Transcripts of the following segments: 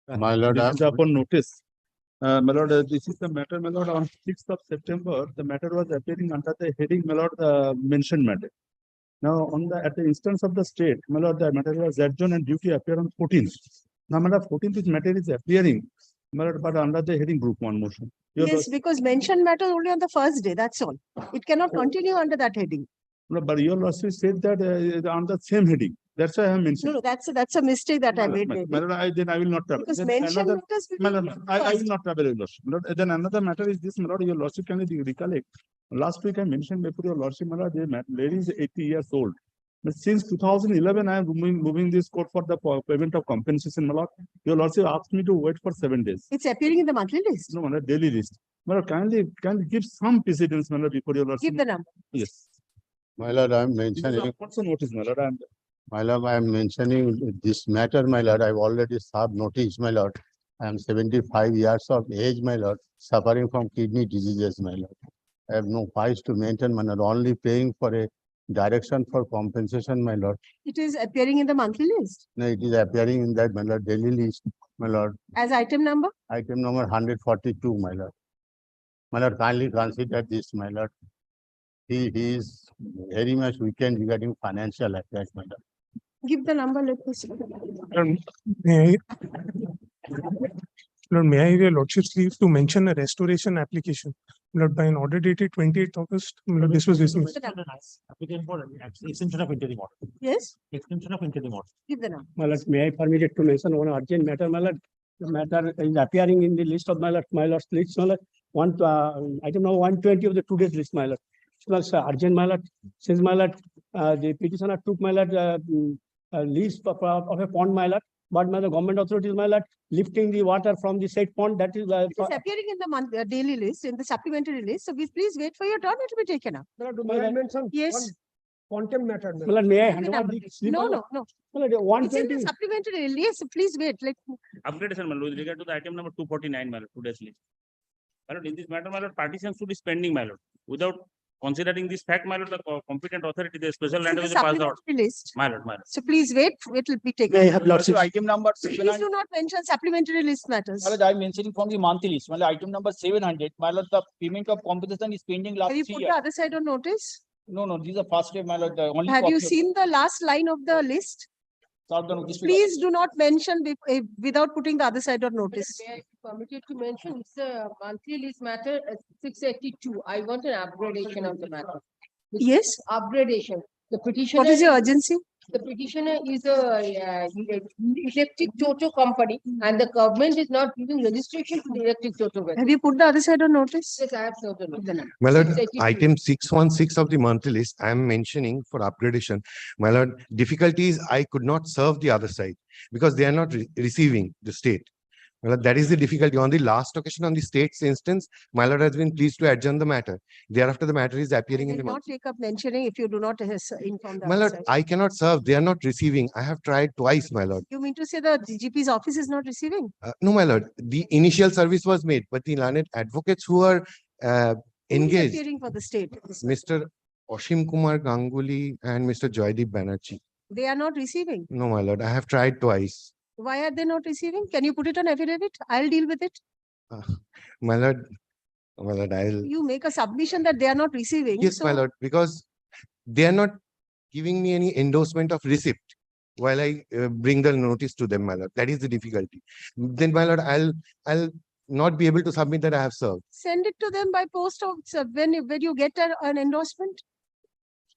My lord, This is upon notice. My lord, this is the matter, my lord, on 6th of September, the matter was appearing under the heading, my lord, mentioned matter. Now, at the instance of the state, my lord, the matter was adjourned and duty appear on 14th. Now, my lord, 14th this matter is appearing, my lord, but under the heading group 1 motion. Yes, because mentioned matter only on the first day, that's all. It cannot continue under that heading. No, but your lordship said that on the same heading. That's why I have mentioned. No, that's a mistake that I made. My lord, then I will not travel. Because Then mentioned another- matters will My be lord, I will first. not travel, your lordship. My lord, then another matter is this, my lord, your lordship can recollect. Last week I mentioned before your lordship, my lord, the lady is 80 years old. But since 2011, I am moving this court for the payment of compensation, my lord. Your lordship asked me to wait for 7 days. It's appearing in the monthly list. No, my lord, daily list. My lord, kindly give some precedence, my lord, before your lordship. Give the number. Yes. my lord, I am This is mentioning, also notice, my lord. And my lord, I am mentioning this matter, my lord. I've already served notice, my lord. I am 75 years of age, my lord, suffering from kidney diseases, my lord. I have no files to maintain, my lord, only paying for a direction for compensation, my lord. It is appearing in the monthly list No, it is appearing in that, my lord, daily list, my lord. as item number. Item number 142, my lord. My lord, kindly consider this, my lord. He is very much weakened regarding financial affairs, my lord. Give the number, let me see. May Lord, may I have your lordship's leave to mention a restoration application? Lord, by an order dated 28th August, Lord, this was dismissed. Applicant for extension of interim order. Yes, Extension of interim order. give the number. My lord, may I permit it to mention one urgent matter, my lord? The matter is appearing in the list of my lord's list, my lord. Item number 120 of the today's list, my lord. It was urgent, my lord. Since my lord, the petitioner took my lord lease of a pond, my lord. But my government authorities, my lord, lifting the water from the said pond, that is. It is appearing in the daily list, in the supplementary list. So we please wait for your turn, it will be taken up. May I mention? Yes. Contempt matter. My lord, may I The hand over number, the please. slip? No, my no, no. lord? It's in the 120. supplementary list. Please wait. Upgradation, my lord, with regard to the item number 249, my lord, today's list. My lord, in this matter, my lord, partition should be pending, my lord. Without considering this fact, my lord, the competent authority, the special It's in the language passed out. supplementary list. My lord, my lord. So please wait, it will be taken. May I have lordship? Item number Please 700. do not mention supplementary list matters. My lord, I'm mentioning from the monthly list. My lord, item number 700. My lord, the payment of compensation is pending last Have you 3 put years. the other side on notice? No, this is the first day, my lord. The only Have you copy of- seen the last line of the list? Serve the notice to the- Please do not mention without putting the other side on notice. May I be permitted to mention, it's a monthly list matter at 682. I want an upgradation of the matter. Yes, Upgradation. The petitioner. what is your urgency? The petitioner is a electric Toto company and the government is not giving registration to the electric Toto. Have you put the other side on notice? Yes, I have noted. My lord, 682. item 616 of the monthly list, I am mentioning for upgradation. My lord, difficulty is I could not serve the other side because they are not receiving the state. My lord, that is the difficulty. On the last occasion, on the state's instance, my lord has been pleased to adjourn the matter. Thereafter, the matter is appearing in I the will not monthly. take up mentioning if you do not inform the My other lord, side. I cannot serve. They are not receiving. I have tried twice, my lord. You mean to say the DGP's office is not receiving? No, my lord, the initial service was made, but the learned advocates who are Who is engaged, appearing for the state? Mr. Ashim Kumar Ganguly and Mr. Joydeep Banerjee. They are not receiving. No, my lord, I have tried twice. Why are they not receiving? Can you put it on affidavit? I'll deal with it. My lord, I'll. You make a submission that they are not receiving. Yes, so my lord, because they are not giving me any endorsement of receipt while I bring the notice to them, my lord. That is the difficulty. Then, my lord, I'll not be able to submit that I have served. Send it to them by post of when you get an endorsement.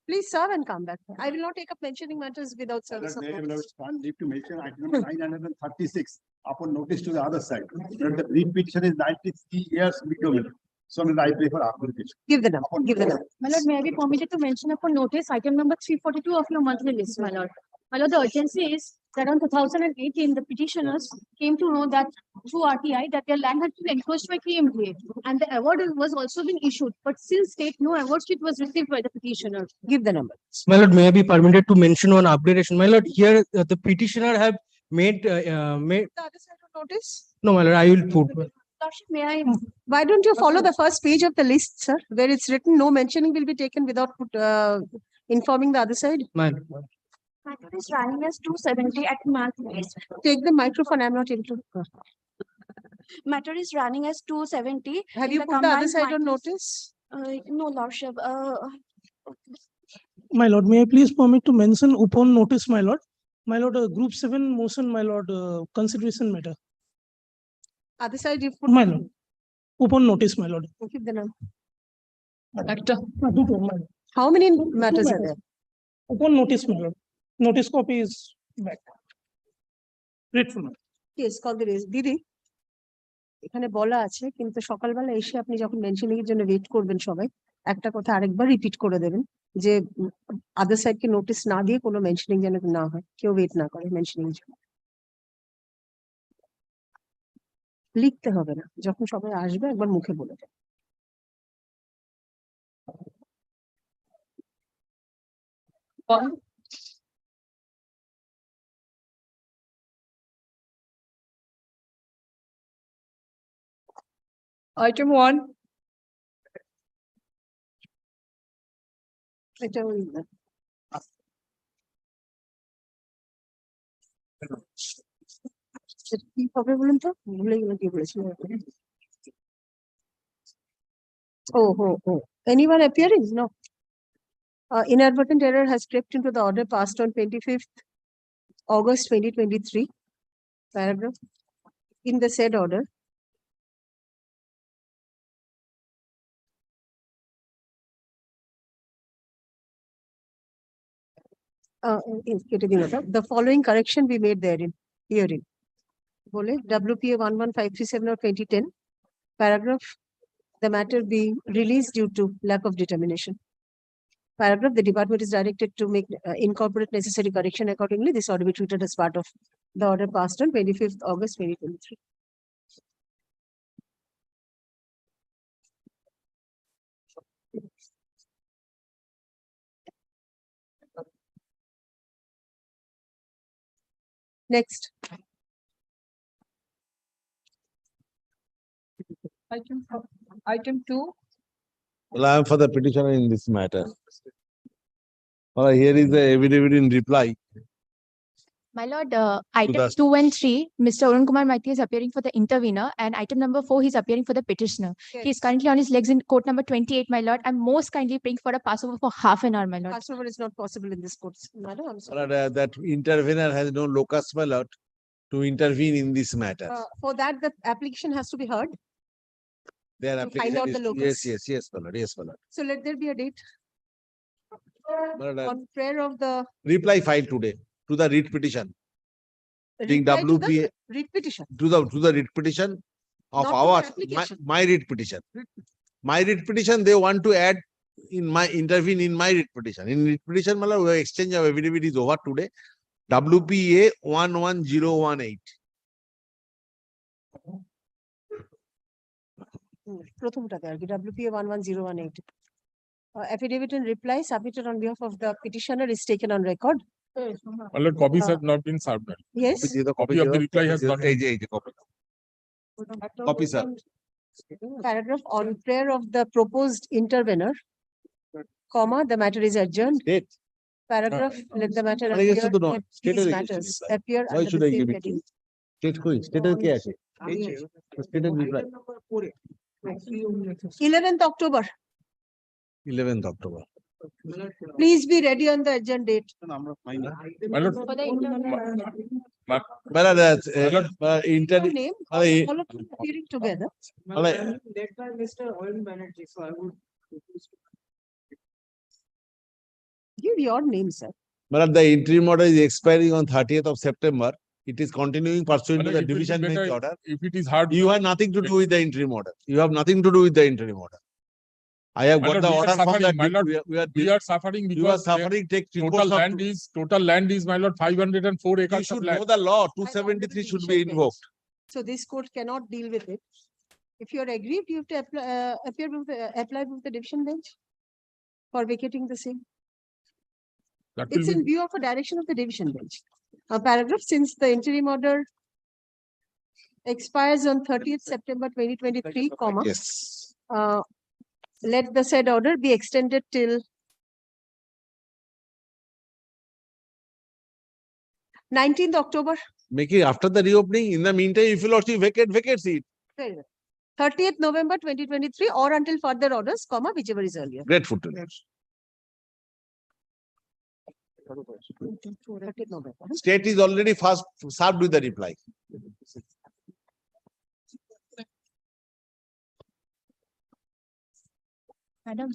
Please serve and come back. I will not take up mentioning matters without service. of notice. Leave to mention item number 936 upon notice to the other side. The brief petition is 93 years legal. So I prefer application. Give the number. Give the number. My lord, may I be permitted to mention upon notice item number 342 of your monthly list, my lord. My lord, the urgency is that on 2018, the petitioners came to know that through RTI that their land had been encroached by KMDA and the award was also been issued. But since date, no award sheet was received by the petitioner. Give the number. My lord, may I be permitted to mention one upgradation? My lord, here the petitioner have made. The other side of notice. No, my lord, I will put. Lordship, may I? Why don't you follow the first page of the list, sir, where it's written no mentioning will be taken without informing the other side? My Matter is running as 270 at monthly. Take the microphone, I'm not able to. Matter is running as 270. Have in you the put the other combined side on monthly- notice? No, Lordship, My lord, may I please permit to mention upon notice, my lord? My lord, group 7 motion, my lord, consideration matter. Other side you put. My lord, upon notice, my lord. Keep the number. Actor. How many matters are there? Upon notice, my lord. Notice copy is back. Read for me. Yes, call the raise. দিদি এখানে বলা আছে কিন্তু সকালবেলা এসে আপনি যখন mentioning এর জন্য ওয়েট করবেন সবাই একটা কথা আরেকবার রিপিট করে দেবেন যে আদার সাইড কে নোটিস না দিয়ে কোনো মেনশনিং যেন না হয় কেউ ওয়েট না করে মেনশনিং এর জন্য লিখতে হবে না যখন সবাই আসবে একবার মুখে বলে দেবেন Item 1, এটা ওই সেটা কি হবে বলুন তো ভুলে গেলাম কি বলেছিলাম oh anyone appearing no inadvertent error has crept into the order passed on 25th August 2023 paragraph in the said order কেটে দিন ওটা the following correction we made therein herein বলে WPA 11537 of 2010 paragraph the matter being released due to lack of determination paragraph the department is directed to make incorporate necessary correction accordingly this order be treated as part of the order passed on 25th August 2023 next item 2, Well, I am for the petitioner in this matter. Well, here is the affidavit in reply. My lord, item the- 2 and 3, Mr. Arun Kumar Maiti is appearing for the intervener, and item number 4, he's appearing for the petitioner. He is currently on his legs in court number 28, my lord. I'm most kindly praying for a passover for half an hour, my lord. passover is not possible in this court madam I'm sorry. Well, that intervener has no locus mallet to intervene in this matter. For that the application has to be heard Their to find out application the is, locus. yes, my lord, yes, my lord. So let there be a date My lord, on prayer of the reply filed today to the writ petition, being reply to the WPA, writ petition. to the writ petition of Not to the ours, application. my writ petition. My writ petition, they want to add intervene in my writ petition. In writ petition, my lord, exchange of affidavit is over today. WPA 11018. প্রথমটাতে আর কি WPA 11018 affidavit in reply submitted on behalf of the petitioner is taken on record. My lord, copies have not been served. Yes. Copy of the reply has not been. Copy. Copy, sir. Paragraph on prayer of the proposed intervener, comma, the matter is adjourned. Date. Paragraph, let the matter I guess appear, to know. State these of matters executive. appear Why under should the I same give it to heading. you? State who is? State কে আছে? State reply. 11th October, 11th October. please be ready on the adjourned date. My lord, For the intervener. Well, that's Your name, I- all of you appearing together. Led by Mr. Arun Banerjee, so I would. Give your name, sir. But the interim order is expiring on 30th of September. It is continuing pursuant my to lord, the if it is division bench better- order. if it is hard. You have nothing to do with the interim order. You have nothing to do with the interim order. I have My got lord, the we are order from the. suffering, my lord. We are suffering You are because their suffering, take total recourse of. total land is, my lord, 504 You acres of should land. know the law. 273 should be Division bench. invoked. So this court cannot deal with it. If you are aggrieved, you have to apply with the division bench for vacating the same. That will It's in be, view of a direction of the division bench. A paragraph, since the interim order expires on 30th September 2023, comma, Yes. let the said order be extended till 19th October, Make it after the reopening. In the meantime, if you lordship vacate seat. very well. 30th November 2023 or until further orders, comma, whichever is earlier. Grateful to you. 30th November. State is already first served with the reply. Madam.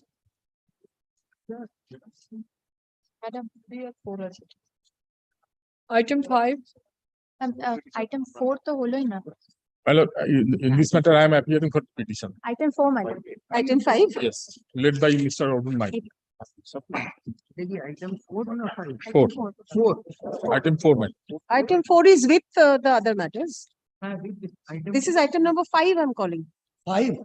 Madam. Item 5. Item 4 to holo hi na. My lord, in this matter, I am appearing for petition. Item 4, madam. Item 5. Yes, led by Mr. HON'BLE. Item 4 or 5? 4. 4. Item 4, my. Item 4 is with the other matters. This is item number 5 I'm calling. 5.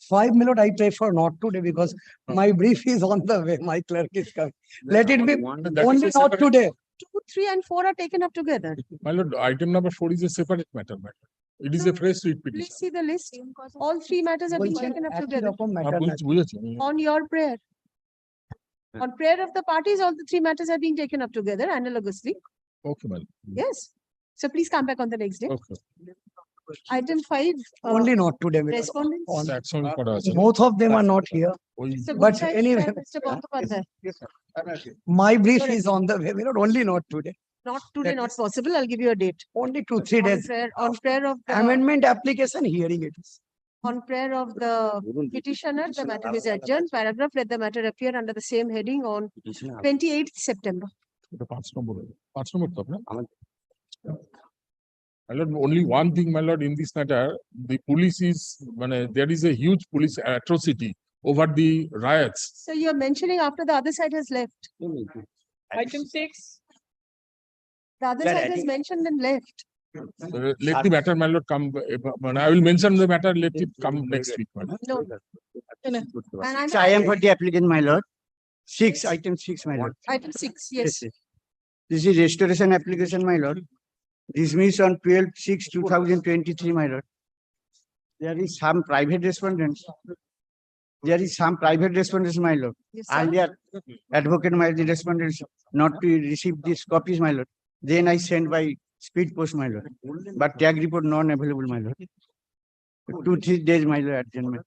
5, my lord, I prefer not today because my brief is on the way. My clerk is coming. Let it be only not today. 2, 3 and 4 are taken up together. My lord, item number 4 is a separate matter, my. It is a fresh writ Please petition. see the list. All 3 matters have been taken up together বুঝেছি। on your prayer. On prayer of the parties, all the 3 matters are being taken up together analogously. Okay, my. Yes. So please come back on the next day. Okay. Item 5. Only not today. my lord. Respondents. On- একসঙ্গে করা আছে। Both of them are not here. ওই So But good time, anyway- Mr. Bandyopadhyay. My brief is on the way, my lord, only not today. Not today, That not possible. I'll give you a date. Only 2-3 days. On prayer of the, Amendment application hearing it is. on prayer of the petitioner, the matter is adjourned. Paragraph, let the matter appear under the same heading on 28th September. এটা 5 নম্বর। 5 নম্বর তো আপনার? My lord, only one thing, my lord, in this matter, the police is, there is a huge police atrocity over the riots. So you're mentioning after the other side has left. Item 6. The other side has mentioned and left. Let the matter, my lord, come, I will mention the matter, let it come next week, my lord. No. And I'm, I am for the applicant, my lord. 6, item 6, my lord. item 6, yes. This is restoration application, my lord. Dismissed on 12/6/2023, my lord. There is some private respondents. There is some private respondents, my lord. Yes, sir. Earlier, advocate my the respondents not to receive these copies, my lord. Then I sent by speed post, my lord. But tag report non-available, my lord. 2-3 days, my lord, adjournment.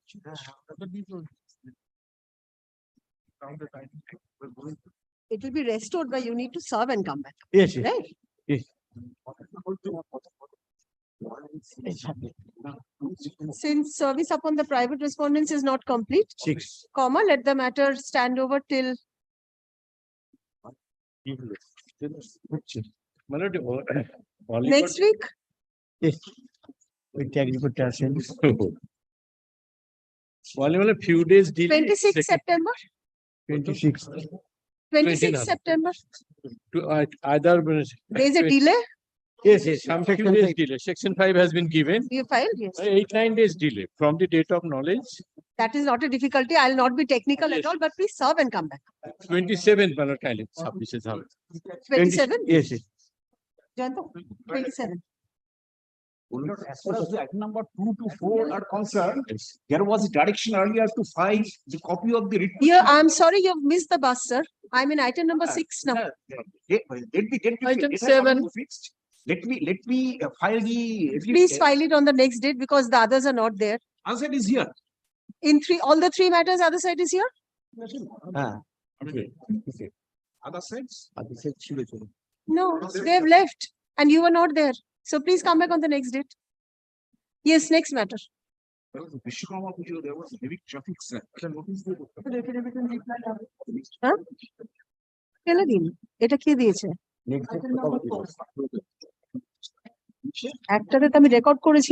It will be restored, but you need to serve and come back, Yes, yes. right? Yes. Since service upon the private respondents is not complete, 6. comma, let the matter stand over till next week. Yes. We tag report sent. Only a few days delay. 26th September, 26. 26th September. Either. There is a delay. Yes, yes. Some few days delay. Section 5 has been given. You filed, yes. 8-9 days delay from the date of knowledge. That is not a difficulty. I'll not be technical at Yes. all, but please serve and come back. 27, my lord, kindly submit his house. 27, Yes, yes. Jayanto, 27. As far as the item number 2 to 4 are concerned, there was a direction earlier to file the copy of the writ. Yeah, I'm sorry, you've missed the bus, sir. I'm in item number 6 now. Item 7. Fixed. Let me file the. Please file it on the next date because the others are not there. Answer is here. In all the 3 matters, other side is here? Other sides. No, they've left and you were not there. So please come back on the next date. Yes, next matter. There was a Vishwakarma Pujo, there was a heavy traffic. Huh? ফেলে দিন। এটা কে দিয়েছে? একটাতে তো আমি record করেছি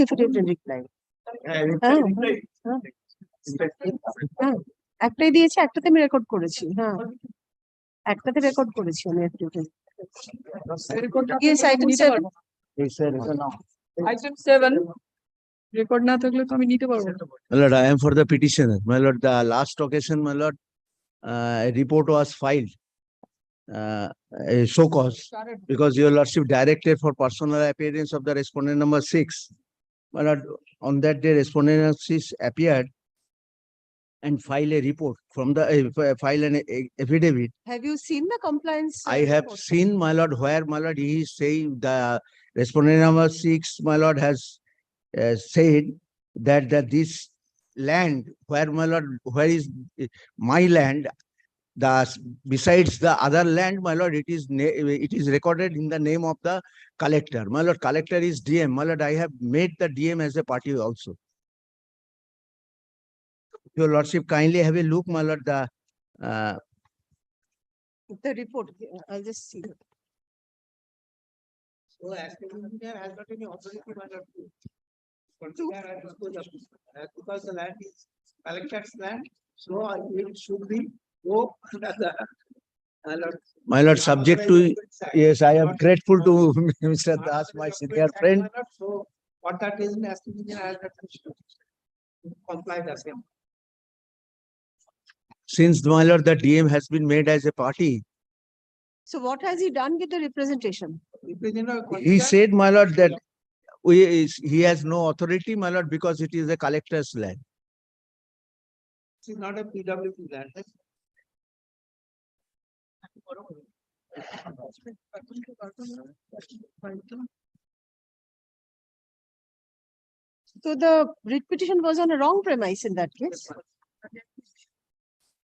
reply. একটাই দিয়েছে, একটাতে আমি রেকর্ড করেছি। হ্যাঁ, একটাতে রেকর্ড করেছি আমি Yes, item 7. Item 7. Record না থাকলে তো আমি নিতে পারবো না। My lord, I am for the petitioner. My lord, the last occasion, my lord, a report was filed. A show cause, because your lordship directed for personal appearance of the respondent number 6. My lord, on that day, respondent number 6 appeared. and file a report from the, file an affidavit. Have you seen the compliance? I have report? seen, my lord, where, my lord, he is saying the respondent number 6, my lord, has said that this land where, my lord, where is my land, besides the other land, my lord, it is recorded in the name of the collector. My lord, collector is DM. My lord, I have made the DM as a party also. Your lordship, kindly have a look, my lord, the report, I'll just see. So as engineer has got any authority, my lord, because the land is collector's land, so it should be go under the. my lord, subject to, yes, I am grateful to Mr. Das, my senior friend. So what that is, as engineer has got to comply the same. Since, my lord, the DM has been made as a party, So what has he done with the representation? he said, my lord, that he has no authority, my lord, because it is a collector's land. This is not a PWP land. So the writ petition was on a wrong premise in that case.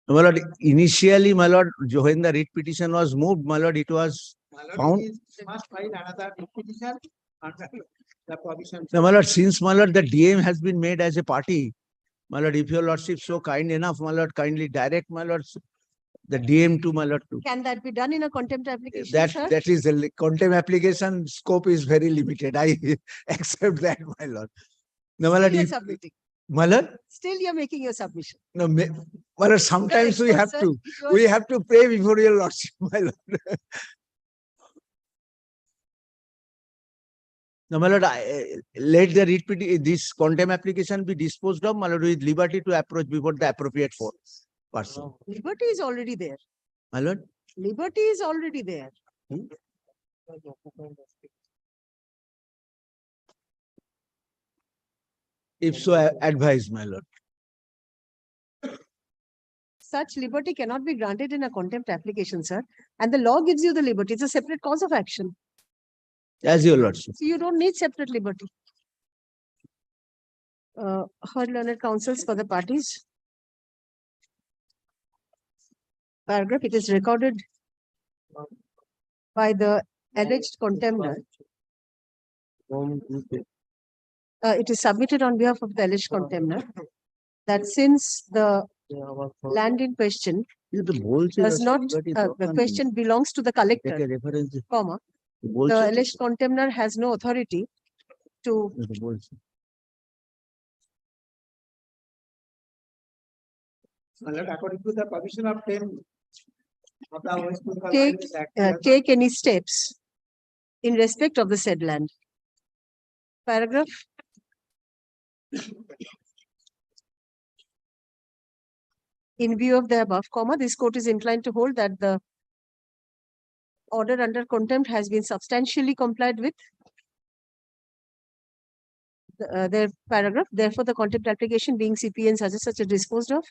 My lord, initially, my lord, when the writ petition was moved, my lord, it was found. Must file another petition under the provision. No, my lord, since, my lord, the DM has been made as a party, my lord, if your lordship so kind enough, my lord, kindly direct, my lord, the DM to, my lord, to. Can that be done in a contempt application, That sir? is a contempt application scope is very limited. I accept that, my lord. No, my Still lord, you're if, submitting. my lord, Still you're making your submission. no, my lord, sometimes we have Sir, to. you're- We have to pray before your lordship, my lord. No, my lord, let the this contempt application be disposed of, my lord, with liberty to approach before the appropriate person. Liberty is already there. My lord, Liberty is already there. if so, advise, my lord. Such liberty cannot be granted in a contempt application, sir. And the law gives you the liberty. It's a separate cause of action. As your lordship. So you don't need separate liberty. Heard learned counsels for the parties. Paragraph, it is recorded by the alleged contemner. It is submitted on behalf of the alleged contemner that since the land in question does not, the question belongs to the collector, comma, the alleged contemner has no authority to According to the provision of 10 of the West Bengal Lands Act, take any steps in respect of the said land. Paragraph. In view of the above, comma, this court is inclined to hold that the order under contempt has been substantially complied with. Their paragraph, therefore, the contempt application being CPN such as disposed of,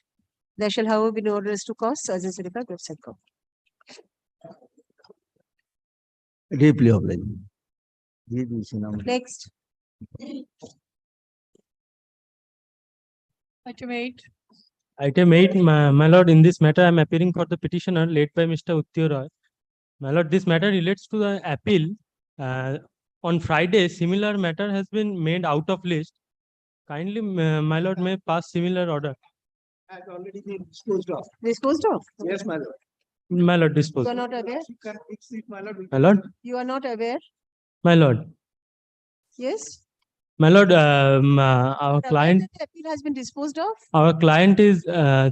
there shall, however, be no order as to cost, as in certified website copy. Deeply obliged. Next. Item 8. Item 8, my lord, in this matter, I am appearing for the petitioner led by Mr. Uttio Roy. My lord, this matter relates to the appeal. On Friday, similar matter has been made out of list. Kindly, my lord, may pass similar order. has already been disposed of. Disposed of? Yes, my lord. My lord, disposed. You are not aware? You can fix it, my lord. My lord, You are not aware? my lord, Yes? my lord, our client, The appeal has been disposed of? our client is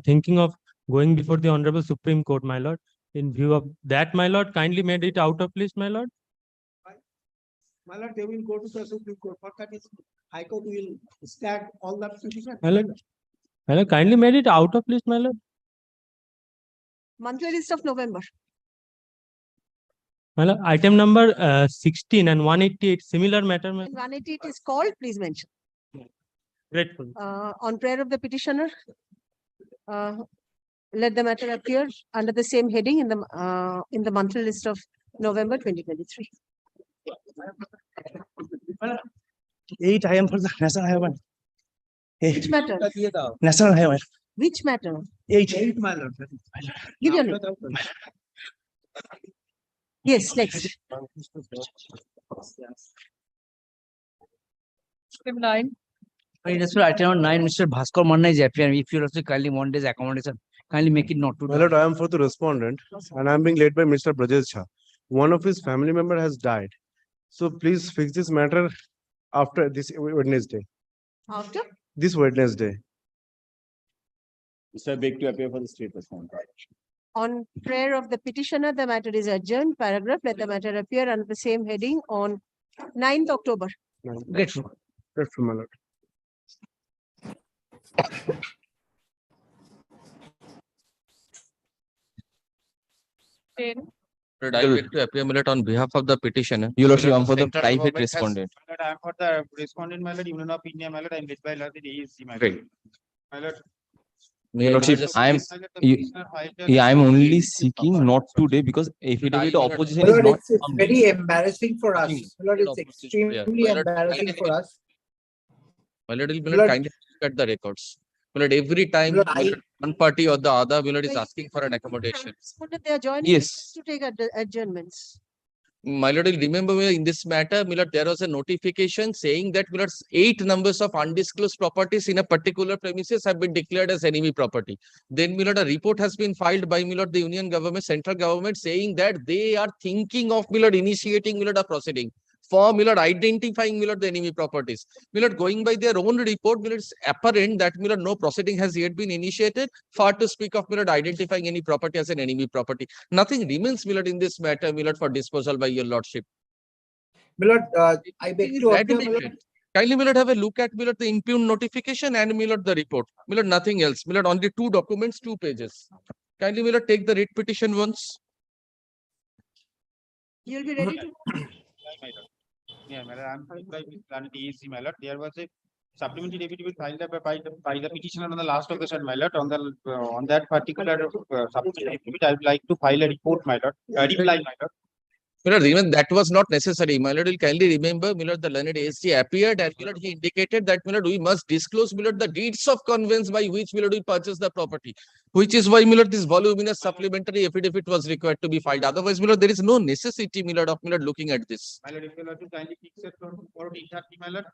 thinking of going before the Honorable Supreme Court, my lord. In view of that, my lord, kindly made it out of list, my lord. My lord, they will go to the Supreme Court. For that is, High Court will stack all the petitions. My lord, kindly made it out of list, my lord. Monthly list of November. My lord, item number 16 and 188, similar matter. When 188 is called, please mention. Grateful. On prayer of the petitioner. let the matter appear under the same heading in the monthly list of November 2023. 8 I am for the national highway. Which matter? National highway. Which matter? 8. Give your name. Yes, next. Item 9, Mr. Bhaskar Manna is appearing. If you also kindly want this accommodation, kindly make it not to. My lord, I am for the respondent and I am being led by Mr. Brajesh Jha. One of his family member has died. So please fix this matter after this Wednesday. After? This Wednesday. Mr. Beg to appear for the state respondent. On prayer of the petitioner, the matter is adjourned. Paragraph, let the matter appear under the same heading on 9th October. Grateful. Grateful, my lord. I beg to appear, my lord, on behalf of the petitioner. You lordship, I am for the Central private government has- respondent. I am for the respondent, my lord, Union of India, my lord, I am led by Lord ASC, my lord. Great. My lord. Your lordship, I am, I am only seeking not today because affidavit opposition is not. It's very embarrassing for us. Seeking Lord, it's extremely My lord, embarrassing for us. My lord, my Lord- lord, kindly look at the records. My lord, every time Lord, my lord, one party or the other, my lord, is Well, asking for an accommodation. They are joining Yes. to take adjournments. My lord, you'll remember me in this matter, my lord, there was a notification saying that my lord, 8 numbers of undisclosed properties in a particular premises have been declared as enemy property. Then my lord, a report has been filed by my lord, the union government, central government, saying that they are thinking of my lord, initiating my lord, a proceeding for my lord, identifying my lord, the enemy properties. My lord, going by their own report, my lord, it's apparent that my lord, no proceeding has yet been initiated, far to speak of my lord, identifying any property as an enemy property. Nothing remains, my lord, in this matter, my lord, for disposal by your lordship. My lord, I beg It is to appear, my lord. admitted. Kindly, my lord, have a look at my lord, the impugned notification and my lord, the report. My lord, nothing else. My lord, only 2 documents, 2 pages. Kindly, my lord, take the writ petition once. You'll be ready to. Yeah, my lord, I am led by Planet ASC, my lord. There was a supplementary affidavit filed by the petitioner on the last occasion, my lord. On that particular supplementary affidavit, I would like to file a report, my lord. Reply, my lord. My lord, even that was not necessary. My lord, will kindly remember, my lord, the learned ASG appeared and my lord, he indicated that my lord, we must disclose, my lord, the deeds of conveyance by which my lord, we purchase the property, which is why, my lord, this voluminous supplementary affidavit was required to be filed. Otherwise, my lord, there is no necessity, my lord, of my lord, looking at this. My lord, if you lord to kindly fix it from 4:30, my lord,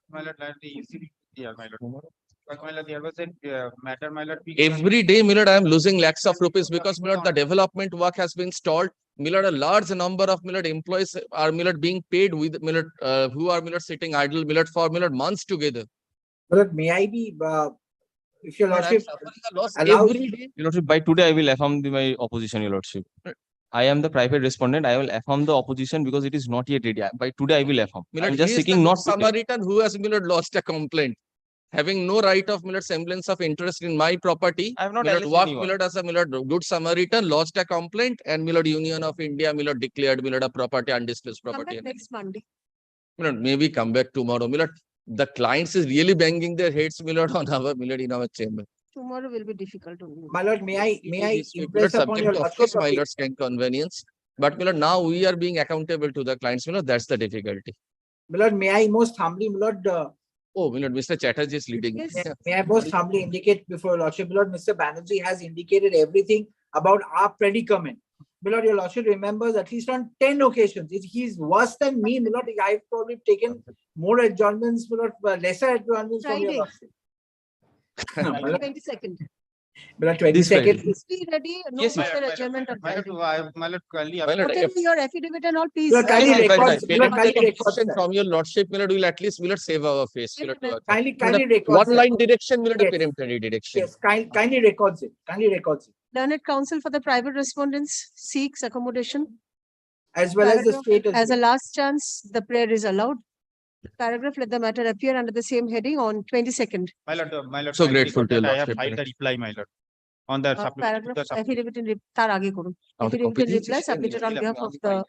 the ASC, yeah, my lord. But my lord, there was a matter, my lord. Every day, my lord, I am losing lakhs of rupees because, my lord, the development work has been stalled. My lord, a large number of my lord, employees are my lord, being paid with my lord, who are my lord, sitting idle, my lord, for my lord, months together. My lord, may I be, if your My lord, I am lordship suffering a loss allows. every day. Your lordship, by today I will affirm my opposition, your lordship. I am the private respondent. I will affirm the opposition because it is not yet ready. By today I will affirm. My I am lord, just he is seeking the not good to. Samaritan who has my lord, lost a complaint. Having no right of my lord, semblance of interest in my property, I have not my lord, alleged walked, anyone. my lord, as a my lord, good Samaritan, lost a complaint, and my lord, Union of India, my lord, declared my lord, a property, undisclosed Come property. back next Monday. My lord, maybe come back tomorrow. My lord, the clients is really banging their heads, my lord, on our, my lord, in our chamber. Tomorrow will be difficult to me. My lord, may I This week, my impress lord, upon subject your to, of lordship course, of my the- lord's convenience. But my lord, now we are being accountable to the clients. My lord, that's the difficulty. My lord, may I most humbly, my lord, Oh, my lord, Mr. Chatterjee is leading. may I most humbly indicate before your lordship, my lord, Mr. Banerjee has indicated everything about our predicament. My lord, your lordship remembers at least on 10 occasions. He's worse than me, my lord. I've probably taken more adjournments, my lord, lesser adjournments from your Friday. lordship. My lord, 22nd. my lord, This Friday. 22nd. Please be ready. No Yes, further adjournment of My Friday. lord, my lord, kindly. My lord, Whatever your affidavit and all, please. My lord, kindly Fine, fine, records, fine. my lord, kindly records Direction that. from your lordship, my lord, will at least, my lord, save our face. My lord, to occur. Kindly My lord, records one that. line direction, my lord, a Yes. peremptory direction. Yes, kindly records it. Kindly records it. Learned counsel for the private respondents seeks accommodation. As well as the Paragraph, state as a last chance, the prayer is allowed. Paragraph, let the matter appear under the same heading on 22nd. My lord, So kindly grateful record to your that I have lordship, filed the reply, my lord. On the Paragraph, supplement. affidavit in, tar aage korun. Oh, the Affidavit in copy. reply submitted on behalf of the,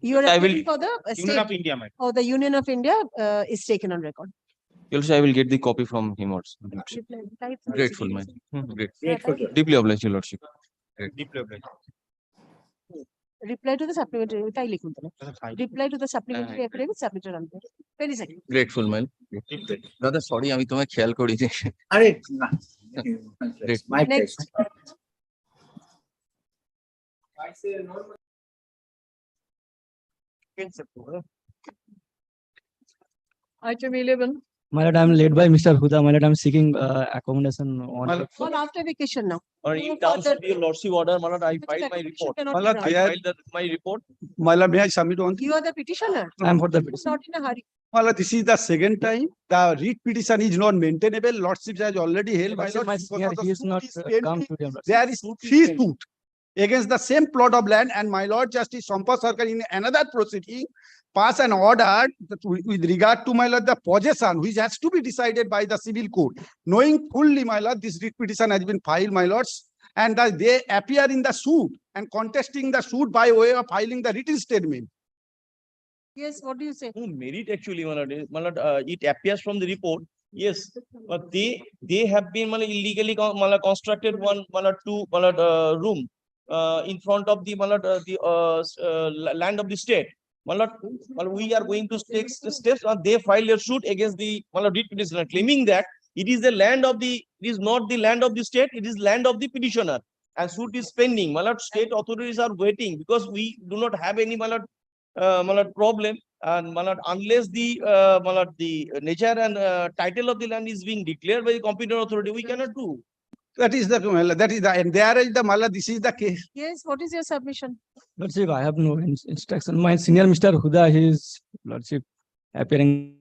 you are I will- appealing for the Union of state India, my lord. or the Union of India is taken on record. Your Lordship, I will get the copy from him also. Your Lordship. Grateful, man. Great. Deeply obliged, Your Lordship. Great. Deeply obliged. Reply to the supplementary, তাই লিখুন তাহলে। Reply to the supplementary affidavit submitted on there. Very second. Grateful, man. দাদা sorry আমি তোমায় খেয়াল করিনি। আরে না, Great. my Next. Item 11, My lord, I am led by Mr. Huda. My lord, I am seeking accommodation on. on after vacation now. Or in terms of your Lordship order, my lord, I filed my report. Cannot My be lord, done. I filed my report. My lord, may I submit one? You are the petitioner. I am for the It's petition. not in a hurry. My lord, this is the second time the writ petition is not maintainable. Lordship has already held. My lord, because of the he is suit not is pending. come to them. There is three suit against the same plot of land, and my lord Justice Sampas Sarkar in another proceeding pass an order that with regard to, my lord, the possession which has to be decided by the civil court. Knowing fully, my lord, this writ petition has been filed, my lords, and that they appear in the suit and contesting the suit by way of filing the written statement. Yes, what do you say? No merit actually, my lord, it appears from the report. Yes, but they have been illegally constructed one two room in front of the land of the state. We are going to take steps. They filed a suit against the writ petitioner, claiming that it is the land of the, it is not the land of the state, it is land of the petitioner, and suit is pending. State authorities are waiting because we do not have any problem, and unless the nature and title of the land is being declared by the competent authority, we cannot do. That is the, and there is the, this is the case. Yes, what is your submission? Lordship, I have no instruction. My senior Mr. Huda, his Lordship appearing.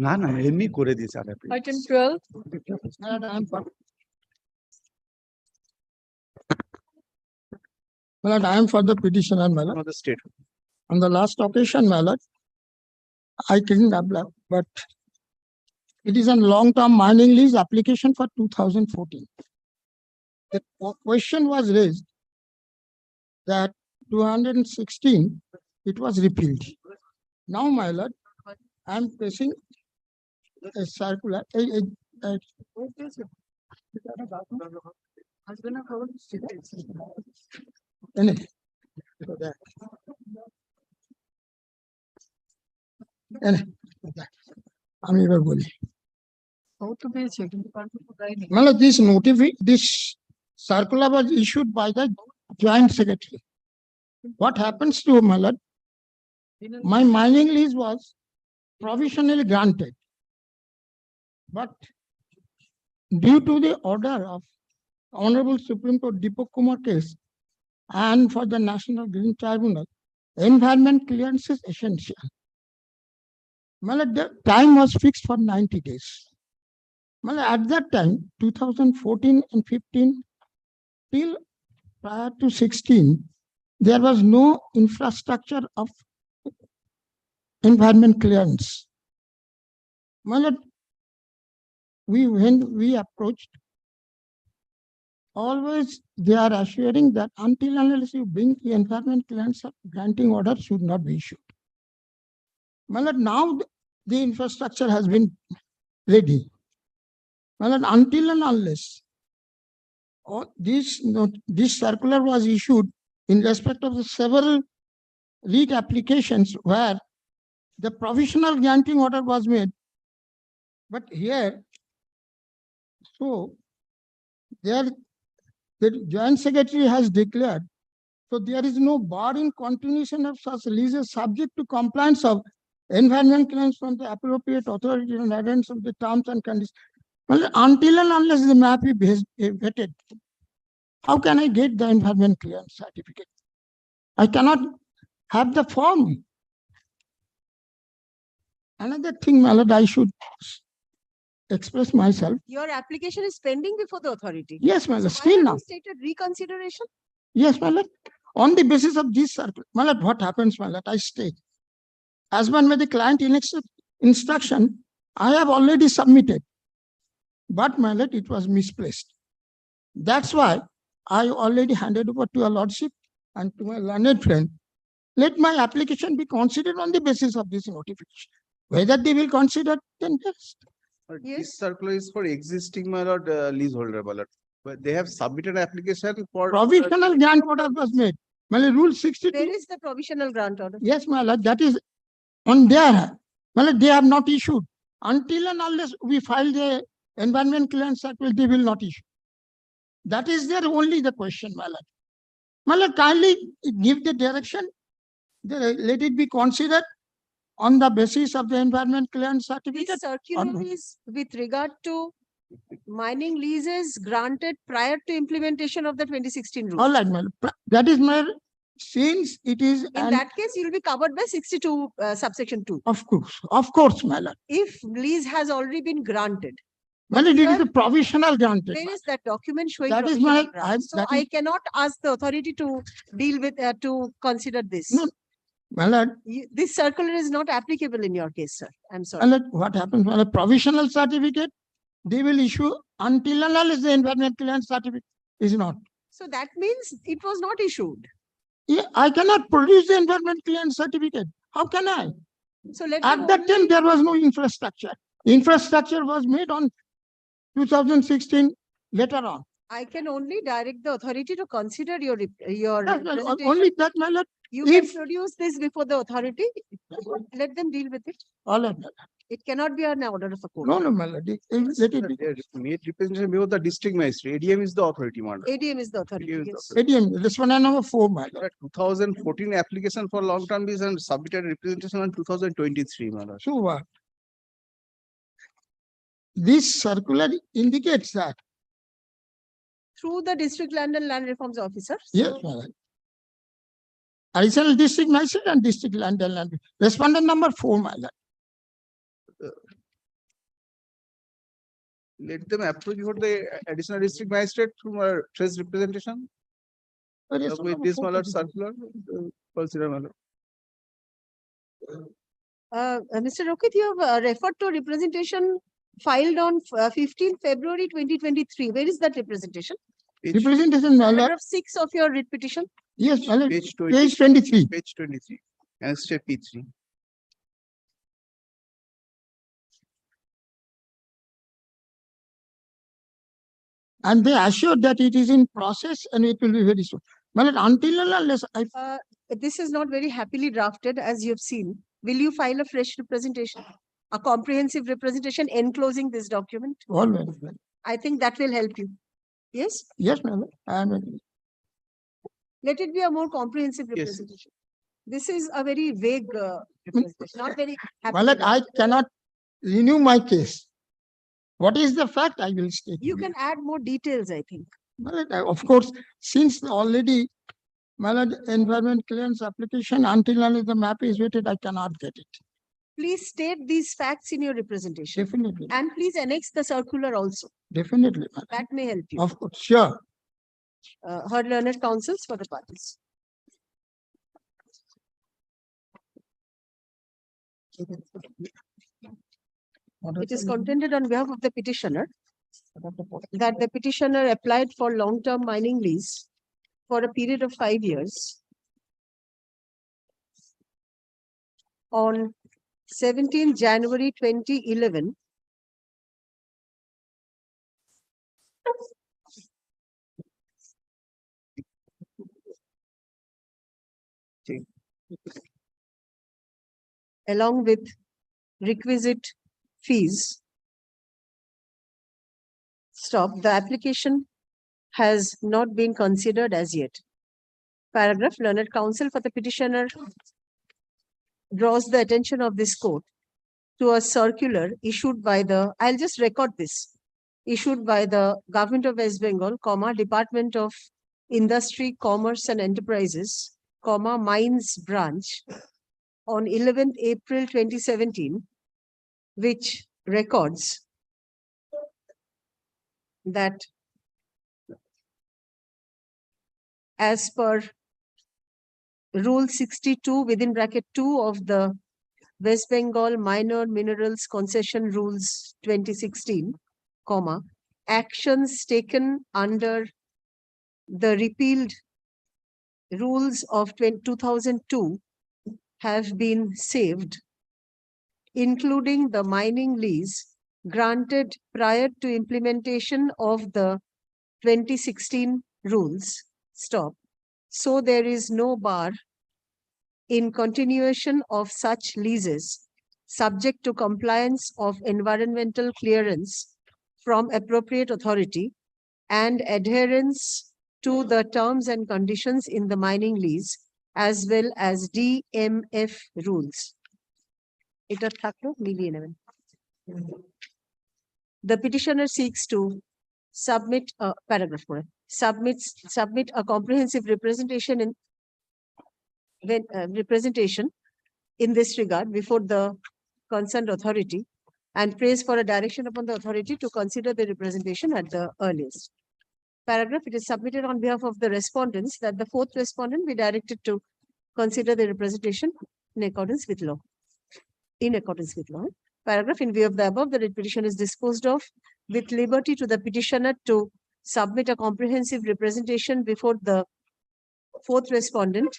না না এমনি করে দিয়েছে আর Item 12, My lord, I am for the petitioner, my lord. the state. On the last occasion, my lord, I didn't apply, but it is a long-term mining lease application for 2014. The question was raised that 216, it was repealed. Now, my lord, I am facing a circular, আমি এবার বলি মানে this circular was issued by the joint secretary. What happens to, my lord, my mining lease was provisionally granted, but due to the order of Honorable Supreme Court Deepak Kumar case and for the National Green Tribunal, environment clearance is essential. The time was fixed for 90 days. At that time, 2014 and 15, till prior to 16, there was no infrastructure of environment clearance. When we approached, always they are assuring that until unless you bring the environment clearance, granting order should not be issued. Now the infrastructure has been ready. Until and unless this circular was issued in respect of the several writ applications where the provisional granting order was made, but here, so there the joint secretary has declared, so there is no bar in continuation of such leases subject to compliance of environment clearance from the appropriate authority and adherence of the terms and conditions. Well, until and unless the map is vetted, how can I get the environment clearance certificate? I cannot have the form. Another thing, my lord, I should express myself. Your application is pending before the authority. Yes, my lord, Why still have now. you stated reconsideration? Yes, my lord. On the basis of this circle, my lord, what happens, my lord, I state. As one with the client instruction, I have already submitted. But, my lord, it was misplaced. That's why I already handed over to your lordship and to my learned friend. Let my application be considered on the basis of this notification. Whether they will consider, then yes. But Yes. this circular is for existing, my lord, leaseholder, my lord. But they have submitted application for. Provisional grant order was made. My lord, Rule 62. Where is the provisional grant order? Yes, my lord, that is on their, my lord, they have not issued. Until and unless we file the environment clearance circular, they will not issue. That is their only the question, my lord. My lord, kindly give the direction. Let it be considered on the basis of the environment clearance certificate. This circular is with regard to mining leases granted prior to implementation of the 2016 rule. All right, my lord. That is my, since it is. In that case, you will be covered by 62 subsection 2. Of course, my lord. If lease has already been granted. My lord, it is a provisional granted. Where is that document showing? That is provisional my, grant? So I cannot ask the authority to deal with, to consider this. No, my lord. This circular is not applicable in your case, sir. I'm sorry. My lord, what happens, my lord, provisional certificate, they will issue until and unless the environment clearance certificate is not. So that means it was not issued. Yeah, I cannot produce the environment clearance certificate. How can I? So let At that time, there was no infrastructure. Infrastructure was made on 2016 later on. I can only direct the authority to consider your Yes, my lord, presentation. only that, my lord. You can produce this before the authority. Let them deal with it. All right, my lord. It cannot be an order of a court. No, my lord. Let it be. Made representation before the district magistrate. ADM is the authority, my lord. ADM is the authority. ADM is the Yes. authority. ADM, this one number 4, my lord. 2014 application for long-term lease and submitted representation on 2023, my lord. So what? This circular indicates that. Through the district land and land reforms officers. Yes, my lord. Additional district magistrate and district land and land. Respondent number 4, my lord. Let them approach before the additional district magistrate through our trace representation. With this, my lord, circular, consider, my lord. Mr. Rokit, you have referred to representation filed on 15 February 2023. Where is that representation? Representation, my lord. Paragraph 6 of your writ petition. Yes, my lord. Page Page 23. Page 23. And step P3. And they assured that it is in process and it will be very soon. My lord, until and unless I. This is not very happily drafted, as you have seen. Will you file a fresh representation? A comprehensive representation enclosing this document? All right. I think that will help you. Yes? Yes, my lord. I am agree. Let it be a more comprehensive Yes. representation. This is a very vague representation, not very My happy. lord, I cannot renew my case. What is the fact? I will state. You can add more details, I think. My lord, of course, since already, my lord, environment clearance application, until unless the map is vetted, I cannot get it. Please state these facts in your representation. Definitely. And please annex the circular also. Definitely, my lord. That may help you. Of course, sure. Heard learned counsels for the parties. It is contended on behalf of the petitioner that the petitioner applied for long-term mining lease for a period of 5 years on 17 January 2011 along with requisite fees. Stop. The application has not been considered as yet. Paragraph, learned counsel for the petitioner draws the attention of this court to a circular issued by the, I'll just record this. issued by the Government of West Bengal, comma, Department of Industry, Commerce and Enterprises, comma, Mines Branch on 11th April 2017, which records that as per Rule 62 within bracket 2 of the West Bengal Minor Minerals Concession Rules 2016, comma, actions taken under the repealed rules of 2002 have been saved, including the mining lease granted prior to implementation of the 2016 rules. Stop. So there is no bar in continuation of such leases, subject to compliance of environmental clearance from appropriate authority and adherence to the terms and conditions in the mining lease, as well as DMF rules. Eta thaklo miliye neben. The petitioner seeks to submit a paragraph for it. Submit a comprehensive representation in this regard before the concerned authority and prays for a direction upon the authority to consider the representation at the earliest. Paragraph, it is submitted on behalf of the respondents that the fourth respondent be directed to consider the representation in accordance with law. Paragraph, in view of the above, the writ petition is disposed of with liberty to the petitioner to submit a comprehensive representation before the fourth respondent,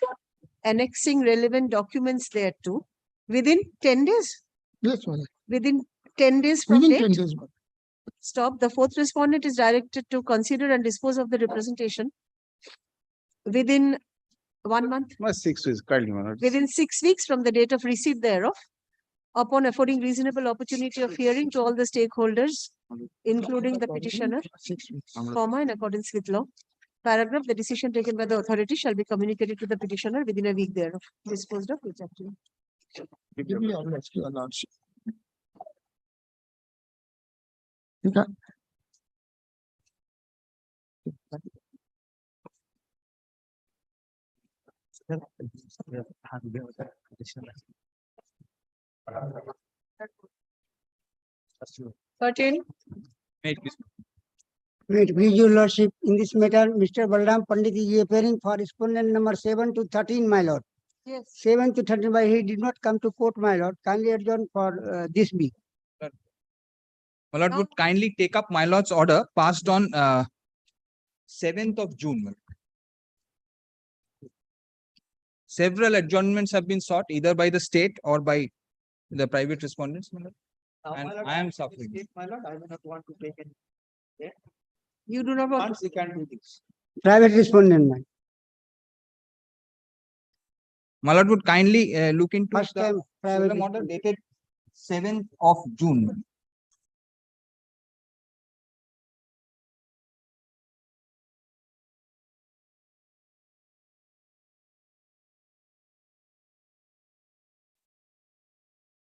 annexing relevant documents thereto within 10 days. Yes, madam. Within 10 days from Within date. 10 days, madam. Stop. The fourth respondent is directed to consider and dispose of the representation within 1 month. 6 weeks, kindly, my lord. Within 6 weeks from the date of receipt thereof, upon affording reasonable opportunity of hearing to all the stakeholders, including the petitioner, comma, in accordance with law. Paragraph, the decision taken by the authority shall be communicated to the petitioner within a week thereof. Disposed of, which actually. Give me all next to your lordship. Okay. Pertaining. Wait, please, your lordship, in this matter, Mr. Balram Pandit is appearing for respondent number 7 to 13, my lord. Yes. 7 to 13, but he did not come to court, my lord. Kindly adjourn for this week. My lord would kindly take up my lord's order passed on 7th of June. my lord. Several adjournments have been sought either by the state or by the private respondents, my lord. And I am suffering. My lord, I do not want to take any. Yeah. You do not want. Once we can do this. Private respondent, man. My lord would kindly look into First time the private solemn order respondent. dated 7th of June.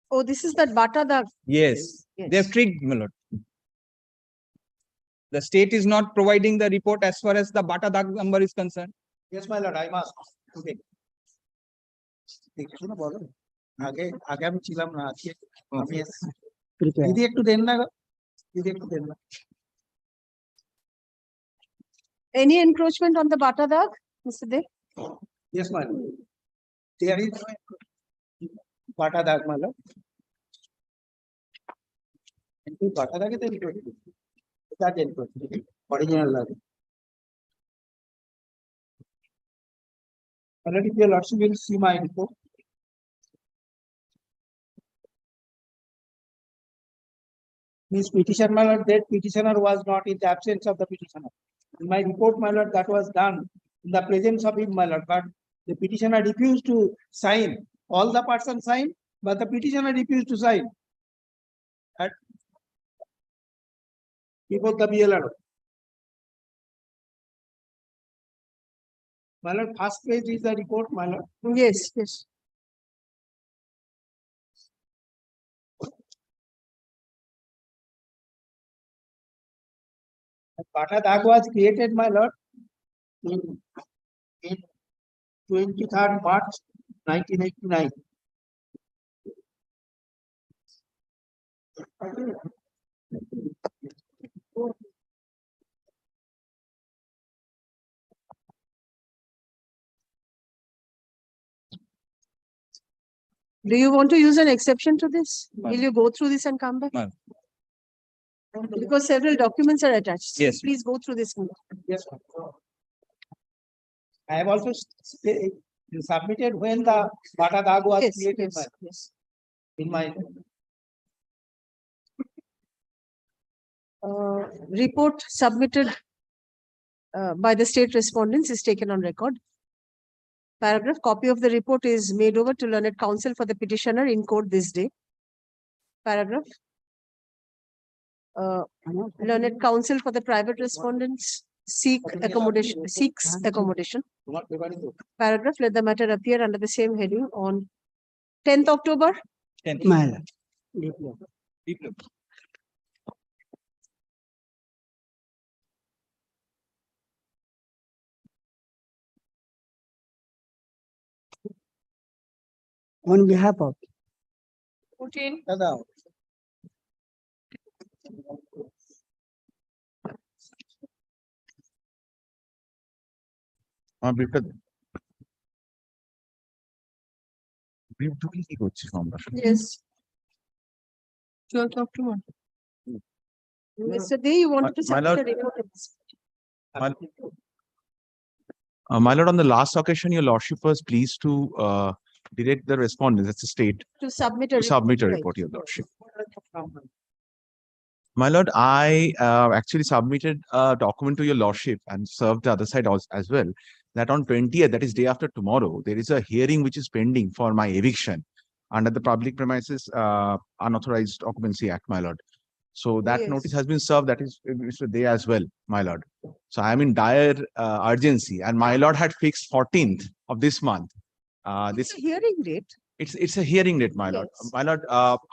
Oh, this is that Bata Dag. Yes, Yes. they have tricked, my lord. The state is not providing the report as far as the Bata Dag number is concerned. Yes, my lord, I must. Okay. দেখছো না বলো আগে আগে আমি ছিলাম না আজকে আমি দিদি একটু দেন না গো। দিদি একটু দেন না Any encroachment on the Bata Dag, Mr. Dev? Yes, my lord. There is Bata Dag, my lord. কিন্তু Bata Dag এ তো এটা দেন অরিজিনাল লাগে Already, your lordship will see my report. This petition, my lord, that petitioner was not in the absence of the petitioner. In my report, my lord, that was done in the presence of him, my lord, but the petitioner refused to sign. All the persons signed, but the petitioner refused to sign. At before the BLR. My lord, first page is the report, my lord. Yes, yes. Bata Dag was created, my lord, in 23rd March 1989. Do you want to use an exception to this? Will you go through this and come back? Ma'am. Because several documents are attached. So Yes. please go through this. Yes. I have also submitted when the Bata Dag was Yes, created, yes, yes. in my. Report submitted by the state respondents is taken on record. Paragraph, copy of the report is made over to learned counsel for the petitioner in court this day. Paragraph. Learned counsel for the private respondents seeks accommodation. Paragraph, let the matter appear under the same heading on 10th October. On behalf of. 14. Yes. 12th October. Yesterday you wanted to My submit lord. a report. My lord, on the last occasion, your lordship was pleased to direct the respondents, that's the state, To submit to submit a right. report, your lordship. My lord, I actually submitted a document to your lordship and served the other side as well, that on 20th, that is day after tomorrow, there is a hearing which is pending for my eviction under the Public Premises Unauthorized Occupancy Act, my lord. So that Yes. notice has been served, that is today as well, my lord. So I am in dire urgency, and my lord had fixed 14th of this month. It's a hearing date. It's a hearing date, my lord. Yes. My lord,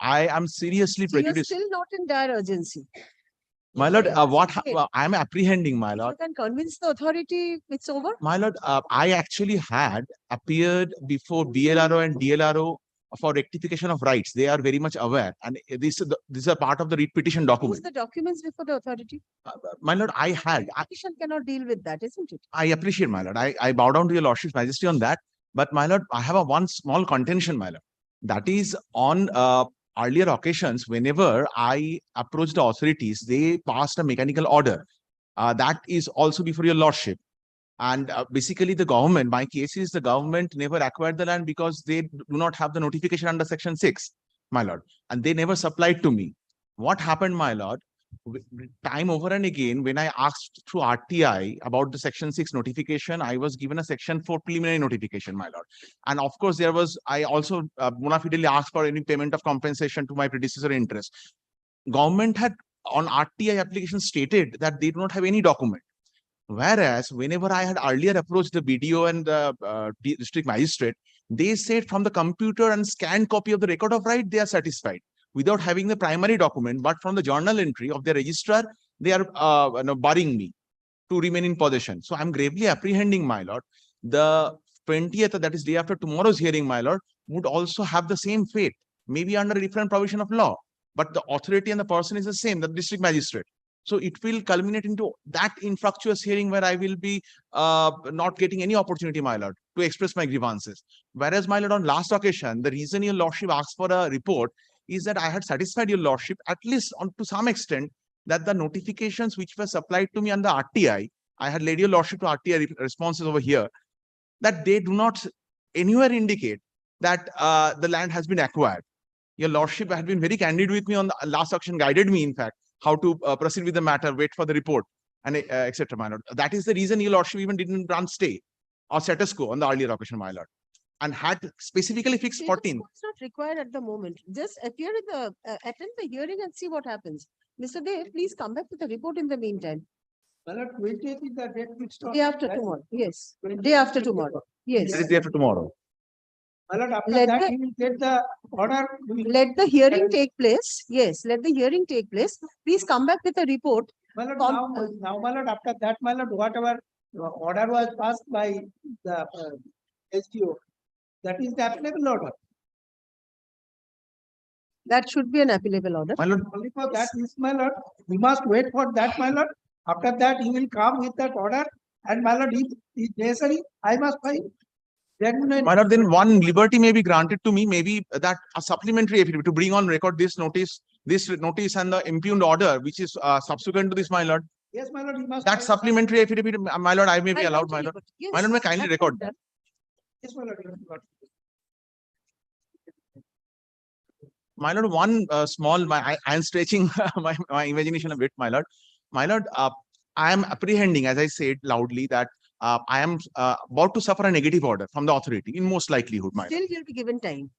I am seriously So you're prejudiced. still not in dire urgency. My lord, Okay. I am apprehending, my If lord. you can convince the authority, it's over. My lord, I actually had appeared before BLRO and DLRO for rectification of rights. They are very much aware, and this is a part of the writ petition Use document. the documents before the authority. My lord, I Petition cannot deal with that, isn't it? I appreciate, my lord. I bow down to your lordship's majesty on that. But my lord, I have one small contention, my lord. That is on earlier occasions, whenever I approached the authorities, they passed a mechanical order. That is also before your lordship. And basically the government, my case is the government never acquired the land because they do not have the notification under section 6, my lord. And they never supplied to me. What happened, my lord? Time over and again, when I asked through RTI about the section 6 notification, I was given a section 4 preliminary notification, my lord. And of course, I also bona fidely asked for any payment of compensation to my predecessor interest. Government had on RTI application stated that they do not have any document. Whereas whenever I had earlier approached the BDO and the district magistrate, they said from the computer and scanned copy of the record of right, they are satisfied without having the primary document, but from the journal entry of their registrar, they are barring me to remain in possession. So I'm gravely apprehending, my lord. The 20th, that is day after tomorrow's hearing, my lord, would also have the same fate, maybe under a different provision of law, but the authority and the person is the same, the district magistrate. So it will culminate into that infructuous hearing where I will be not getting any opportunity, my lord, to express my grievances. Whereas, my lord, on last occasion, the reason your lordship asked for a report is that I had satisfied your lordship, at least to some extent, that the notifications which were supplied to me under RTI, I had led your lordship to RTI responses over here, that they do not anywhere indicate that the land has been acquired. Your lordship had been very candid with me on the last auction, guided me, in fact, how to proceed with the matter, wait for the report, and etc. My lord. That is the reason your lordship even didn't grant stay or status quo on the earlier occasion, my lord, and had specifically fixed 14. It's not required at the moment. Just appear in the attend the hearing and see what happens. Mr. Dev, please come back with a report in the meantime. Well, 20th is the date fixed on. Day after tomorrow. Yes. Day after tomorrow. Yes. That is day after tomorrow. Well, after Let that, the- you will get the order. Let the hearing take place. Yes, let the hearing take place. Please come back with a report My lord, now, my lord, after that, my lord, whatever order was passed by the SDO, that is the applicable order. That should be an applicable order. My lord, Only for that is, my lord, we must wait for that, my lord. After that, he will come with that order, and my lord, if necessary, I must file. Then, my lord, then one liberty may be granted to me, maybe that a supplementary affidavit to bring on record this notice and the impugned order, which is subsequent to this, my lord. yes, my lord, you must. That supplementary affidavit, my lord, I may be I allowed, want my a lord. liberty. Yes, My lord, may kindly that record is that. done. Yes, my lord, you have got it. My lord, one small, I am stretching my imagination a bit, my lord. My lord, I am apprehending, as I said loudly, that I am about to suffer a negative order from the authority in most likelihood, my Still, you'll be given time.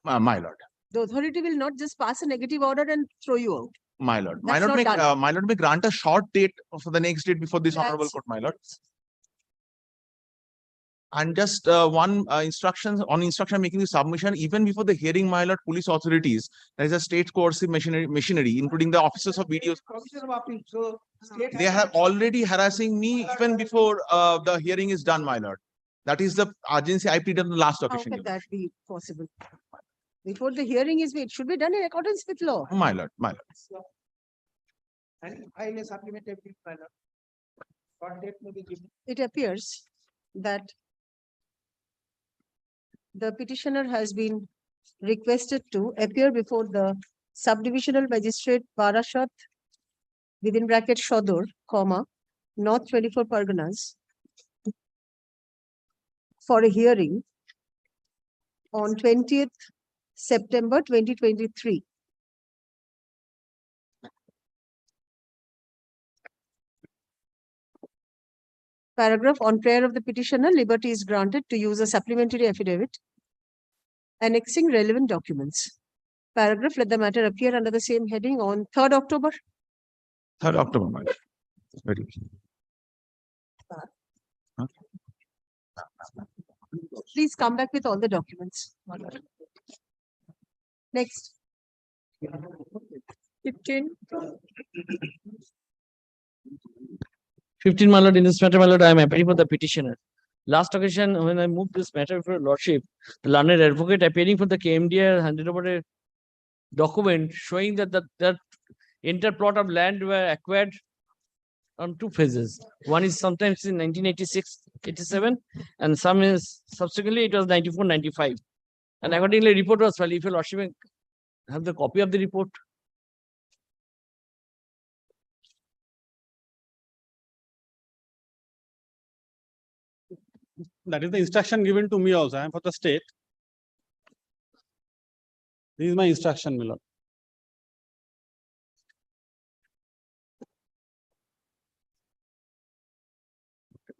lord. My lord. The authority will not just pass a negative order and throw you out. My lord. My That's lord, not done. my lord may grant a short date for the next date before this honorable That's- court, my lord. And just one instruction making the submission, even before the hearing, my lord, police authorities, there is a state coercive machinery, including the officers of videos. Provision of appeal, so state. They have already harassing me even before the hearing is done, my lord. That is the urgency I pleaded on the last How occasion. can that be possible? Before the hearing is made, it should be done in accordance with law. My lord, my lord. And file a supplementary appeal, my lord. What date may be given? It appears that the petitioner has been requested to appear before the subdivisional magistrate Barashat within bracket Shodor, comma, North 24 Parganas for a hearing on 20th September 2023. Paragraph, on prayer of the petitioner, liberty is granted to use a supplementary affidavit annexing relevant documents. Paragraph, let the matter appear under the same heading on 3rd October. 3rd October, my lord. Very good. Please come back with all the documents. Next. 15, my lord, in this matter, my lord, I am appearing for the petitioner. Last occasion, when I moved this matter for lordship, the learned advocate appearing for the KMDA handed over a document showing that that entire plot of land were acquired on two phases. One is sometimes in 1986-87, and some is subsequently it was 94-95. And accordingly, report was filed. If your lordship have the copy of the report. That is the instruction given to me also. I am for the state. This is my instruction, my lord.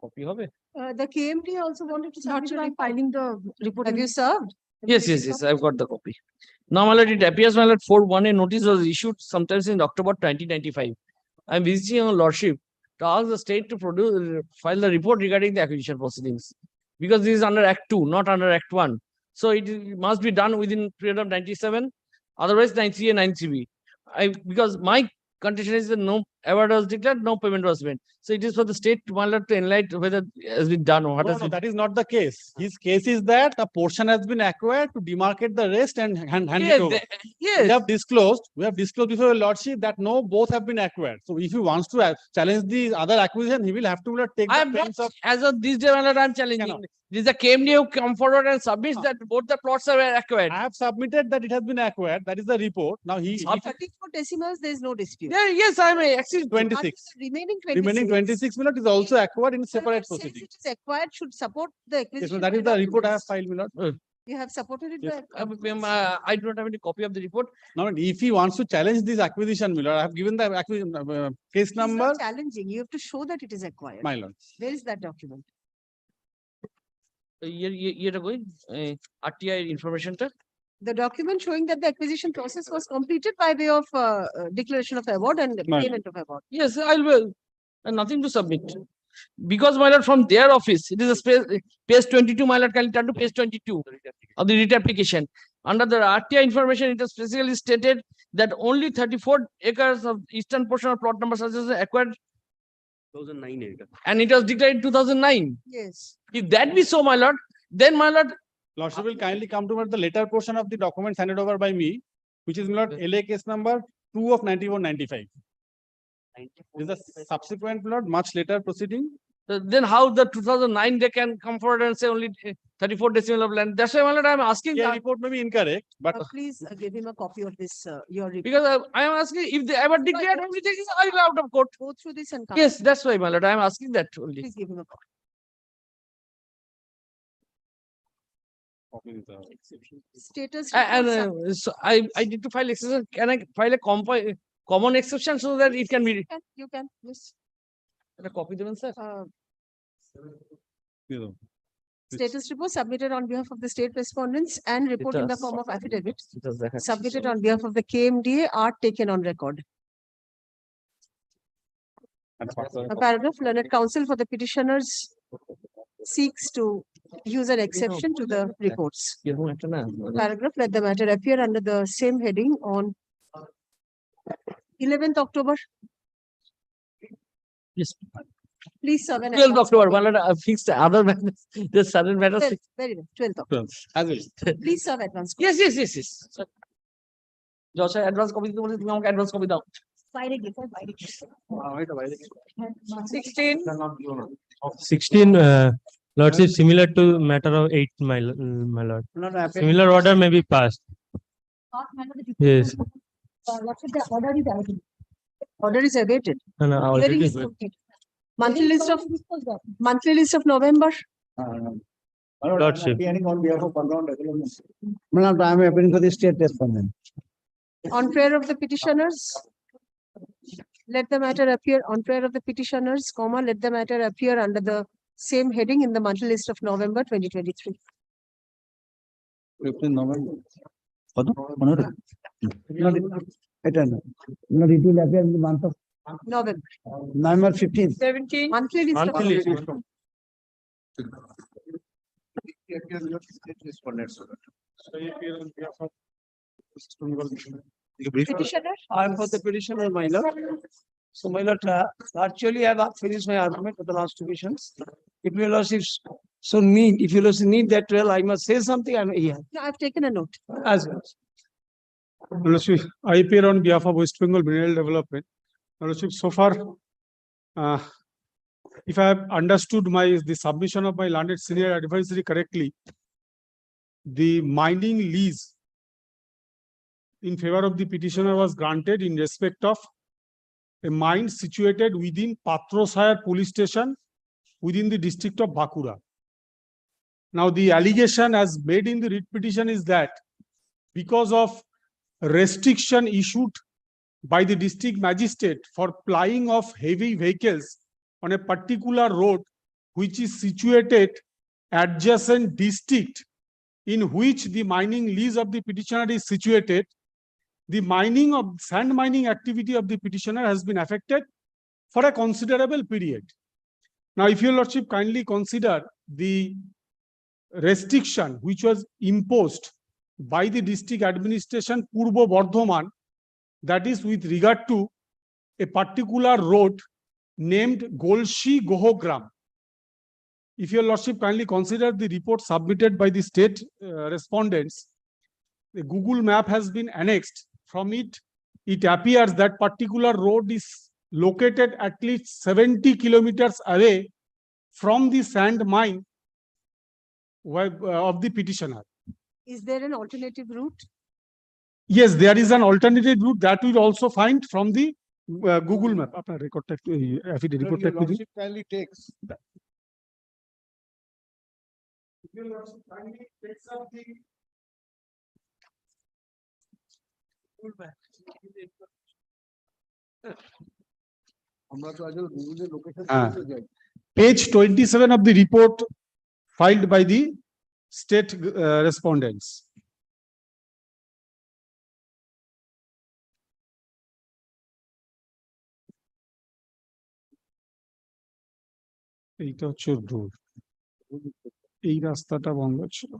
Copy হবে? The KMD also wanted to submit a report. Filing the report. Have you served? Yes, I've got the copy. Now, my lord, it appears, my lord, 4-1 a notice was issued sometimes in October 2095. I am visiting your lordship to ask the state to file the report regarding the acquisition proceedings. Because this is under Act 2, not under Act 1. So it must be done within period of 97, otherwise 93 and 93B. Because my condition is that no award was declared, no payment was made. So it is for the state, my lord, to enlighten whether it has been done or what has been. That is not the case. His case is that a portion has been acquired to demarcate the rest and hand it over. Yes. We have disclosed before your lordship that no, both have been acquired. So if he wants to challenge the other acquisition, he will have to take I the am not, pains of. as of this day, my lord, I am challenging. This is the KMD who come forward and submits that both the plots are acquired. I have submitted that it has been acquired. That is the report. Now he. 34 decimals, there is no dispute. Yeah, yes, I may actually 26. Remaining 26. Remaining 26 minute is also acquired in separate Says proceedings. it is acquired should support the Yes, acquisition. so that is the report I have filed, my lord. You have supported it Yes. by. I do not have any copy of the report. Now, if he wants to challenge this acquisition, my lord, I have given the acquisition case He's number. not challenging. You have to show that it is acquired. My lord. Where is that document? RTI information. The document showing that the acquisition process was completed by way of declaration of award and payment of award. Yes, I will. And nothing to submit. Because, my lord, from their office, it is a page 22, my lord, can turn to page 22 of the writ application. Under the RTI information, it is specifically stated that only 34 acres of eastern portion of plot number such as acquired 2009. and it was declared in 2009. Yes. If that be so, my lord, then my lord, Lordship will kindly come to the later portion of the document handed over by me, which is my lord LA case number 2 of 9195. Is the subsequent my lord much later proceeding? then how the 2009 they can come forward and say only 34 decimal of land? That's why, my lord, I am asking. Yeah, report may be incorrect, but Please give him a copy of this, your report. because I am asking if they ever declared everything is out of court. Go through this and come. Yes, that's why, my lord, I am asking that only. Please give him a copy. Status. And reports so I need to file exception. Can I file a common exception so that it can be You can, yes. a copy them, sir? Status report submitted on behalf of the state respondents and report in the does. form of affidavit Does that have- submitted on behalf of the KMDA are taken on record. A paragraph, learned counsel for the petitioners seeks to use an exception to the reports. Paragraph, let the matter appear under the same heading on 11th October. Yes. Please serve an 12th October, my lord, I fixed the other matters, the certain matters. 12th, very well, 12th October. as well. Please serve advance. Yes, yes, yes, yes. Josh, advance copy দিতে বলেছি, তুমি আমাকে advance copy দাও। বাইরে গিয়ে, বাইরে গিয়ে। 16. 16, lordship, similar to matter of 8, my lord. Similar order may be passed. Yes. Order is awaited. No, no, Hearing already. is complete. Monthly list of November. Lordship. Appearing on behalf of Background Development. Madam, I am appearing for the state respondent. On prayer of the petitioners, let the matter appear on prayer of the petitioners, comma, let the matter appear under the same heading in the monthly list of November 2023. It will appear in the month of November. November 15th. 17. Monthly list of Monthly. November. Petitioner. I am for the petitioner, my lord. So, my lord, actually, I have finished my argument for the last two questions. If you lordship so need, if you lordship need that, well, I must say something, I am here No, I've taken a note. as well. Lordship, I appear on behalf of West Bengal Mineral Development. Lordship, so far, if I have understood the submission of my landed senior advisory correctly, the mining lease in favor of the petitioner was granted in respect of a mine situated within Patrosayar police station within the district of Bakura. Now, the allegation as made in the writ petition is that because of restriction issued by the district magistrate for plying of heavy vehicles on a particular road which is situated adjacent district in which the mining lease of the petitioner is situated, the sand mining activity of the petitioner has been affected for a considerable period. Now, if your lordship kindly consider the restriction which was imposed by the district administration Purbo Bardhaman, that is with regard to a particular road named Golshi Gohogram. If your lordship kindly consider the report submitted by the state respondents, the Google map has been annexed. From it, it appears that particular road is located at least 70 kilometers away from the sand mine of the petitioner. Is there an alternative route? Yes, there is an alternative route that we also find from the Google map. Apna record affidavit report Your type with lordship kindly takes. Your lordship kindly takes up the page 27 of the report filed by the state respondents. এইটা হচ্ছে road, এই রাস্তাটা বন্ধ ছিল।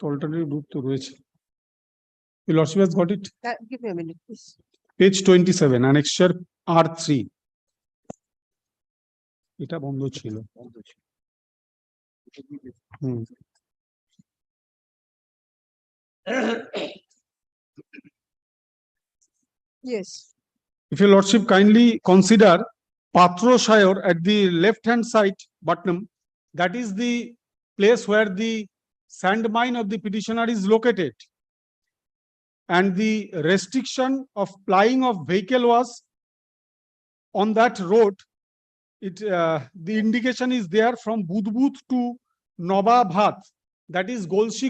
Alternative route to রয়েছে. Your Lordship has got it. Give me a minute, please. Page 27, annexure R3. এটা বন্ধ ছিল. হুম. Yes. If your Lordship kindly consider Patroshire at the left-hand side bottom, that is the place where the sand mine of the petitioner is located. And the restriction of plying of vehicle was on that road. The indication is there from Budbud to Nobabhat, that is Golshi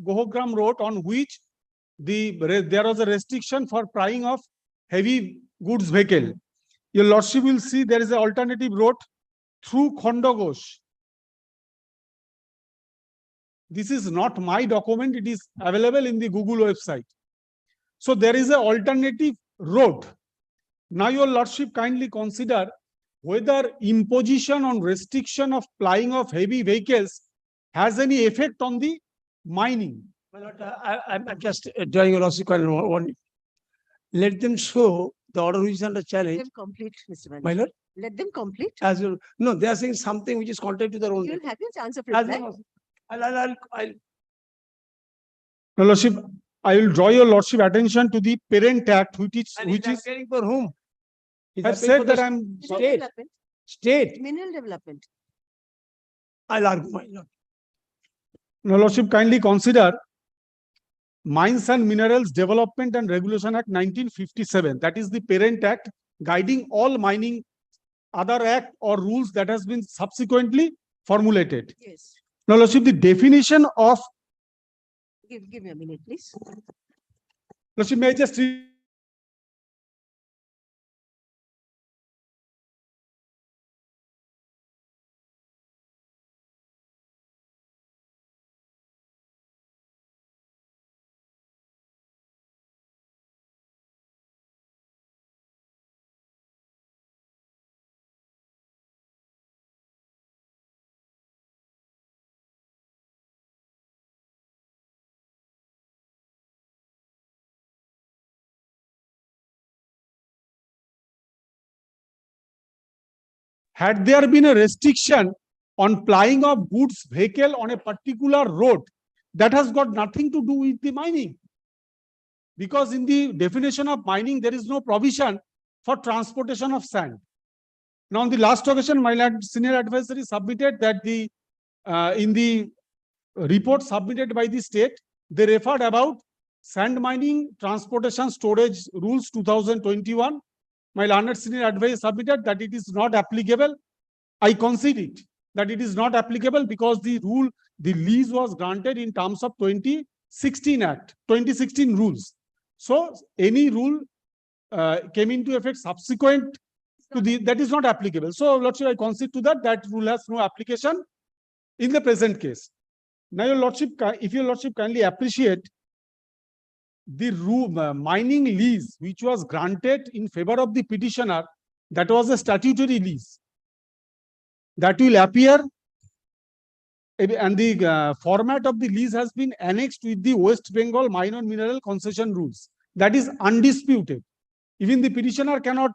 Gohogram road, on which there was a restriction for plying of heavy goods vehicle. Your Lordship will see there is an alternative road through Khondogosh. This is not my document, it is available in the Google website. So there is an alternative road. Now your Lordship kindly consider whether imposition on restriction of plying of heavy vehicles has any effect on the mining. My Lord, I'm just drawing your Lordship one. Let them show the order which is under Let challenge. them complete, Mr. My Manager. Lord, Let them complete. as you, no, they are saying something which is contrary to their own. You'll have your chance of As reply. you- I'll Your Lordship, I will draw your Lordship attention to the Parent Act, and which he's is, appearing for whom? He's I've appearing said for that the I'm, Mineral state, development. state. Mineral development. I'll argue, my Lord. your Lordship kindly consider Mines and Minerals Development and Regulation Act 1957. That is the Parent Act guiding all mining other act or rules that has been subsequently formulated. Yes. Now, Lordship, the definition of, Give me a minute, please. Lordship, may I just read? Had there been a restriction on plying of goods vehicle on a particular road, that has got nothing to do with the mining. Because in the definition of mining, there is no provision for transportation of sand. Now, on the last occasion, my senior advisory submitted that in the report submitted by the state, they referred about sand mining transportation storage rules 2021. My learned senior advisor submitted that it is not applicable. I concede it that it is not applicable because the lease was granted in terms of 2016 Act, 2016 rules. So any rule came into effect subsequent to that is not applicable. So Lordship, I concede to that rule has no application in the present case. Now, your Lordship, if your Lordship kindly appreciate the mining lease which was granted in favor of the petitioner, that was a statutory lease. That will appear, and the format of the lease has been annexed with the West Bengal Minor Mineral Concession Rules. That is undisputed. Even the petitioner cannot,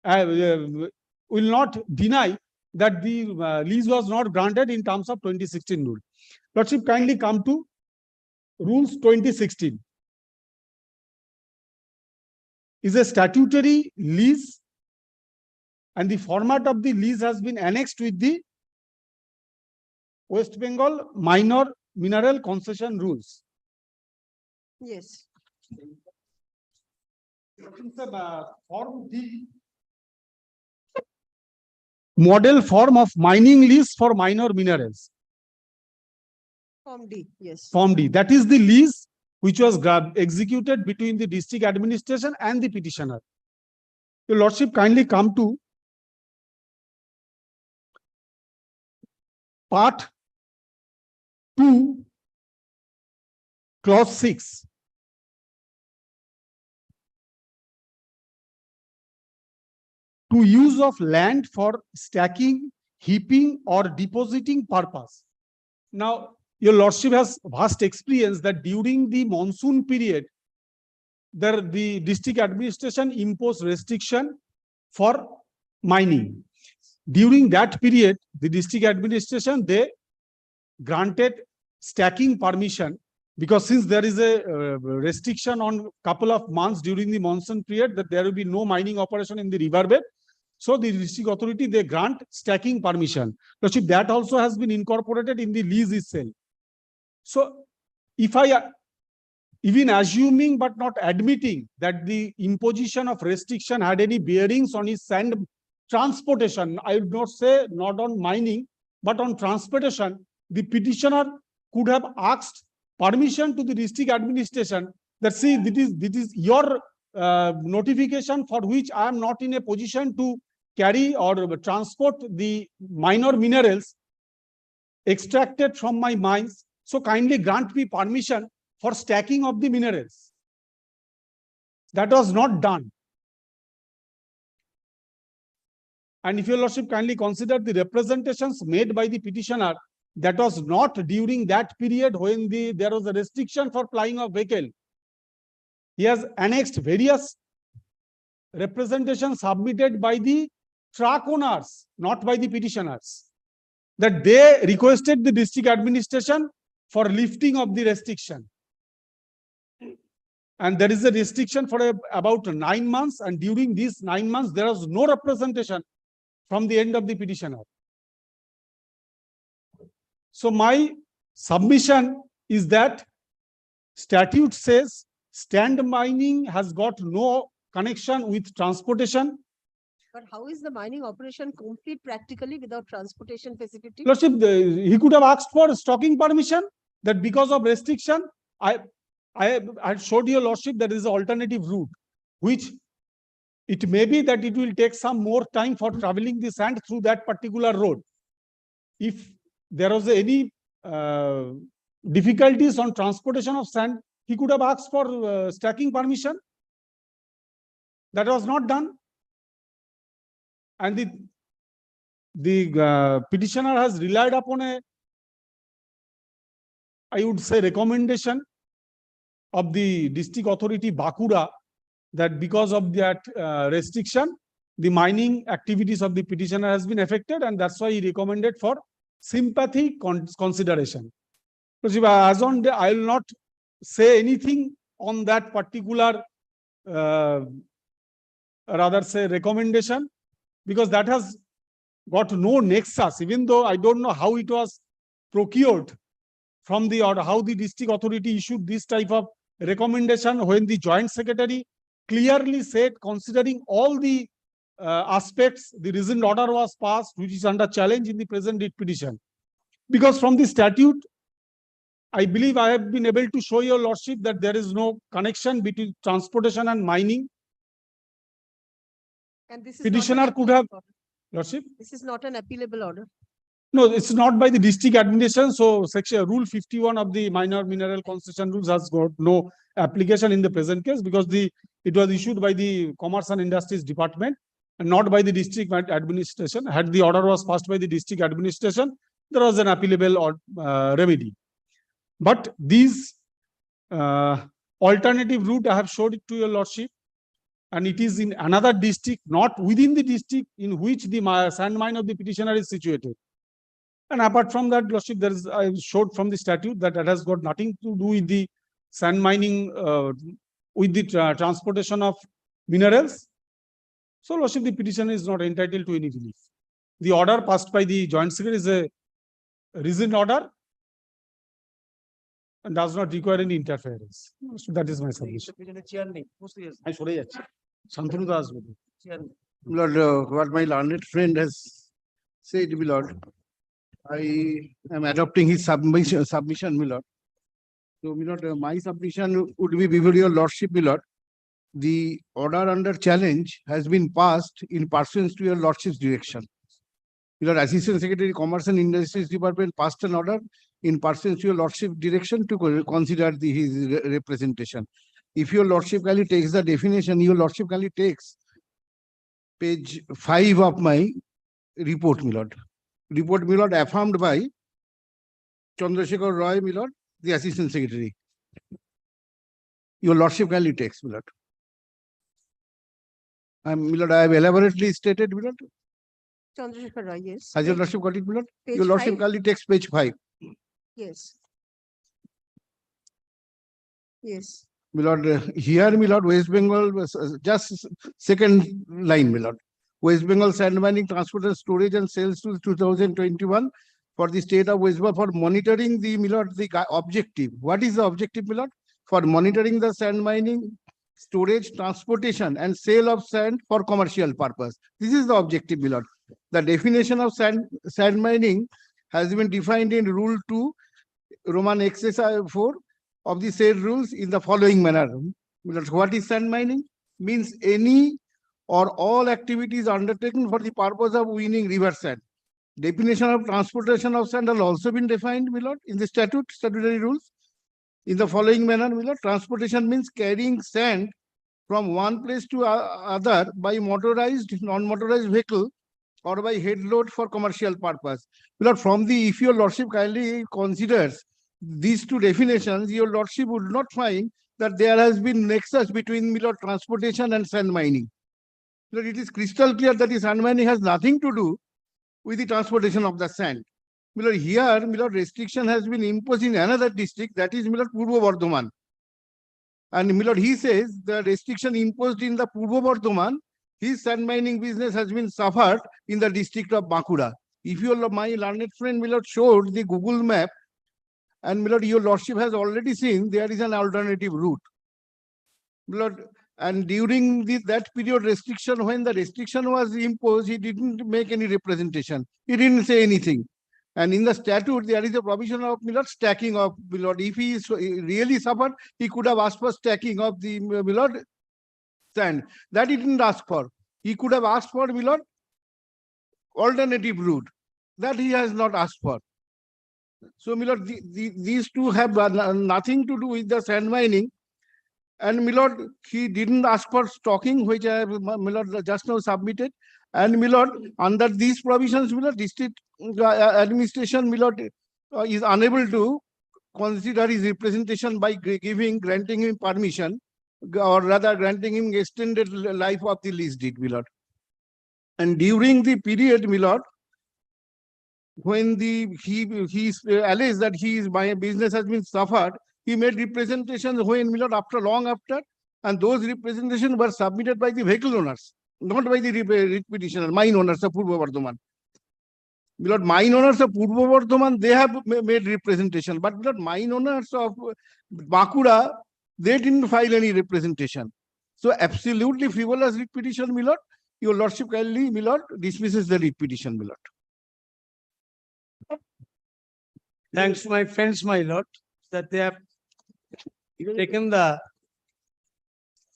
will not deny that the lease was not granted in terms of 2016 rule. Lordship, kindly come to rules 2016. Is a statutory lease, and the format of the lease has been annexed with the West Bengal Minor Mineral Concession Rules. Yes. Form D. Model form of mining lease for minor minerals. Form D, yes. Form D. That is the lease which was executed between the district administration and the petitioner. Your Lordship, kindly come to Part 2, Clause 6. To use of land for stacking heaping or depositing purpose. Now, your lordship has vast experience that during the monsoon period, the district administration imposed restriction for mining. During that period, the district administration, they granted stacking permission, because since there is a restriction on couple of months during the monsoon period that there will be no mining operation in the riverbed. So the district authority, they grant stacking permission. Lordship, that also has been incorporated in the lease itself. So if I, even assuming but not admitting that the imposition of restriction had any bearings on his sand transportation, I would not say not on mining, but on transportation, the petitioner could have asked permission to the district administration that, see, this is your notification for which I am not in a position to carry or transport the minor minerals extracted from my mines. So kindly grant me permission for stacking of the minerals. That was not done. And if your lordship kindly consider the representations made by the petitioner, that was not during that period when there was a restriction for plying of vehicle. He has annexed various representations submitted by the truck owners, not by the petitioners, that they requested the district administration for lifting of the restriction. And there is a restriction for about 9 months, and during these 9 months, there was no representation from the end of the petitioner. So my submission is that statute says stand mining has got no connection with transportation. But how is the mining operation complete practically without transportation facility? Lordship, he could have asked for stocking permission, that because of restriction, I showed your lordship that there is an alternative route, which it may be that it will take some more time for traveling the sand through that particular road. If there was any difficulties on transportation of sand, he could have asked for stacking permission. That was not done. And the petitioner has relied upon a, I would say, recommendation of the district authority Bakura, that because of that restriction, the mining activities of the petitioner has been affected, and that's why he recommended for sympathy consideration. As on day, I will not say anything on that particular, rather say recommendation, because that has got no nexus, even though I don't know how it was procured from the order, how the district authority issued this type of recommendation when the joint secretary clearly said, considering all the aspects, the reasoned order was passed, which is under challenge in the present writ petition. Because from the statute, I believe I have been able to show your lordship that there is no connection between transportation and mining. And this is Petitioner could have, lordship? This is not an appealable order. No, it's not by the district administration. So section rule 51 of the minor mineral concession rules has got no application in the present case, because it was issued by the Commerce and Industries Department and not by the district administration. Had the order was passed by the district administration, there was an appealable remedy. But these alternative route, I have showed it to your lordship, and it is in another district, not within the district in which the sand mine of the petitioner is situated. And apart from that, lordship, there is, I showed from the statute that it has got nothing to do with the sand mining, with the transportation of minerals. So, lordship, the petitioner is not entitled to any relief. The order passed by the joint secretary is a reasoned order and does not require any interference. So that is my submission. Lord, what my learned friend has said, my lord, I am adopting his submission, my lord. So, my lord, my submission would be before your lordship, my lord. The order under challenge has been passed in pursuance to your lordship's direction. My lord, Assistant Secretary, Commerce and Industries Department passed an order in pursuance to your lordship direction to consider his representation. If your lordship kindly takes the definition, your lordship kindly takes page 5 of my report, my lord. report, my lord, affirmed by Chandrasekhar Roy, my lord, the Assistant Secretary. Your lordship kindly takes, my lord. My lord, I have elaborately stated, my lord. Chandrasekhar Roy, yes. Has your Page- lordship got it, my lord? page Your lordship 5? kindly takes page 5. Yes. Yes. My lord, here, my lord, West Bengal, just second line, my lord. West Bengal sand mining, transport and storage and sales to 2021 for the state of West Bengal for monitoring the, my lord, the objective. What is the objective, my lord? For monitoring the sand mining, storage, transportation and sale of sand for commercial purpose. This is the objective, my lord. The definition of sand mining has been defined in Rule 2, Roman XS 4 of the said rules in the following manner. What is sand mining? Means any or all activities undertaken for the purpose of winning river sand. Definition of transportation of sand has also been defined, my lord, in the statutory rules. In the following manner, my lord, transportation means carrying sand from one place to other by motorized, non-motorized vehicle or by head load for commercial purpose. My lord, from the, if your lordship kindly considers these two definitions, your lordship would not find that there has been nexus between, my lord, transportation and sand mining. My lord, it is crystal clear that the sand mining has nothing to do with the transportation of the sand. My lord, here, my lord, restriction has been imposed in another district, that is, my lord, Purbo Bardhaman. And my lord, he says the restriction imposed in the Purbo Bardhaman, his sand mining business has been suffered in the district of Bankura. If your my learned friend, my lord, showed the Google map, and my lord, your lordship has already seen there is an alternative route. My lord, and during that period restriction, when the restriction was imposed, he didn't make any representation. He didn't say anything. And in the statute, there is a provision of, my lord, stacking of, my lord. If he really suffered, he could have asked for stacking of the, my lord, sand. That he didn't ask for. He could have asked for, my lord, alternative route. That he has not asked for. So, my lord, these two have nothing to do with the sand mining. And, my lord, he didn't ask for stocking, which I have, my lord, just now submitted. And, my lord, under these provisions, my lord, district administration, my lord, is unable to consider his representation by granting him permission, or rather granting him extended life of the lease deed, my lord. And during the period, my lord, when he alleged that my business has been suffered, he made representations when, my lord, long after, and those representations were submitted by the vehicle owners, not by the writ petitioner, mine owners of Purbo Bardhaman. My lord, mine owners of Purbo Bardhaman, they have made representation, but my lord, mine owners of Bankura, they didn't file any representation. So absolutely frivolous writ petition, my lord. Your lordship kindly, my lord, dismisses the writ petition, my lord. Thanks to my friends, my lord, that they have taken the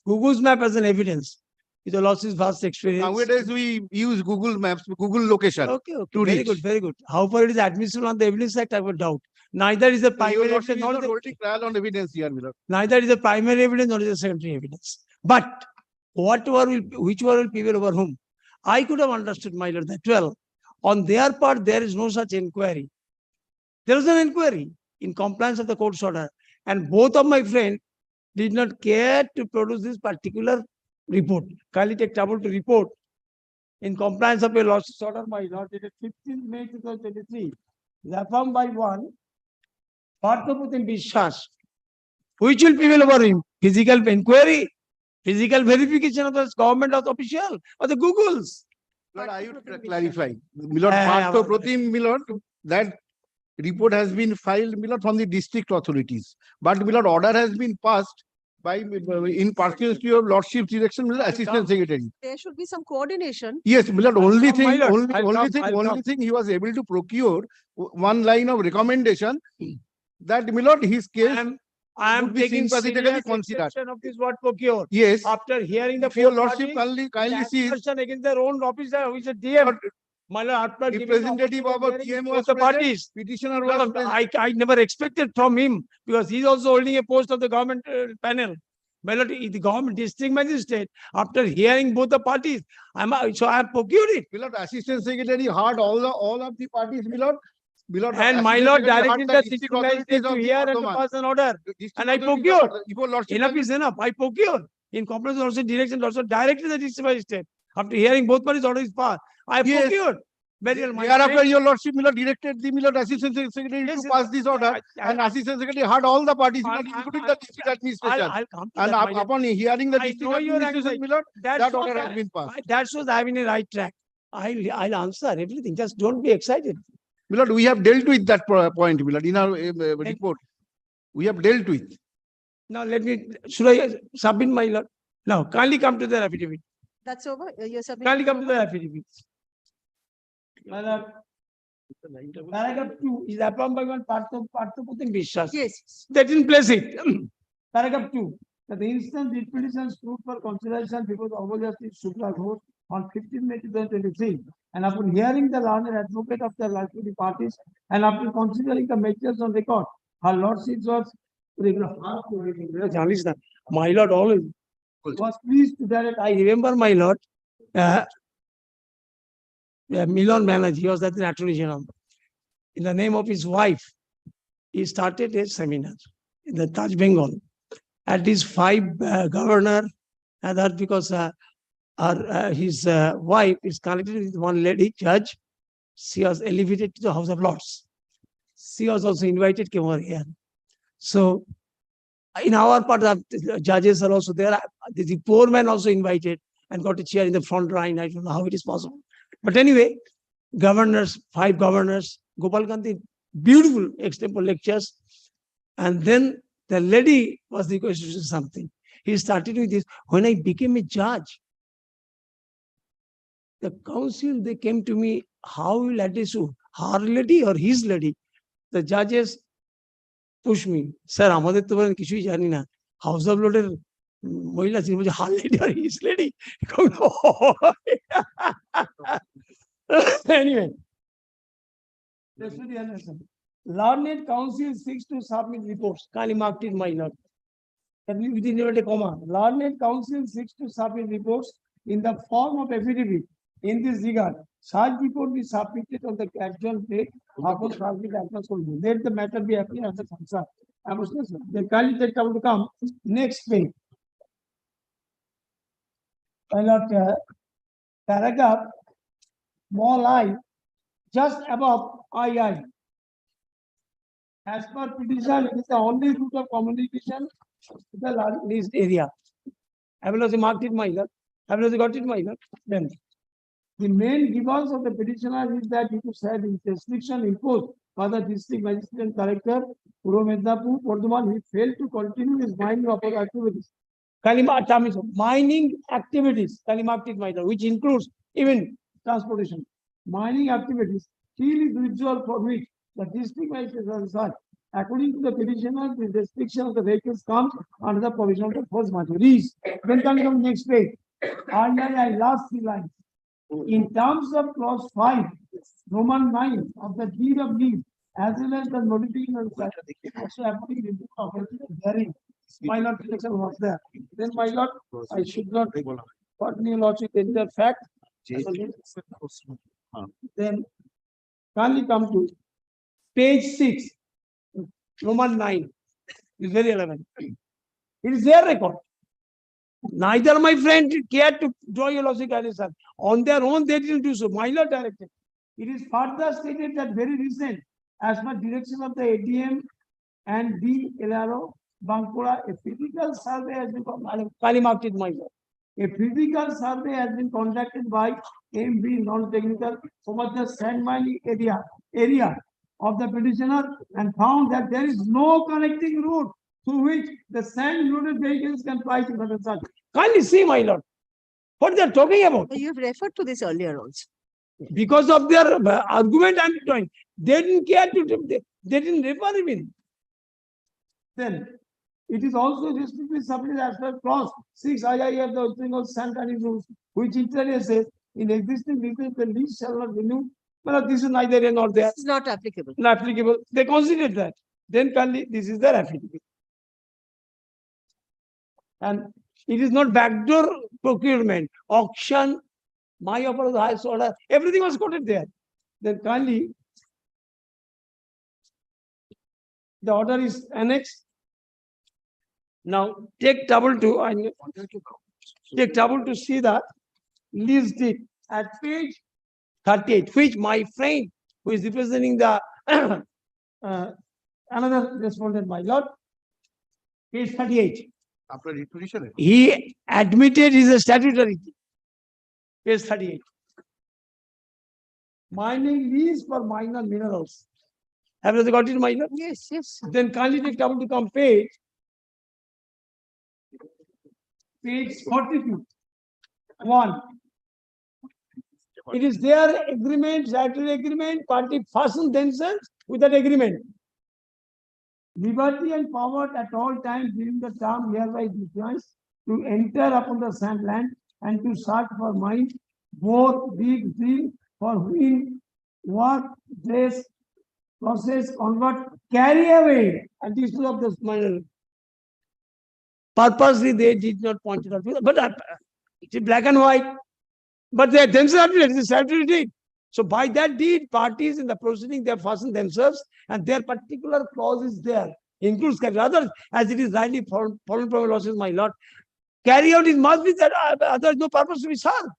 Google's map as an evidence. With the lordship's vast experience. Nowadays, we use Google Maps, Google location. Okay, to very reach. good, very good. How far it is admissible on the evidence act, I have a doubt. Neither is the Your primary lordship evidence, is nor not the, holding trial on evidence here, my lord. neither is the primary evidence nor is the secondary evidence. But which one will prevail over whom? I could have understood, my lord, that well, on their part, there is no such inquiry. There is an inquiry in compliance of the court's order. And both of my friends did not care to produce this particular report. Kindly take trouble to report in compliance of a lordship's order, my lord, dated 15th May 2023, is affirmed by one, Parthaputin Bishwas, which will prevail over him? Physical inquiry, physical verification of the government official, or the Googles? Lord, I would clarify. My lord, Parthaputin, my lord, that report has been filed, my lord, from the district authorities. But my lord, order has been passed by, in pursuance to your lordship's direction, my lord, assistant secretary. There should be some coordination. Yes, my lord, only thing he was able to procure one line of recommendation that, my lord, his case I am would be taking sympathetically serious considered. exception of this word procure. Yes. After hearing the If your both lordship parties, kindly sees assertion against their own officer, who is a DM. My lord, after giving the representative of a opportunity PM to was both the present, parties, petitioner no, was no, present. I never expected from him, because he's also holding a post of the government panel. My lord, the government district magistrate, after hearing both the parties, I have procured it. My lord, Assistant Secretary heard all of the parties, my lord. My lord, And my Assistant lord Secretary directed heard the district district magistrate authorities to of the hear and to Bardhaman. pass an order. District And I authorities procured. of your lordship, Enough is enough. I procured. In compliance also direction also directed the district magistrate. After hearing both parties, order is passed. I have Yes. procured. Very well, my Thereafter, friend. your lordship, my lord, directed the my lord Assistant Secretary Yes, to yes. pass this order, and Assistant Secretary heard all the parties, my lord, I- including the district administration. I'll come to And that, my lord. upon hearing the I district know your administration, anxiety. my lord, That that shows order I- has been passed. That shows I'm in a right track. I'll answer everything. Just don't be excited. My lord, we have dealt with that point, my lord, in our report. We have dealt with. Now should I submit my lord? Now, kindly come to the affidavit. That's over. You're submitting. Kindly come to the affidavit. My lord, paragraph 2 is affirmed by one Parthaputin Vishwas. Yes. That in place it. Paragraph 2. That the instant writ petition stood for consideration before the Honorable Justice SUVRA Ghosh on 15 May 2023, and upon hearing the learned advocate of the likely parties, and after considering the measures on record, her lordship was my lord always was pleased to direct. I remember my lord, Milan Banerjee, he was at the Attorney General. In the name of his wife, he started a seminar in the Taj Bengal. At least 5 governor, and that because his wife is connected with one lady judge. She was elevated to the House of Lords. She was also invited, came over here. So in our part, the judges are also there. The poor man also invited and got a chair in the front line. I don't know how it is possible. But anyway, governors, 5 governors, Gopal Gandhi, beautiful extemporary lectures. And then the lady was requested to do something. He started with this. When I became a judge, the council, they came to me, how will address you? Her lady or his lady? The judges push me. Sir, আমাদের তো বলেন কিছুই জানি না। House of Lords এর মহিলা ছিল বলছে her lady or his lady? Anyway. Learned council seeks to submit reports. Kindly marked it, my lord. Within a comma. Learned council seeks to submit reports in the form of affidavit. In this regard, such report be submitted on the actual date upon submit acknowledgement. Let the matter be appear as a concern. Then kindly take time to come. Next page. My lord, paragraph small I, just above II. As per petition, it is the only route of communication to the least area. Have you marked it, my lord? Have you got it, my lord? Then the main grievance of the petitioner is that it is said in restriction imposed by the district magistrate and collector, Purva Mednapur, Bardhaman, he failed to continue his mining activities. Mining activities, marked it, my lord, which includes even transportation. Mining activities, still is ritual for which the district magistrate has decided. According to the petitioner, the restriction of the vehicles comes under the provision of the force majeure. Then come to the next page. I last 3 lines. In terms of clause 5, Roman 9 of the deed of leave, as well as the notification also applying of hearing. My lord, protection was there. Then my lord, I should not continue logic in the fact. Then kindly come to page 6, Roman 9 is very relevant. It is their record. Neither my friend cared to draw your logic addition. On their own, they didn't do so. My lord directed. It is further stated that very recent, as per direction of the ADM and D. Elaro, Bankura, a physical survey has been marked, my lord. A physical survey has been conducted by MB non-technical over the sand mining area of the petitioner and found that there is no connecting route through which the sand loaded vehicles can pass in the sun. Kindly see, my lord, what they are talking about. You have referred to this earlier also. Because of their argument, I'm doing. They didn't care to. They didn't refer even. Then it is also restricted subject as per clause 6 II of the original sand mining rules, which interior says in existing leases the lease shall not renew. But this is neither here nor there. It's not applicable. Not applicable. They considered that. Then kindly, this is their affidavit. And it is not backdoor procurement, auction, my offer was the highest order, everything was quoted there. Then kindly, the order is annexed. Now take trouble to, take trouble to see the list deed at page 38, which my friend who is representing the another respondent, my lord, page 38. After reposition. He admitted is a statutory. Page 38. Mining lease for minor minerals. Have you got it, minor? Yes, yes. Then kindly take trouble to come page 42. 1. It is their agreement, statutory agreement, party fasten themselves with that agreement. Liberty and power at all times during the term hereby declines to enter upon the sand land and to search for mine, both big zeal for win, work, dress, process, convert, carry away. And this is of the minor. Purposely they did not point it out. But it is black and white. But they themselves it is a statutory deed. So by that deed, parties in the proceeding, they have fastened themselves and their particular clause is there. Includes others, as it is rightly fallen from losses, my lord. Carry out it must be that others no purpose to be served.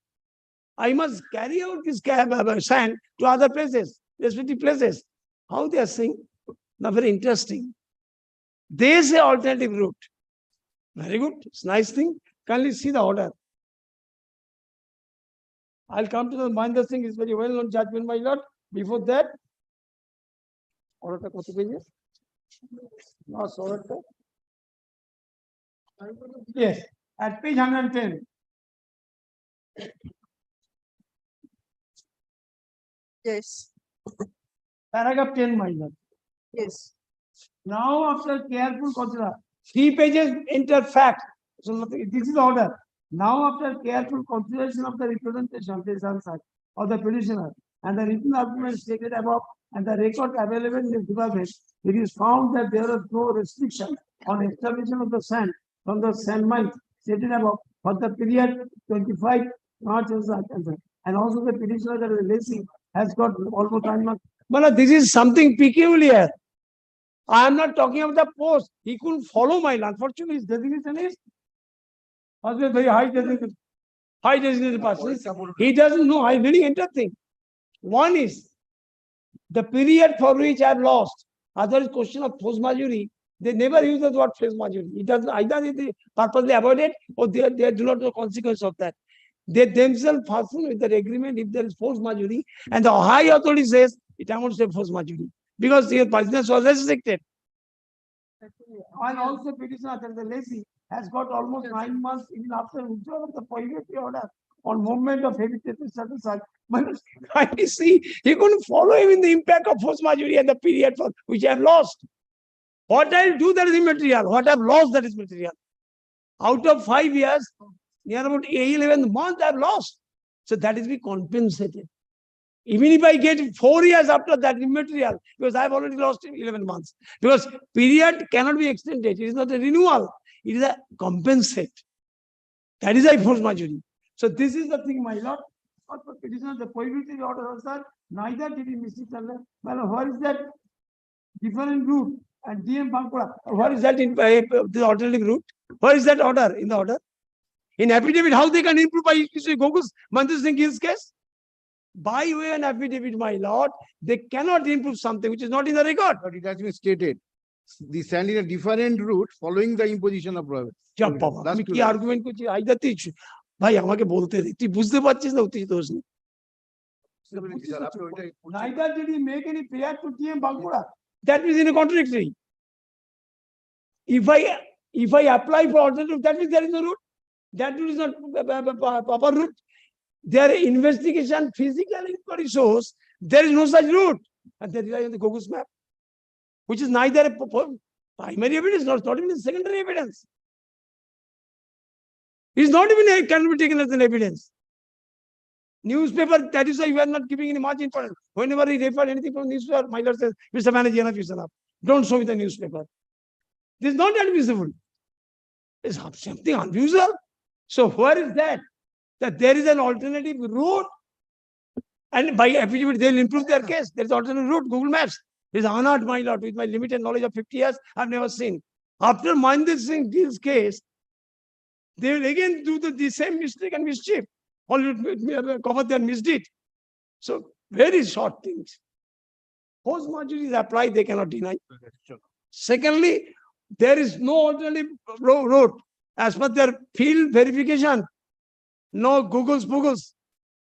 I must carry out this sand to other places, respective places. How they are saying? Now very interesting. They say alternative route. Very good. It's a nice thing. Kindly see the order. I'll come to the Mahendra Singh is very well known judgment, my lord. Before that, order koti pages? No, sorry. Yes, at page 110. Yes. Paragraph 10, my lord. Yes. Now, after careful consideration, 3 pages enter fact. So nothing, this is the order. Now, after careful consideration of the representation of the petitioner and the written arguments stated above and the record available in the department, it is found that there is no restriction on establishment of the sand from the sand mine stated above for the period 25 March and also the petitioner that is lessee has got almost 9 months. But this is something peculiar. I am not talking about the post. He couldn't follow my land. Unfortunately, his designation is very high designated person. He doesn't know. I'm reading interesting. One is the period for which I have lost. Other is question of force majeure. They never use the word force majeure. It doesn't either they purposely avoid it or they do not know consequence of that. They themselves fasten with that agreement if there is force majeure, and the high authority says it amounts to force majeure because your business was restricted. And also petitioner that the lessee has got almost 9 months even after withdrawal of the prohibited order on movement of heavy certain such. But I see he couldn't follow him in the impact of force majeure and the period for which I have lost. What I'll do that is immaterial. What I've lost that is material. Out of 5 years, near about 11th month I've lost. So that is be compensated. Even if I get 4 years after that immaterial, because I've already lost 11 months. Because period cannot be extended. It is not a renewal. It is a compensate. That is a force majeure. So this is the thing, my lord. But for petitioner, the prohibited order was that neither did he mistake. Well, what is that different route? And DM Bankura, what is that in the alternative route? What is that order in the order? In affidavit, how they can improve by Gogus Mahendra Singh's case? By way an affidavit, my lord, they cannot improve something which is not in the record. But it has been stated. The sand in a different route following the imposition of prohibition. আমি কি argument করছি আইদাতে ভাই আমাকে বলতে দে তুই বুঝতে পারছিস না অতি দোষ নেই neither did he make any prayer to TM Bankura. That is in a contradictory. If I apply for alternative, that means there is no route. That route is not proper route. Their investigation physical inquiry shows there is no such route, and they rely on the Gogus map, which is neither a primary evidence nor not even secondary evidence. It is not even can be taken as an evidence. Newspaper, that is why you are not giving any much importance. Whenever he referred anything from newspaper, my lord says, Mr. Manager, enough is enough. Don't show me the newspaper. This is not admissible. is something unusual. So where is that? That there is an alternative route. And by affidavit, they'll improve their case. There's alternative route, Google Maps. Is unheard, my lord, with my limited knowledge of 50 years, I've never seen. After Mahendra Singh Gill's case, they will again do the same mistake and mischief. Only cover their misdeed. So very short things. Force majeure is applied, they cannot deny. Secondly, there is no alternative route. As per their field verification, no Googles,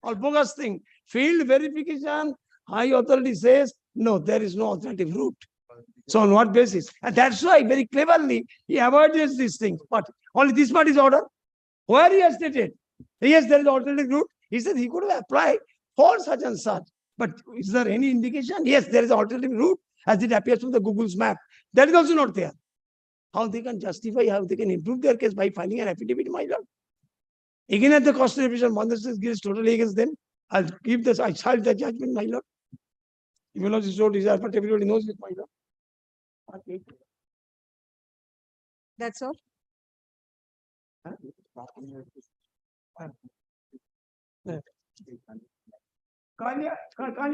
or bogus thing. Field verification, high authority says, no, there is no alternative route. So on what basis? And that's why very cleverly he avoids these things. But only this part is order. Where he has stated, yes, there is alternative route. He said he could have applied for such and such. But is there any indication? Yes, there is alternative route as it appears from the Google's map. That is also not there. How they can justify, how they can improve their case by filing an affidavit, my lord. Again, at the cost of revision, Mahendra Singh Gill is totally against them. I'll give this, I child the judgment, my lord. Even though this road is there, but everybody knows it, my lord. Okay. That's all. Kindly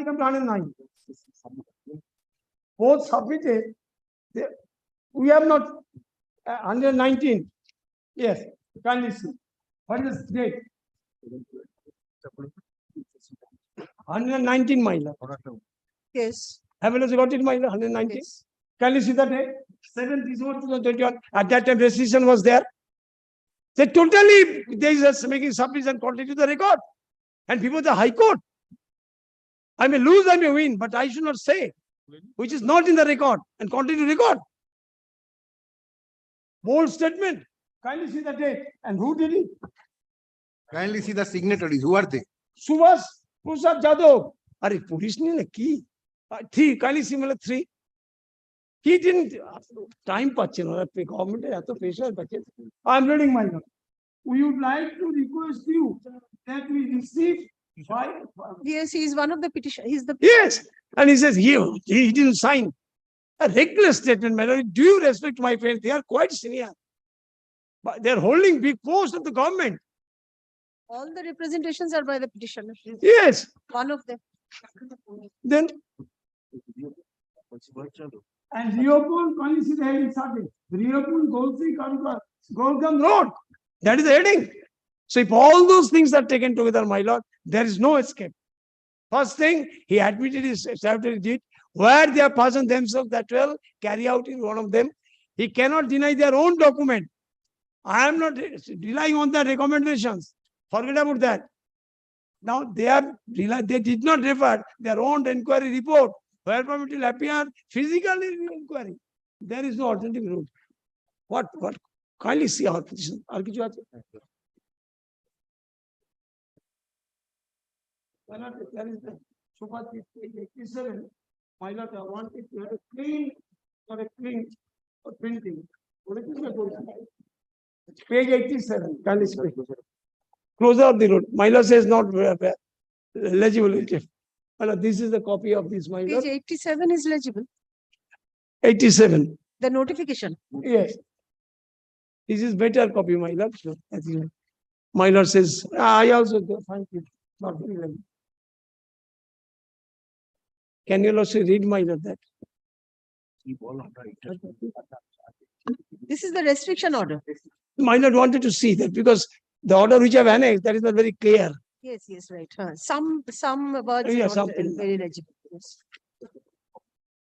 come to 109. Both submitted. We have not 119. Yes, kindly see. What is the date? 119 my lord. Yes. Have you got it, my lord? 119. Yes. Can you see the date? 7th December 2021. At that time, rescission was there. They totally, they just making submission contrary to the record. And people, the High Court. I may lose, I may win, but I should not say, which is not in the record and contrary to record. Bold statement. Kindly see the date. And who did it? Kindly see the signatories. Who are they? Subhas Prasad Jadhav. Are police ne ki? 3. Kindly see 3. He didn't time patch, government has to pressure. I'm reading my note. We would like to request you that we receive. Yes, he is one of the petition. He's the Yes, and he says he didn't sign. A reckless statement, my lord. Do you respect my friends? They are quite senior, but they are holding big posts of the government. all the representations are by the petitioner. Yes. One of them. Then and Riopun, kindly see the heading starting. Riopun Golsi Golgam Road. That is the heading. So if all those things are taken together, my lord, there is no escape. First thing, he admitted his statutory deed, where they have person themselves that will carry out in one of them. He cannot deny their own document. I am not relying on the recommendations. Forget about that. Now they did not refer their own inquiry report, where it will appear physically in the inquiry. There is no alternative route. What? Kindly see our position. There is the Super 87. My lord, I want it to have a clean printing. Page 87. Kindly see. Closer of the road. My lord says not legible. This is the copy of this, my lord. Page 87 is legible. 87. The notification. Yes. This is better copy, my lord. My lord says, I also find it not very well. Can you also read, my lord, that? This is the restriction order. My lord wanted to see that because the order which I have annexed, that is not very clear. Yes, right. Some words Yeah, are not something. very legible. Yes.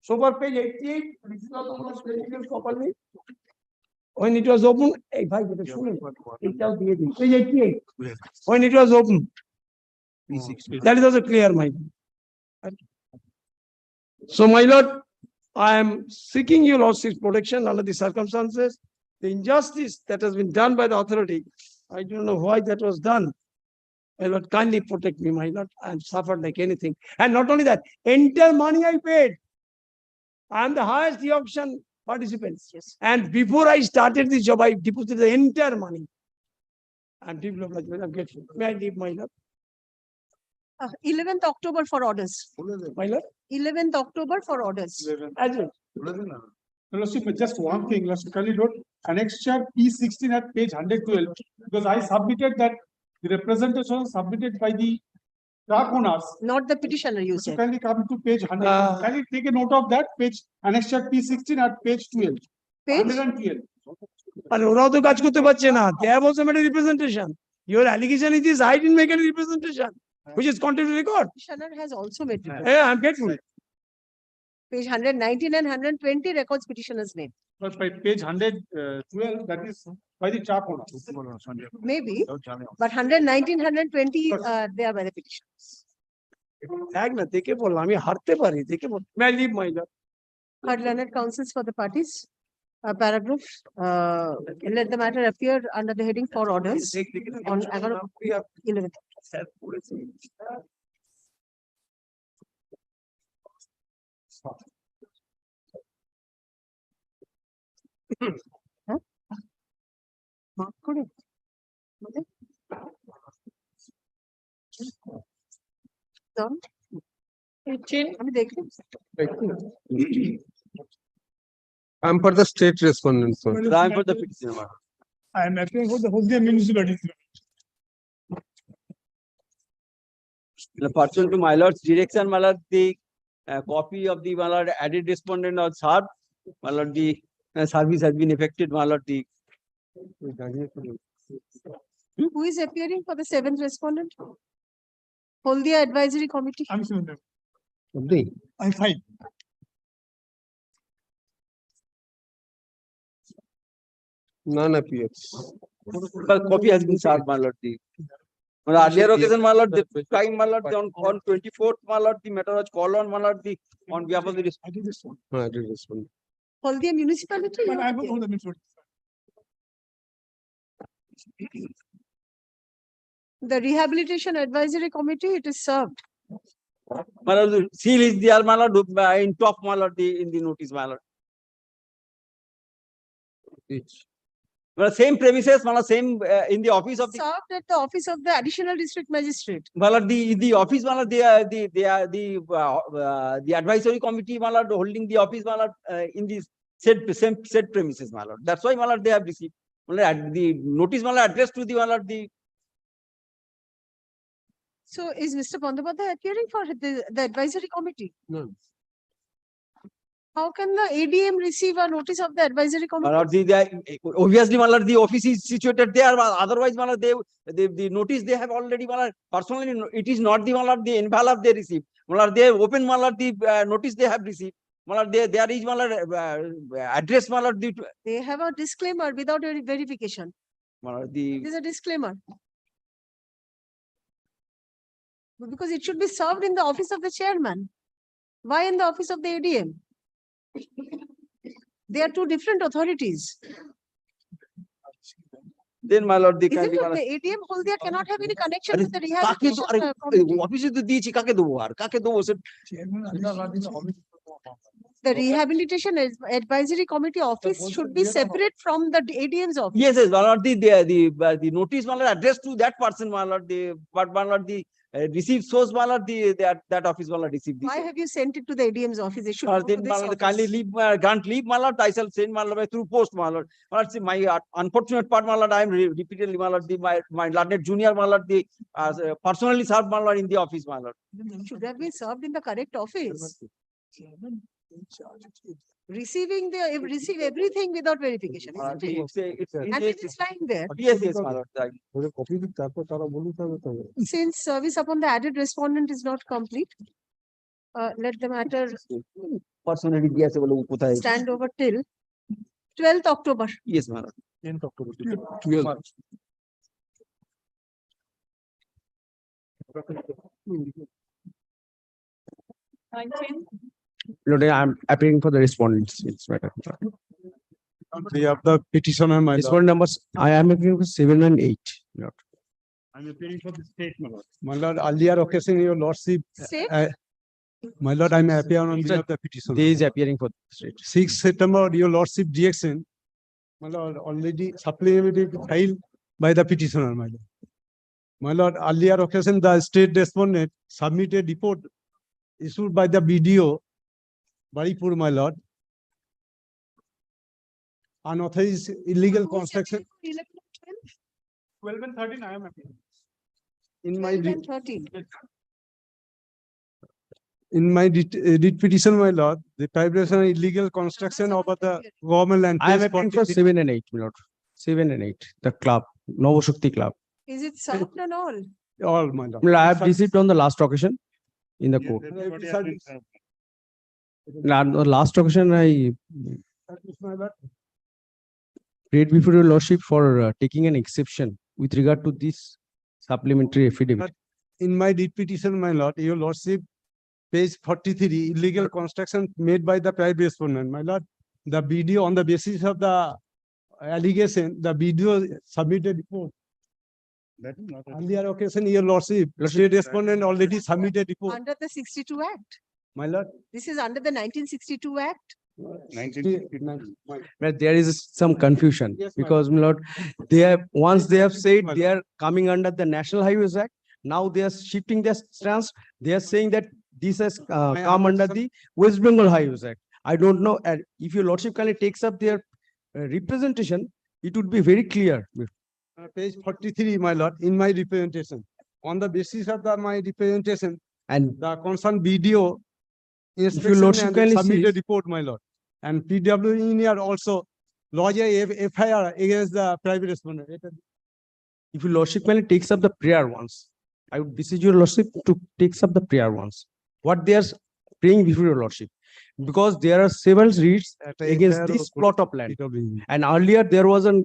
So for page 88, this is also not very clear properly. When it was open, page 88. When it was open, that is also clear, my lord. So, my lord, I am seeking your lordship's protection under the circumstances. The injustice that has been done by the authority, I don't know why that was done. My lord, kindly protect me, my lord. I am suffered like anything. And not only that, entire money I paid. I am the highest e-auction participant. Yes. And before I started this job, I deposited the entire money. And people are like, I'm grateful. May I leave, my lord? 11th October for orders. My lord? 11th October for orders. As well. Lordship, just one thing, Lordship, kindly note, annexure P16 at page 112, because I submitted that the representation submitted by the truck owners. Not the petitioner, you So said. can we come to page 100? Can you take a note of that page, annexure P16 at page 12? Page? 112. আর ওরাও তো কাজ করতে পারছে না। They have also made a representation. Your allegation is this, I didn't make any representation, which is contrary to record. Petitioner has also made. Yeah, I'm grateful. Page 119 and 120 records petitioner's name. But by page 112, that is by the truck owners. Maybe, but 119, 120, they are by the petitioners. দেখ না, দেখে বললাম আমি হারতে পারি, দেখে বল। May I leave my lord? Heard learned counsels for the parties. Paragraph, let the matter appear under the heading for orders on 11th. Mark করে done. আমি দেখলাম। I'm for the state respondent, sir. I'm for the petitioner. I am appearing for the whole municipality. Pursuant to my lord's direction, my lord, the copy of the my lord added respondent was served. My lord, the service has been effected. My lord, the Who is appearing for the 7th respondent? Holdia Advisory Committee. I'm saying that. Okay. I'm fine. None appears. copy has been served, my lord. The on the earlier occasion, my lord, the time, my lord, on 24th, my lord, the matter was called on, my lord, the on behalf of the I did this one. I did respond. Holdia Municipality. But I will hold the municipality. The Rehabilitation Advisory Committee, it is served. my lord, the seal is there, my lord, in top, my lord, the in the notice, my lord. Well, same premises, my lord, same in the office of the Served at the office of the Additional District Magistrate. my lord, the office, my lord, the advisory committee, my lord, holding the office, my lord, in the said premises, my lord. That's why, my lord, they have received. My lord, the notice, my lord, addressed to the my lord, the So is Mr. Bandyopadhyay appearing for the advisory committee? No. How can the ADM receive a notice of the advisory my committee? lord, obviously, my lord, the office is situated there, but otherwise, my lord, the notice they have already, my lord, personally, it is not the, my lord, the envelope they received. My lord, they open, my lord, the notice they have received. My lord, there is, my lord, address, my lord, They have a disclaimer without any verification. my lord, It is a disclaimer. Because it should be served in the office of the chairman. Why in the office of the ADM? They are two different authorities. then, my lord, the Isn't it the ADM Holdia cannot have any connection with the rehabilitation committee? office to দিয়েছি কাকে দেবো আর কাকে দেবো The Rehabilitation Advisory Committee office should be separate from the ADM's office. Yes, my lord, the notice, my lord, addressed to that person, my lord, but my lord, the received source, my lord, that office, my lord, received this. Why have you sent it to the ADM's office? It should go to Then, this my lord, office. kindly leave, grant leave, my lord, I shall send, my lord, through post, my lord. My lord, see, my unfortunate part, my lord, I am repeatedly, my lord, my learned junior, my lord, personally served, my lord, in the office, my lord. It should have been served in the correct office. Receive everything without verification, isn't it? And it is lying there. Yes, my lord. Since service upon the added respondent is not complete, let the matter Personally, yes, stand over till 12th October. Yes, my lord. 10th October. 12. Lord, I am appearing for the respondents. It's better. We have the petitioner, my lord. Respondent numbers, I am appearing for 7 and 8. Lord. I'm appearing for the state, my lord. My lord, earlier occasion, your lordship. State? My lord, I'm appearing on behalf of the petitioner. They is appearing for the state. 6th September, your lordship direction. My lord, already supplementary filed by the petitioner, my lord. My lord, earlier occasion, the state respondent submitted report issued by the BDO, Baripur, my lord. unauthorized illegal construction. 12 and 13, I am appealing. In my 12 and 13. writ petition, my lord, the vibration illegal construction of the government land. I am page appealing for 43. 7 and 8, my lord. 7 and 8, the club, Novo Shakti Club. Is it served and all? All, my lord. Well, I have received on the last occasion in the court. On the last occasion, I My lord. prayed before your lordship for taking an exception with regard to this supplementary affidavit. In my writ petition, my lord, your lordship, page 43, illegal construction made by the private respondent, my lord. The video on the basis of the allegation, the video submitted report. Earlier occasion, your lordship, state respondent already submitted report. Under the 62 Act. My lord. This is under the 1962 Act. But there is some confusion because, my lord, they have, once they have said they are coming under the National Highways Act, now they are shifting their stance. They are saying that this has come under the West Bengal Highways Act. I don't know, and if your lordship kindly takes up their representation, it would be very clear. Page 43, my lord, in my representation. On the basis of my representation and the concerned video your lordship and kindly submitted sees- report, my lord. And PW engineer also lodge a FIR against the private respondent. If your lordship kindly takes up the prayer ones, I would beseech your lordship to takes up the prayer ones. What they are praying before your lordship, because there are several reads against this plot of land. And earlier there was an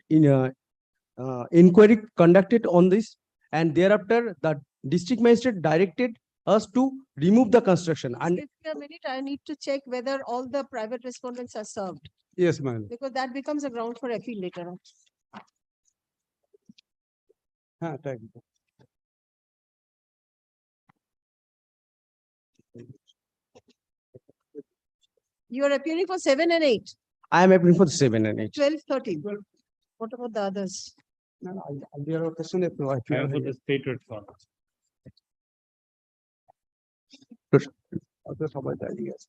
inquiry conducted on this, and thereafter the district magistrate directed us to remove the construction. And Give me a minute, I need to check whether all the private respondents are served, Yes, my lord. because that becomes a ground for appeal later on. Thank you. You are appealing for 7 and 8, I am appealing for the 7 and 8. 12, 13. What about the others? Earlier occasion, I stated for. সবাই দাঁড়িয়ে আছে।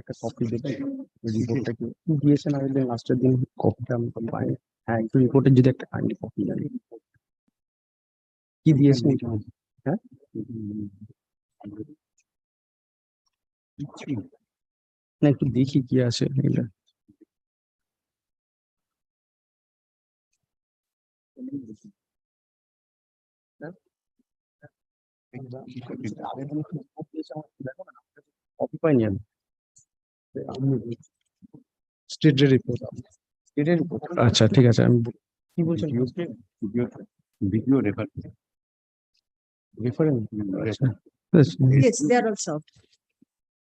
একটা copy দেবে রিপোর্টটা কি দিয়েছেন আগের লাস্টের দিন কপিটা আমি পাই। হ্যাঁ, একটু রিপোর্টের যদি একটা কাইন্ডলি কপি জানি কি দিয়েছেন এটা? হ্যাঁ না, একটু দেখি কি আছে এগুলো। কপি পাইনি আমি। স্টেটের রিপোর্ট। স্টেটের রিপোর্ট, আচ্ছা ঠিক আছে। আমি কি বলছেন? Video refer reference. Yes, they are all served.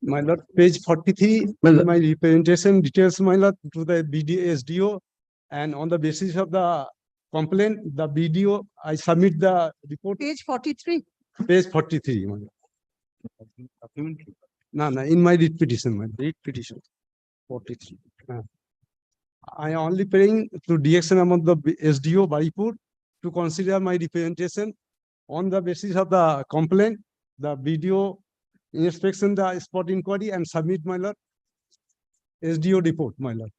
My lord, page 43, my representation details, my lord, to the SDO, and on the basis of the complaint, the BDO, I submit the report. Page 43. Page 43, my lord. No, in my writ petition, my lord. Writ petition 43. I am only praying to direction among the SDO Baripur to consider my representation on the basis of the complaint, the BDO inspection, the spot inquiry, and submit, my lord, SDO report, my lord.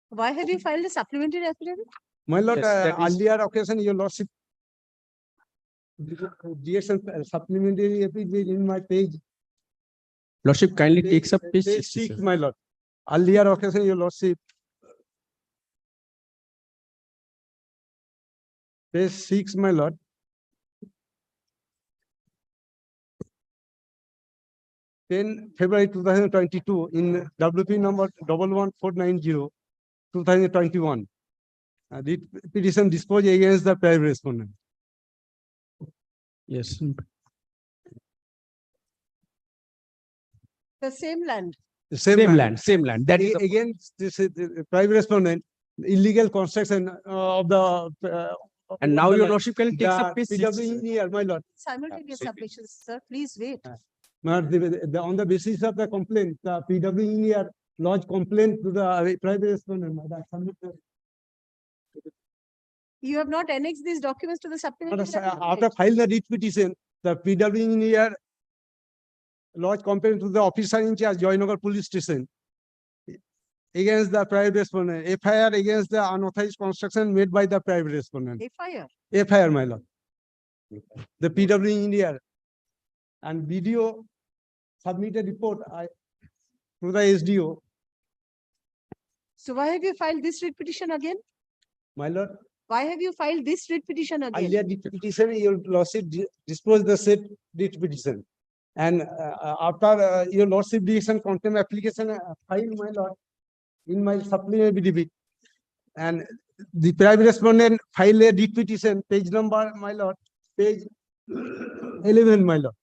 Why have you filed a supplementary affidavit? My lord, Yes, that is- earlier occasion, your lordship, direction supplementary affidavit in my page. Lordship kindly takes up page Page 6, 67. my lord. Earlier occasion, your lordship. Page 6, my lord. February 2022 in WP number 11490 2021. The petition disposed against the private respondent. Yes. The same land. The Same land, same land. That is the- Again, this is the private respondent, illegal construction of the. And now of the your land. lordship kindly takes The up page PW 67. engineer, my lord. Simultaneous submissions, sir, please wait. On the basis of the complaint, the PW engineer lodged complaint to the private respondent. My lord, submitted. You have not annexed these documents to the supplementary. that you After made. filing the writ petition, the PW engineer lodged complaint to the officer in charge, Joynagar Police Station, against the private respondent, FIR against the unauthorized construction made by the private respondent. FIR. FIR, my lord. The PW engineer and BDO submitted report to the SDO. So why have you filed this writ petition again? My lord, Why have you filed this writ petition again? earlier writ petition, your lordship disposed the said writ petition. And after your lordship decision, contempt application filed, my lord, in my supplementary affidavit. And the private respondent filed a writ petition, page number, my lord, page 11, my lord.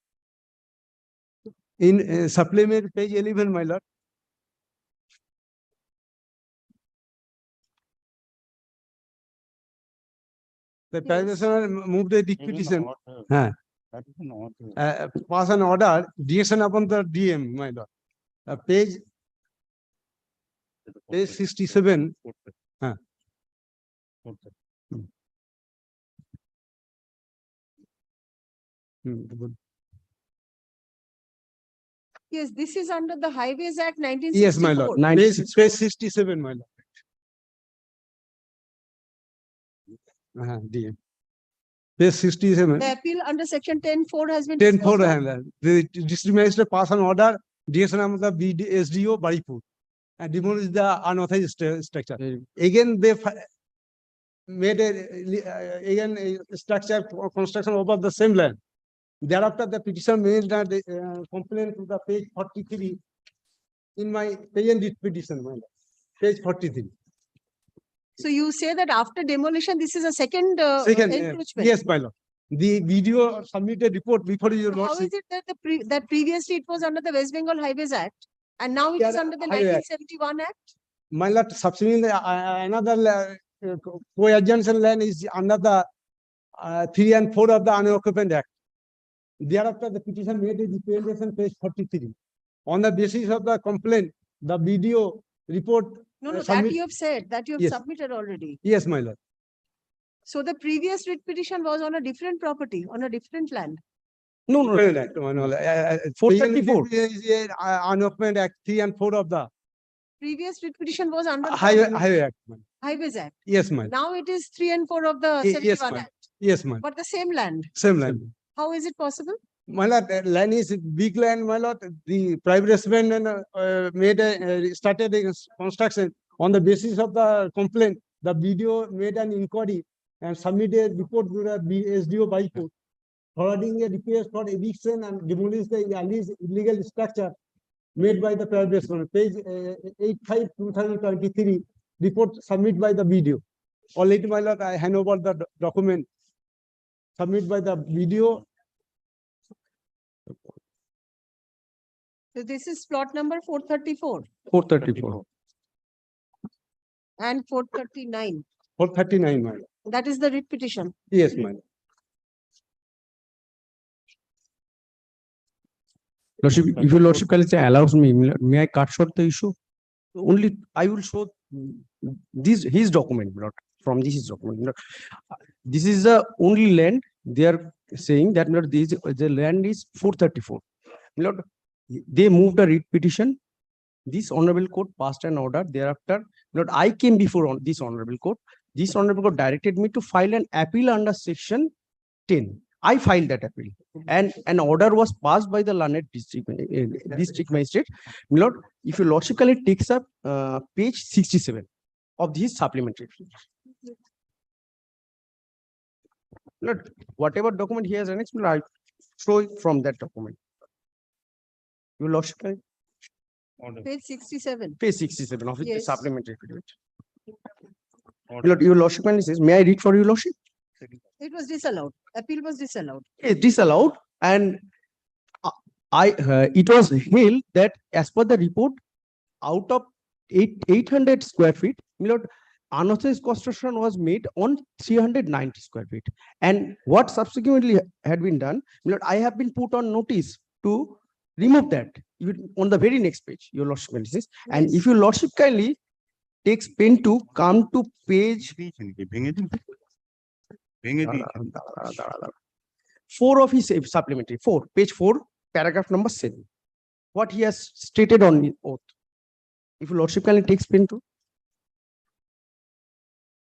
In supplementary page 11, my lord. The private respondent moved a writ petition. Pass an order, direction upon the DM, my lord. Page 67. Good. Yes, this is under the Highways Act 1964. Yes, my lord. Page 67, my lord. DM. Page 67. The appeal under section 10(4) has been 10(4), disposed of. the district magistrate pass an order, direction of the SDO Baripur, and demolish the unauthorized structure. Again, they made a structure construction over the same land. Thereafter, the petition made a complaint to the page 43 in my page petition, my lord. Page 43. So you say that after demolition, this is a second encroachment. Yes, my lord. The video submitted report before your How lordship. is it that that previously it was under the West Bengal Highways Act and now it is under the Highway Act. 1971 Act? My lord, subsequently, another co-adjacent land is under the 3 and 4 of the Unoccupied Act. Thereafter, the petition made a representation, page 43. On the basis of the complaint, the video report. No, that you have said, that you have Yes. submitted already. Yes, my lord. So the previous writ petition was on a different property, on a different land. No, 434 is Unoccupied Act 3 and 4 of the Previous writ petition was under the Highway Act. Highways Act. Yes, my lord. Now it is 3 and 4 of the Yes, 71 ma'am. Act. Yes, ma'am. But the same land. Same land. How is it possible? My lord, land is big land, my lord. The private respondent started a construction on the basis of the complaint. The video made an inquiry and submitted a report to the SDO by court, forwarding a request for eviction and demolish the illegal structure made by the private respondent. Page 85/2023 report submitted by the video. Already, my lord, I hand over the document submitted by the video. So this is plot number 434 434. and 439. 439, my lord. That is the writ petition. Yes, my lord. Lordship, if your lordship allows me, may I cut short the issue? Only I will show his document, not from this document. This is the only land they are saying that the land is 434. Lord, they moved a writ petition. This honorable court passed an order. Thereafter, Lord, I came before this honorable court. This honorable court directed me to file an appeal under section 10. I filed that appeal, and an order was passed by the learned district magistrate. Lord, if your lordship takes up page 67 of this supplementary. Lord, whatever document he has annexed, I show it from that document. Your lordship. Page 67. Page 67 of the Yes. supplementary affidavit. Lord, your lordship says, may I read for your lordship? It was disallowed. Appeal was disallowed. It's disallowed, and it was held that as per the report, out of 800 square feet, Lord, unauthorized construction was made on 390 square feet. And what subsequently had been done, Lord, I have been put on notice to remove that. You on the very next page, your lordship kindly says, and if your lordship kindly takes pen to come to page 4 of his supplementary, page 4, paragraph number 7. What he has stated on his oath. If your lordship kindly takes pen to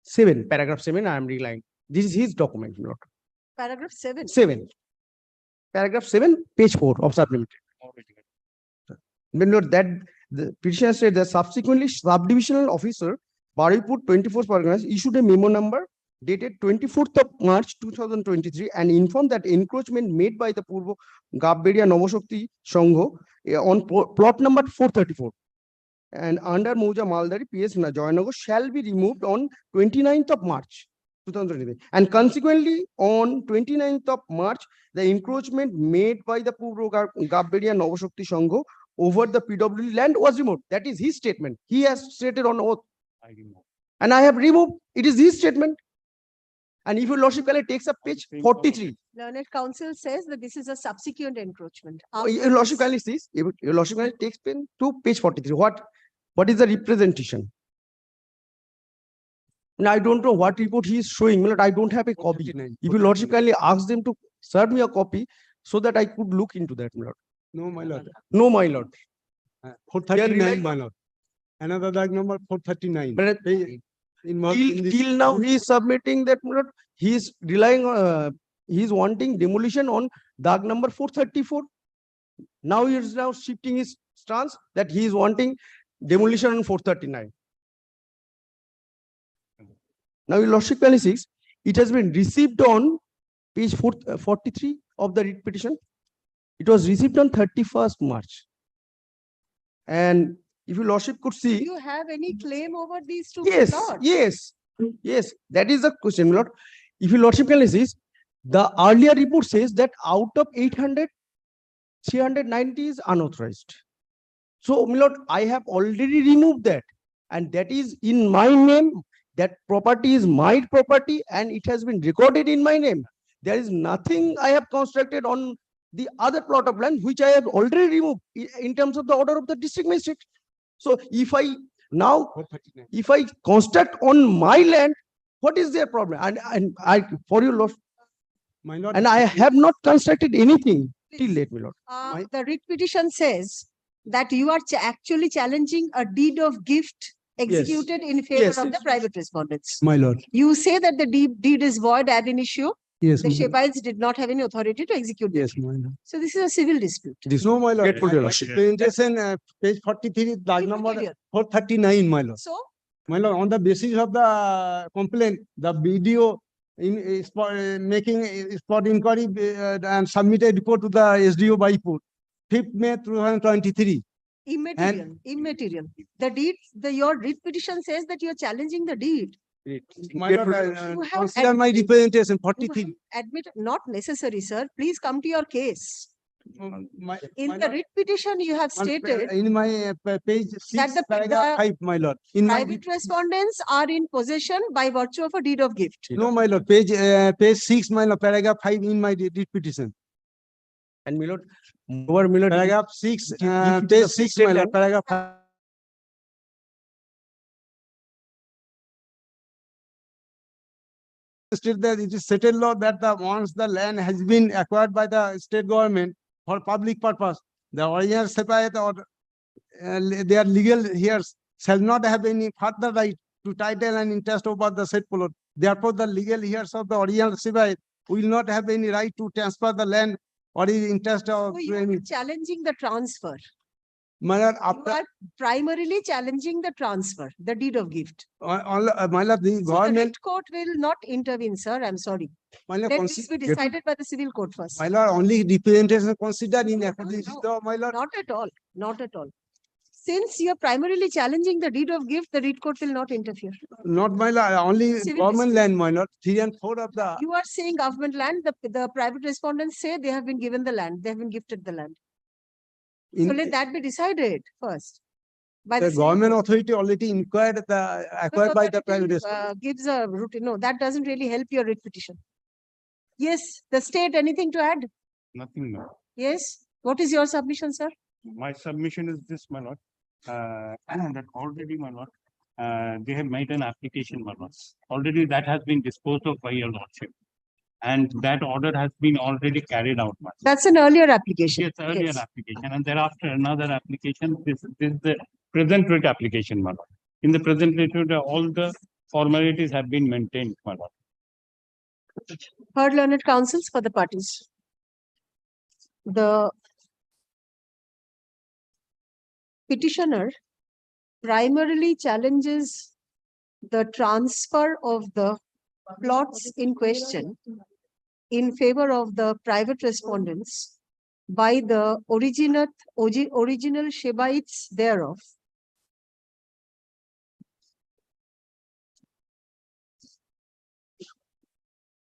7, paragraph 7, I am relying. This is his document, Lord. Paragraph 7. 7. Paragraph 7, page 4 of supplementary. When Lord, that the petitioner said that subsequently subdivisional officer Baripur 24th Parganas issued a memo number dated 24th of March 2023 and informed that encroachment made by the Purbo Gabberia Novoshakti Sangho on plot number 434 and under Mouja Maldari PS Joyanagar shall be removed on 29th of March 2023. And consequently, on 29th of March, the encroachment made by the Purbo Gabberia Novoshakti Sangho over the PWD land was removed. That is his statement. He has stated on oath. And I have removed. It is his statement. And if your lordship takes up page 43. Learned counsel says that this is a subsequent encroachment. Your lordship says, your lordship takes pen to page 43. What is the representation? Now I don't know what report he is showing. I don't have a copy. If your lordship kindly ask them to serve me a copy so that I could look into that, my lord. No, my lord. No, my lord. 439, my lord. Another dag number 439. Till now he is submitting that, my lord. He is relying he is wanting demolition on dag number 434. Now he is now shifting his stance that he is wanting demolition on 439. Now your lordship says it has been received on page 43 of the writ petition. It was received on 31st March. And if your lordship could see. Do you have any claim over these two Yes, plots? yes. That is the question, my lord. If your lordship says, the earlier report says that out of 800, 390 is unauthorized. So, my lord, I have already removed that. And that is in my name. That property is my property and it has been recorded in my name. There is nothing I have constructed on the other plot of land which I have already removed in terms of the order of the district magistrate. So if I construct on my land, what is their problem? And I for you, Lord, my lord, and I have not constructed anything till late, my lord. The writ petition says that you are actually challenging a deed of gift executed in favor of the private respondents. My lord. You say that the deed is void ab initio. Yes. The Shepites did not have any authority to execute. Yes, my lord. So this is a civil dispute. No, my lord. Presentation, page 43, dag number 439, my lord. So, my lord, on the basis of the complaint, the BDO making spot inquiry and submit a report to the SDO Baipur, 5th May 2023. Immaterial. The deed, your writ petition says that you are challenging the deed. My lord, consider my representation 43. Admit, not necessary, sir. Please come to your case. In the lord, writ petition, you have stated in my page 6, that the paragraph 5, my lord. In private respondents are in possession by virtue of a deed of gift. No, my lord, page 6, my lord, paragraph 5 in my writ petition. And my lord, over my lord, paragraph 6, page 6, my lord, paragraph 5. That it is settled law that once the land has been acquired by the state government for public purpose, the original separate or their legal heirs shall not have any further right to title and interest over the said plot. Therefore, the legal heirs of the original separate will not have any right to transfer the land or interest of. So you are challenging the transfer. My lord, You are primarily challenging the transfer, the deed of gift. my lord, the So the government. writ court will not intervene, sir. I'm sorry. My lord, Let this be decided by the civil court first. my lord, only representation considered in accordance with the, my lord. Not at all. Not at all. Since you are primarily challenging the deed of gift, the writ court will not interfere. Not my lord, only Civil government dispute. land, my lord. 3 and 4 of the. You are saying government land, the private respondents say they have been given the land, they have been gifted the land. So let that be decided first. By the civil government court. authority already acquired No, by but the it private. gives a routine. No, that doesn't really help your writ petition. Yes, the state, anything to add? Nothing, no. Yes, What is your submission, sir? My submission is this, my lord, that already, my lord, they have made an application, my lord. Already that has been disposed of by your lordship. And that order has been already carried out, my lord. That's an earlier application. Yes, earlier Yes. application, and thereafter another application. This is the present writ application, my lord. In the present writ, all the formalities have been maintained, my lord. Heard learned counsels for the parties. The petitioner primarily challenges the transfer of the plots in question in favor of the private respondents by the original Shebites thereof.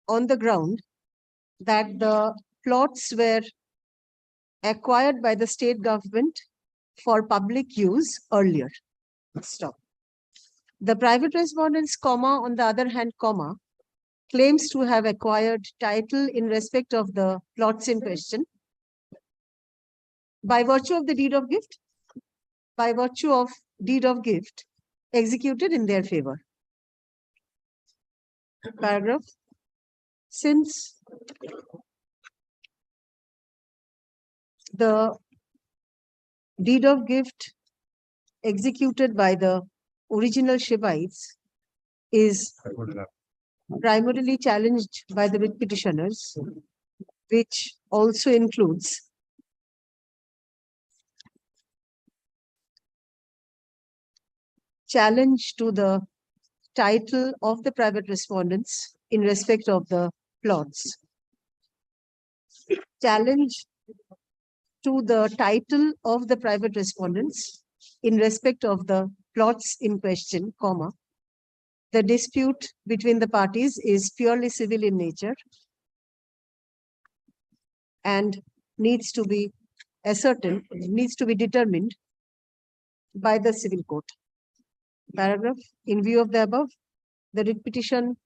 On the ground that the plots were acquired by the state government for public use earlier. Stop. The private respondents, comma, on the other hand, comma, claims to have acquired title in respect of the plots in question by virtue of the deed of gift, by virtue of deed of gift executed in their favor. Paragraph. Since the deed of gift executed by the original Shebites is primarily challenged by the writ petitioners, which also includes challenge to the title of the private respondents in respect of the plots. Challenge to the title of the private respondents in respect of the plots in question, comma. The dispute between the parties is purely civil in nature and needs to be ascertained, needs to be determined by the civil court. Paragraph. In view of the above, the writ petition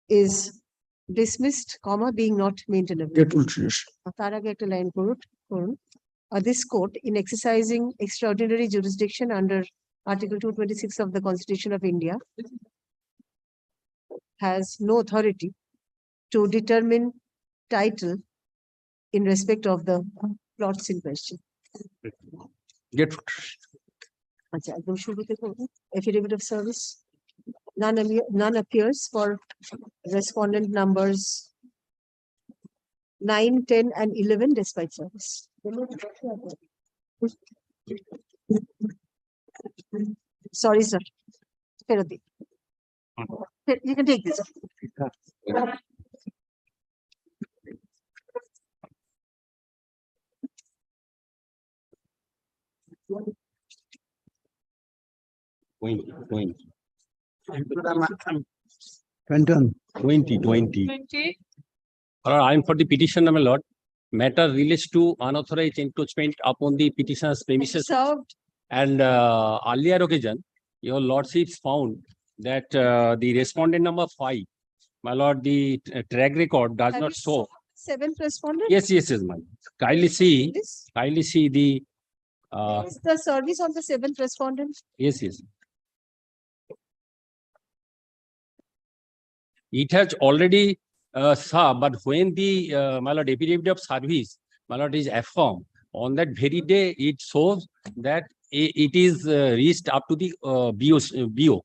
is dismissed, comma, being not maintainable. তার আগে একটা line করুন। This court, in exercising extraordinary jurisdiction under Article 226 of the Constitution of India, has no authority to determine title in respect of the plots in question. আচ্ছা, একদম শুরুতে করব। Affidavit of service. None appears for respondent numbers 9, 10, and 11 despite service. Sorry, sir. You can take this. I'm for the petitioner, my lord. Matter relates to unauthorized encroachment upon the petitioner's premises. Served. And earlier occasion, your lordships found that the respondent number 5, my lord, the track record does Have not you show. Seventh respondent? Yes, ma'am. Kindly see the. Is the service of the seventh respondent? Yes. It has already served, but when the my lord, affidavit of service, my lord, is affirmed, on that very day, it shows that it is reached up to the BO.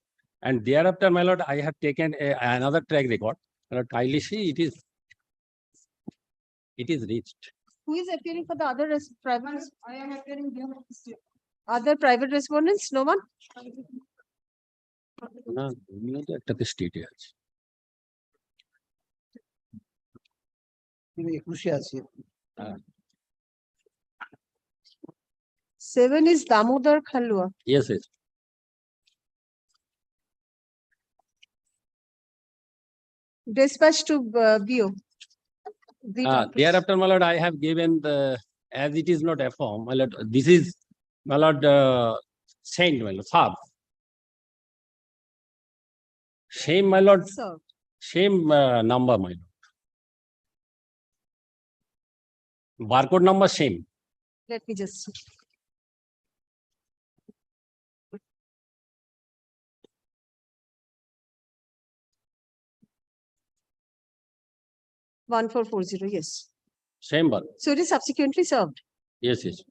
And thereafter, my lord, I have taken another track record. My lord, kindly see, it is reached. Who is appearing for the other private? I am appearing here. Other private respondents? No one? একটাতে স্টেটে আছে। Seven is Damodar Khalwa. Yes. Dispatch to BO. Thereafter, my lord, I have given the, as it is not affirmed, my lord, this is, my lord, sent, my lord, served. Same, my lord, same number, my lord. Barcode number same. Let me just see. One four four zero, yes. Same bar. So it is subsequently served. Yes, yes.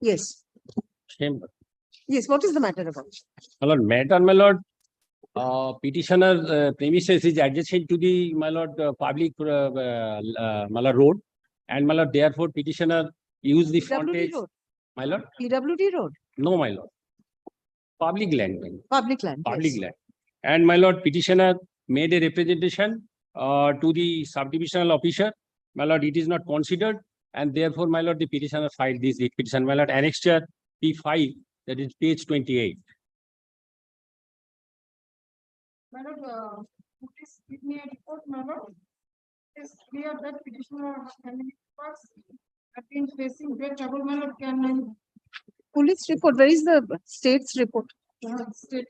Yes. Same bar. Yes. What is the matter about? My lord, matter, my lord. Petitioner premises is adjacent to the, my lord, public my lord, road, and my lord, therefore petitioner use the frontage. road. My lord, PWD road. no, my lord. Public land. Public land. Public Yes. land. And my lord, petitioner made a representation to the subdivisional officer. My lord, it is not considered, and therefore, my lord, the petitioner filed this writ petition. My lord, annexure P5, that is page 28. My lord, please give me a report, my lord. It's clear that petitioner family members have been facing great trouble, my lord. Can Police report. Where is the state's report? state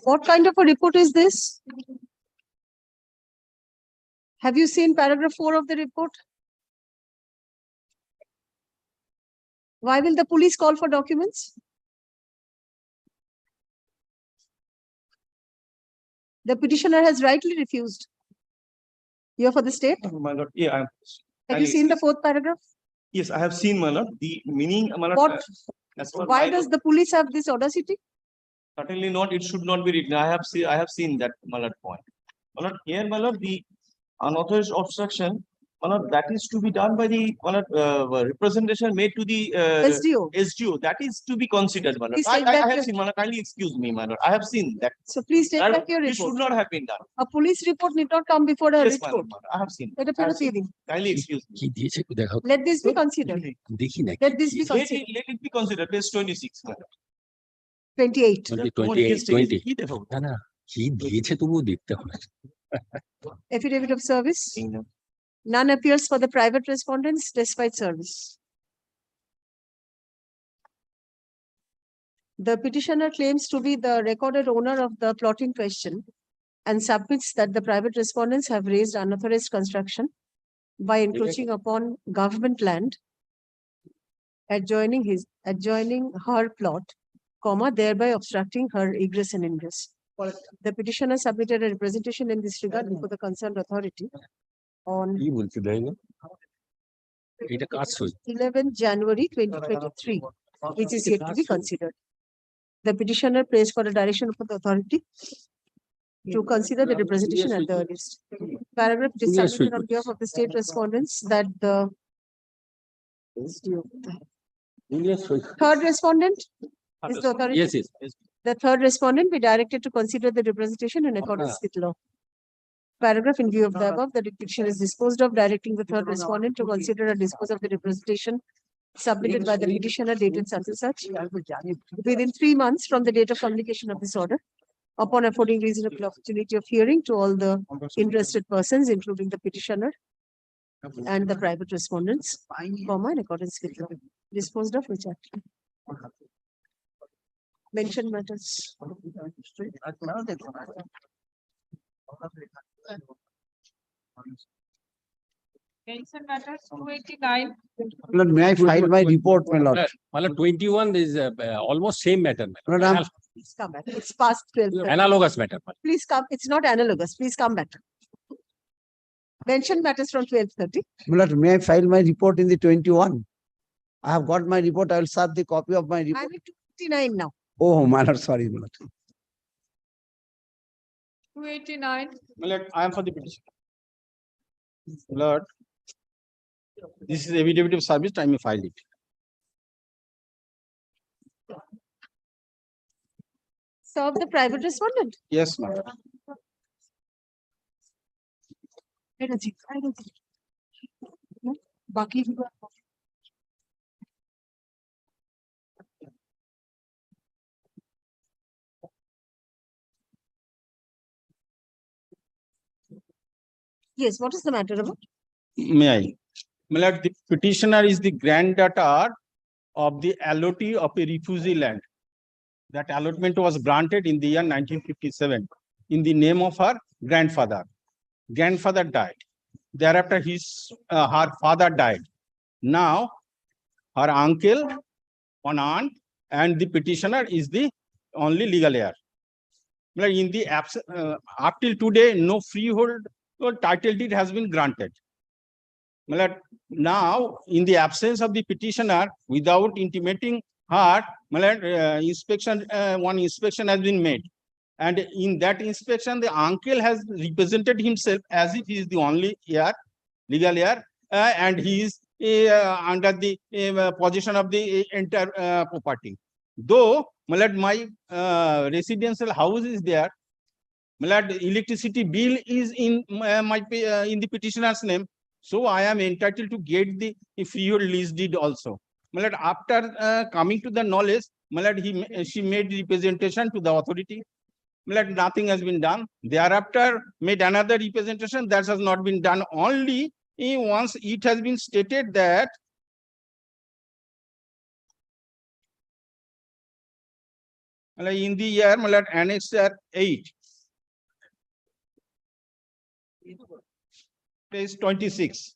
What kind of a report is this? Have you seen paragraph 4 of the report? Why will the police call for documents? The petitioner has rightly refused. You are for the state? My lord, yeah, I'm. Have you seen the 4th paragraph? Yes, I have seen, my lord, the meaning, my lord. What? As per Why my does the police have this audacity? Certainly not, it should not be written. I have seen that, my lord, point. My lord, here, my lord, the unauthorized obstruction, my lord, that is to be done by the, my lord, representation made to the SDO. That is to be considered, my lord. Please take back I have your- seen, my lord, kindly excuse me, my lord. I have seen that. So please take That back your This should report. not have been done. A police report need not come before a Yes, writ my court. lord, I have seen. Let a I have seen. proceeding. Kindly excuse me. Let this be considered. Let this be considered. Let it be considered, page 26, my lord. 28. 20. না না কি দিয়েছে তবুও দেখতে হবে Affidavit of service. None appears for the private respondents despite service. The petitioner claims to be the recorded owner of the plot in question and submits that the private respondents have raised unauthorized construction by encroaching upon government land adjoining her plot, thereby obstructing her egress and ingress. The petitioner submitted a representation in this regard before the concerned authority on কি বলছি তাই না এটা কাজ হই 11 January 2023, which is yet to be considered. The petitioner prays for a direction from the authority to consider the representation at the earliest. Paragraph is submitted on behalf of the state respondents that the third respondent is the authority. Yes, yes. The third respondent be directed to consider the representation in accordance with law. Paragraph in view of the above, the petition is disposed of, directing the third respondent to consider and dispose of the representation submitted by the petitioner dated such and such within 3 months from the date of publication of this order, upon affording reasonable opportunity of hearing to all the interested persons, including the petitioner and the private respondents, in accordance with law. Disposed of which act? Mention matters. mention matters 289. Lord, may I file my report, my lord? My lord, 21 is almost same matter. Lord, I'm- Please come back. It's past 12. Analogous matter. Please come. It's not analogous. Please come back. Mention matters from 12:30. my lord, may I file my report in the 21? I have got my report. I will serve the copy of my report. I'm at 259 now. Oh, my lord, sorry, my lord. 289. My lord, I am for the petition. Lord, this is affidavit of service, I may file it. Serve the private respondent. Yes, ma'am. Baki. Yes, what is the matter about? May I? My lord, the petitioner is the granddaughter of the allotee of a refugee land. That allotment was granted in the year 1957 in the name of her grandfather. Grandfather died. Thereafter, her father died. Now, her uncle, one aunt, and the petitioner is the only legal heir. In the up till today, no freehold or title deed has been granted. Now, in the absence of the petitioner, without intimating her, one inspection has been made. And in that inspection, the uncle has represented himself as if he is the only heir, legal heir, and he is under the possession of the entire property. Though my residential house is there, electricity bill is in in the petitioner's name, so I am entitled to get the freehold lease deed also. After coming to the knowledge, she made representation to the authority. Nothing has been done. Thereafter, made another representation that has not been done. Only once it has been stated that in the year Annexure 8, page 26.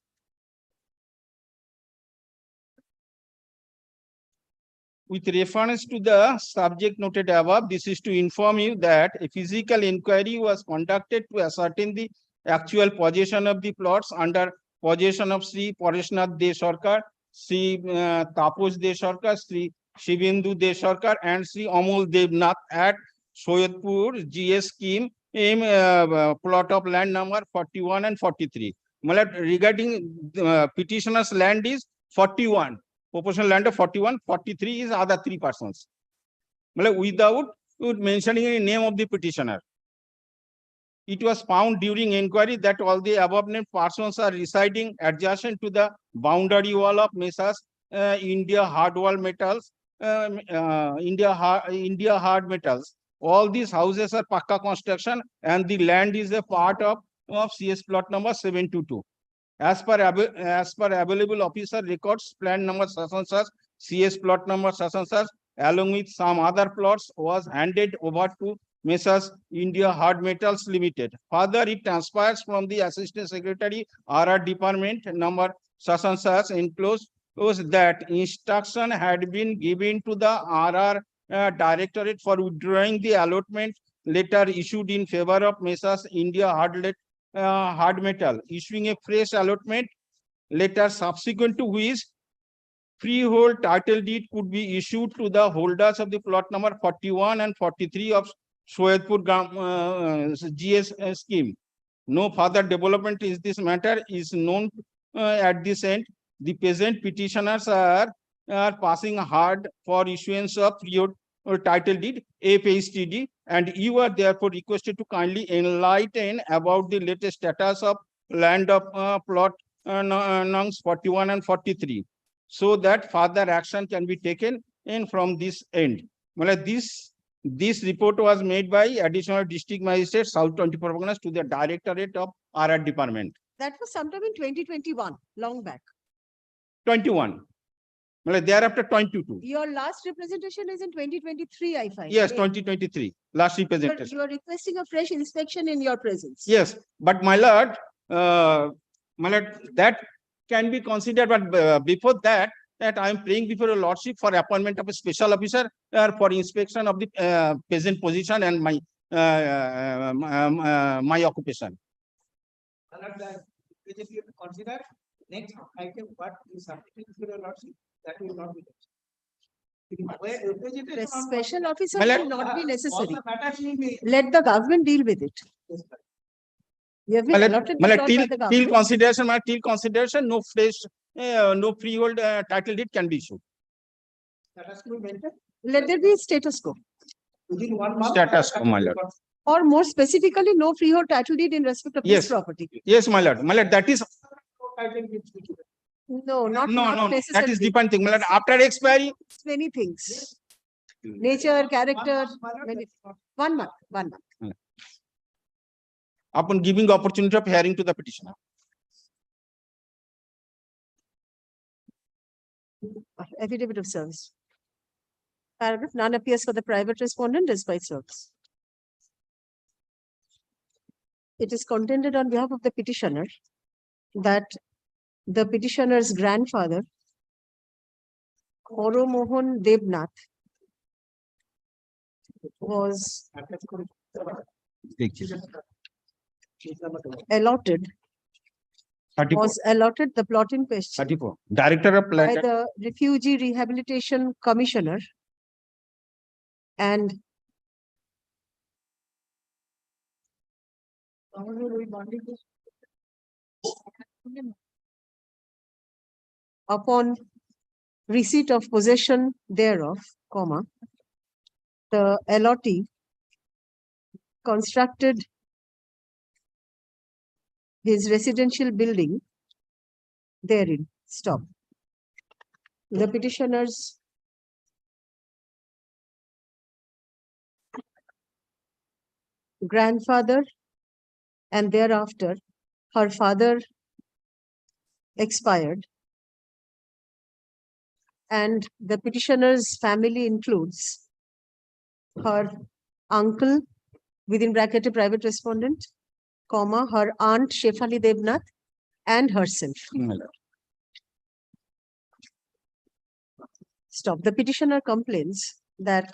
With reference to the subject noted above, this is to inform you that a physical inquiry was conducted to ascertain the actual possession of the plots under possession of Sri Pareshnath De Sarkar, Sri Taposh De Sarkar, Sri Shivendu De Sarkar, and Sri Amol Devnath at Soyadpur GS scheme, plot of land number 41 and 43. Regarding petitioner's land is 41. Proportional land of 41, 43 is other 3 persons. Without mentioning any name of the petitioner. It was found during inquiry that all the above named persons are residing adjacent to the boundary wall of Messrs. India Hardware Metals, India Hard Metals. All these houses are Pakka construction and the land is a part of CS plot number 722. As per available officer records, plan number such CS plot number such along with some other plots was handed over to Messrs. India Hard Metals Limited. Further, it transpires from the Assistant Secretary RR Department number such enclosed that instruction had been given to the RR Directorate for withdrawing the allotment letter issued in favor of Messrs. India Hard Metal, issuing a fresh allotment letter subsequent to which freehold title deed could be issued to the holders of the plot number 41 and 43 of Soyadpur GS scheme. No further development in this matter is known at this end. The present petitioners are passing hard for issuance of freehold title deed, FHTD, and you are therefore requested to kindly enlighten about the latest status of land of plot nungs 41 and 43, so that further action can be taken in from this end. This report was made by Additional District Magistrate South 24 Parganas to the Directorate of RR Department. That was sometime in 2021, long back. 21. Thereafter 22. Your last representation is in 2023, I find. Yes, 2023. Last representation. You are requesting a fresh inspection in your presence. Yes, but my lord, that can be considered. But before that, I am praying before your lordship for appointment of a special officer for inspection of the present position and my my occupation. Consider next item what is submitted to your lordship. That will not be necessary. The special officer My lord, will not be necessary. All the matters will be. Let the government deal with it. You have been allotted the plot by the government. Till consideration, no fresh, no freehold title deed can be issued. That has to be maintained Let there be status quo. within 1 month. Status quo, my lord. Or more specifically, no freehold title deed in respect of Yes. this property. Yes, my lord. My lord, that is No, not no. necessarily. That is different thing. My lord, after expiry, Many things. Nature, character, many. 1 month, 1 month. upon giving the opportunity of hearing to the petitioner. Affidavit of service. Paragraph, none appears for the private respondent despite service. It is contended on behalf of the petitioner that the petitioner's grandfather, Mohan Debnath, was allotted 34. was allotted the plot in question 34. Director of by Plan. the Refugee Rehabilitation Commissioner and upon receipt of possession thereof, comma, the allottee constructed his residential building therein. Stop. The petitioner's grandfather and thereafter her father expired, and the petitioner's family includes her uncle, within bracket a private respondent, comma, her aunt Shefali Debnath and herself. Stop. The petitioner complains that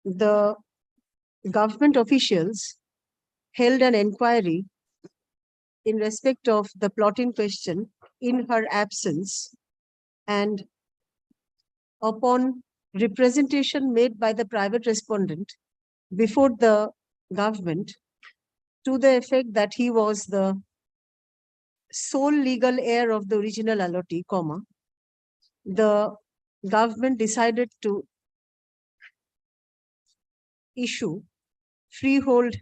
the government officials held an inquiry in respect of the plot in question in her absence, and upon representation made by the private respondent before the government to the effect that he was the sole legal heir of the original allottee, comma, the government decided to issue freehold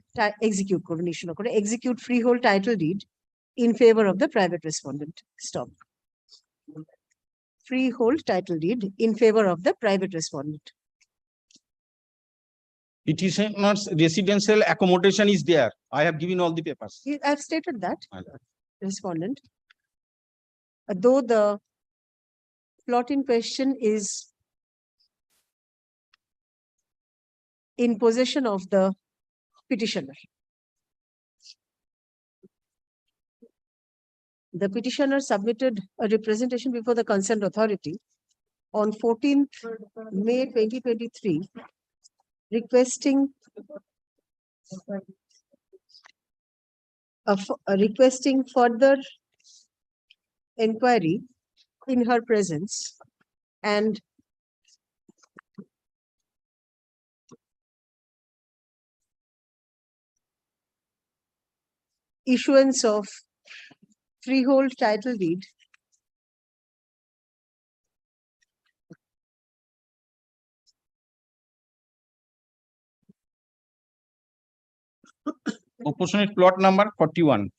execute freehold title deed in favor of the private respondent. Stop. Freehold title deed in favor of the private respondent. Petitioner's residential accommodation is there. I have given all the papers. I have stated that, respondent. Though the plot in question is in possession of the petitioner. The petitioner submitted a representation before the concerned authority on 14th May 2023, requesting requesting further inquiry in her presence and issuance of freehold title deed Proportionate plot number 41.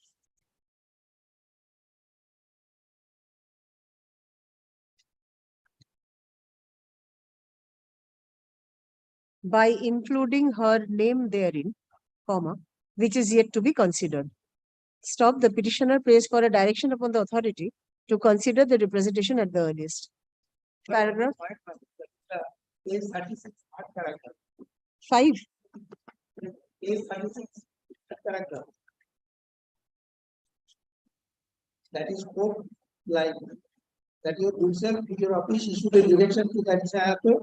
by including her name therein, comma, which is yet to be considered. Stop. The petitioner prays for a direction upon the authority to consider the representation at the earliest. Paragraph 5. That is quote like that your yourself, your office issued a direction to that Sahato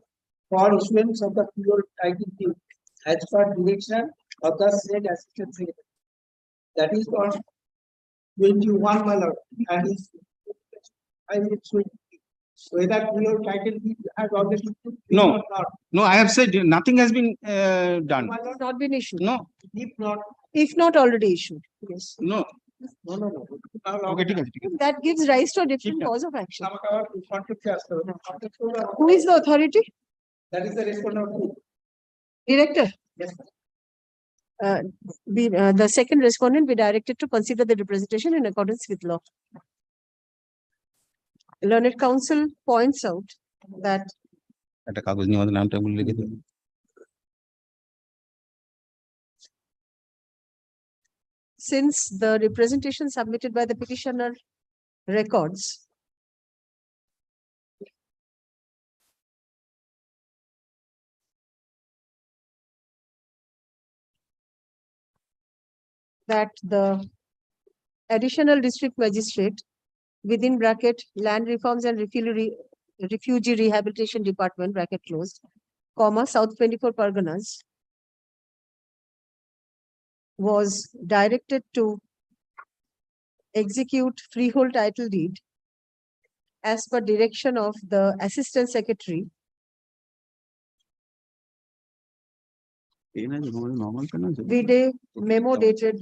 for issuance of the pure title deed as per direction of the said assistant secretary. That is on 21, my lord, and is I will show whether pure title deed has already been No. or not. No, I have said nothing has been done. My lord, not been issued. No. If not already issued. Yes. No. No. Okay, ठीक है, ठीक है. That gives rise to a different cause of action. Who is the authority? That is the respondent. Director. Yes. the second respondent be directed to consider the representation in accordance with law. Learned counsel points out that একটা কাগজ নিয়ে আমাদের নামটা বলে লিখে দিন। since the representation submitted by the petitioner records that the additional district magistrate within bracket land reforms and refugee rehabilitation department bracket closed, comma South 24 Parganas was directed to execute freehold title deed as per direction of the Assistant Secretary Vide memo dated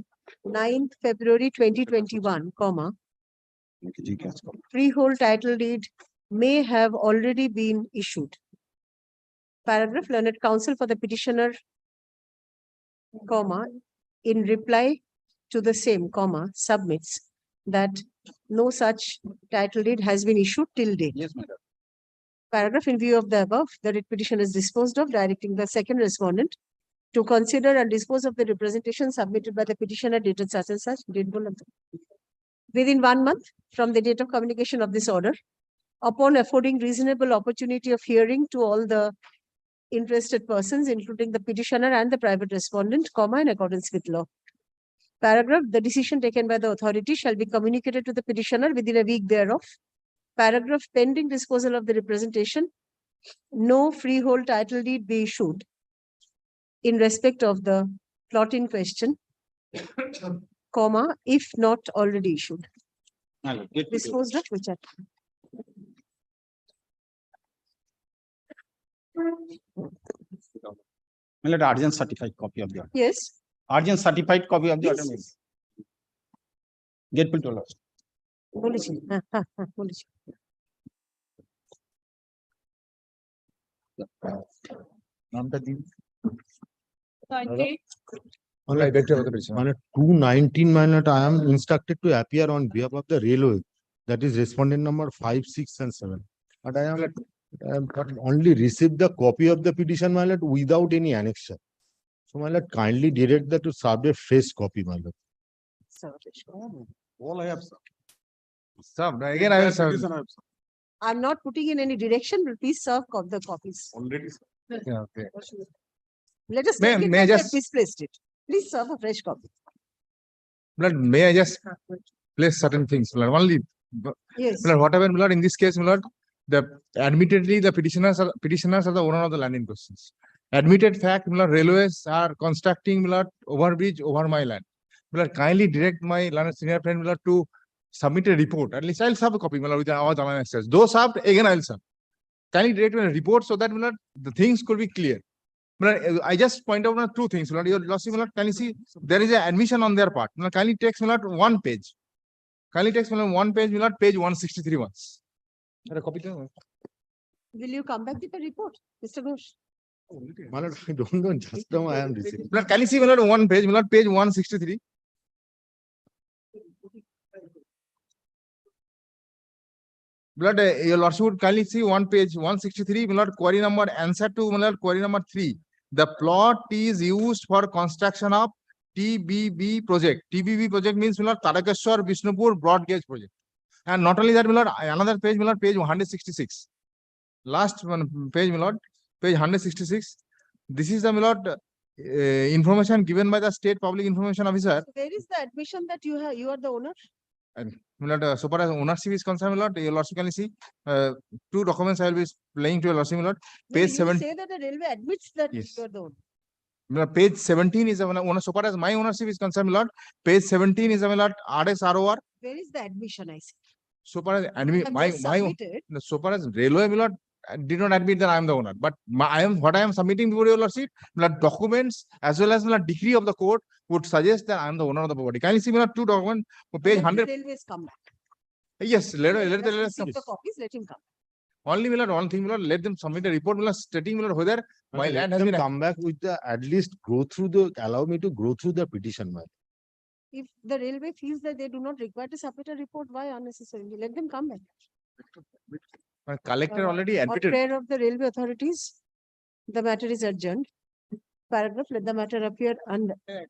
9th February 2021, comma, freehold title deed may have already been issued. Paragraph, learned counsel for the petitioner, comma, in reply to the same, comma, submits that no such title deed has been issued till date. Yes, madam. Paragraph, in view of the above, the writ petition is disposed of, directing the second respondent to consider and dispose of the representation submitted by the petitioner dated such and such, date within 1 month from the date of communication of this order, upon affording reasonable opportunity of hearing to all the interested persons, including the petitioner and the private respondent, comma, in accordance with law. Paragraph, the decision taken by the authority shall be communicated to the petitioner within a week thereof. Paragraph, pending disposal of the representation, no freehold title deed be issued in respect of the plot in question, comma, if not already issued. Disposed of which are. Let urgent certified copy of the order. Yes. Urgent certified copy of the order. Yes. Get put to law. বলেছি, বলেছি। নামটা দিন। মানে 219 minute, I am instructed to appear on behalf of the railway. That is respondent number 5, 6, and 7. But I am only received the copy of the petition, my lord, without any annexure. So, my lord, kindly direct that to serve a fresh copy, my lord. All I have Served. Again, I will serve. I'm not putting in any direction, but please serve the copies. Already. Yeah, okay. Let us May- take it may I like we have just- misplaced it. Please serve a fresh copy. But may I just place certain things, my lord? Only, Yes. my lord, whatever, my lord, in this case, my lord, admittedly, the petitioners are the owner of the land in questions. Admitted fact, my lord, railways are constructing, my lord, overbridge over my land. My lord, kindly direct my learned senior friend, my lord, to submit a report. At least I'll serve a copy, my lord, with our Dhamma access. Those served, again, I'll serve. Kindly direct me a report so that, my lord, the things could be clear. My lord, I just point out two things, my lord. Your lordship, my lord, can you see there is an admission on their part? My lord, kindly text, my lord, 1 page. Kindly text, my lord, 1 page, my lord, page 163 once. A copy. Will you come back with a report, Mr. Ghosh? My lord, I don't know, just now I am receiving. My lord, can you see, my lord, 1 page, my lord, page 163? Blood, your lordship would kindly see 1 page 163, my lord, query number, answer to, my lord, query number 3. The plot is used for construction of TBB project. TBB project means, my lord, Tarakeshwar Bishnupur broad gauge project. And not only that, my lord, another page, my lord, page 166. Last one page, my lord, page 166. This is the, my lord, information given by the state public information officer. Where is the admission that you have? You are the owner? And my lord, so far as ownership is concerned, my lord, your lordship can see 2 documents I will be laying to your lordship, my lord. No, Page you 7. say that the railway admits that Yes. you are the owner. My lord, page 17 is a owner. So far as my ownership is concerned, my lord, page 17 is a, my lord, RSROR. Where is the admission, I say? So far as I've just submitted. so far as railway, my lord, did not admit that I am the owner. But what I am submitting before your lordship, my lord, documents as well as my lord, decree of the court would suggest that I am the owner of the property. Can you see, my lord, 2 documents, page Let the 100? railways come back. Yes, let us Just come. receive the copies, let him come. Only, my lord, one thing, my lord, let them submit a report, my lord, stating, my lord, whether my Let land has them been. come back with the, at least go through the, allow me to go through the petition, my. If the railway feels that they do not require to submit a report, why unnecessarily? Let them come back. My collector already On admitted. prayer of the railway authorities, the matter is adjourned. Paragraph, let the matter appear under. At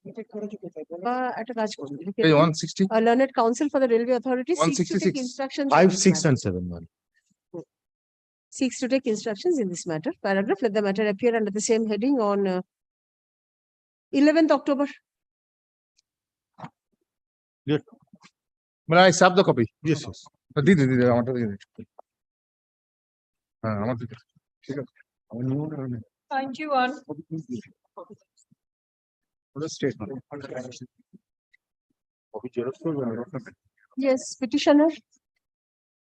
a কাজ করুন। Page 160. A learned counsel for the railway authorities seeks to take 166. instructions. 5, in this 6 matter. and 7, man. Seeks to take instructions in this matter. Paragraph, let the matter appear under the same heading on 11th October. Good. But I sub the copy. Yes, yes. Did I want to read it. I want to. Thank you, one. What a statement. Yes, petitioner.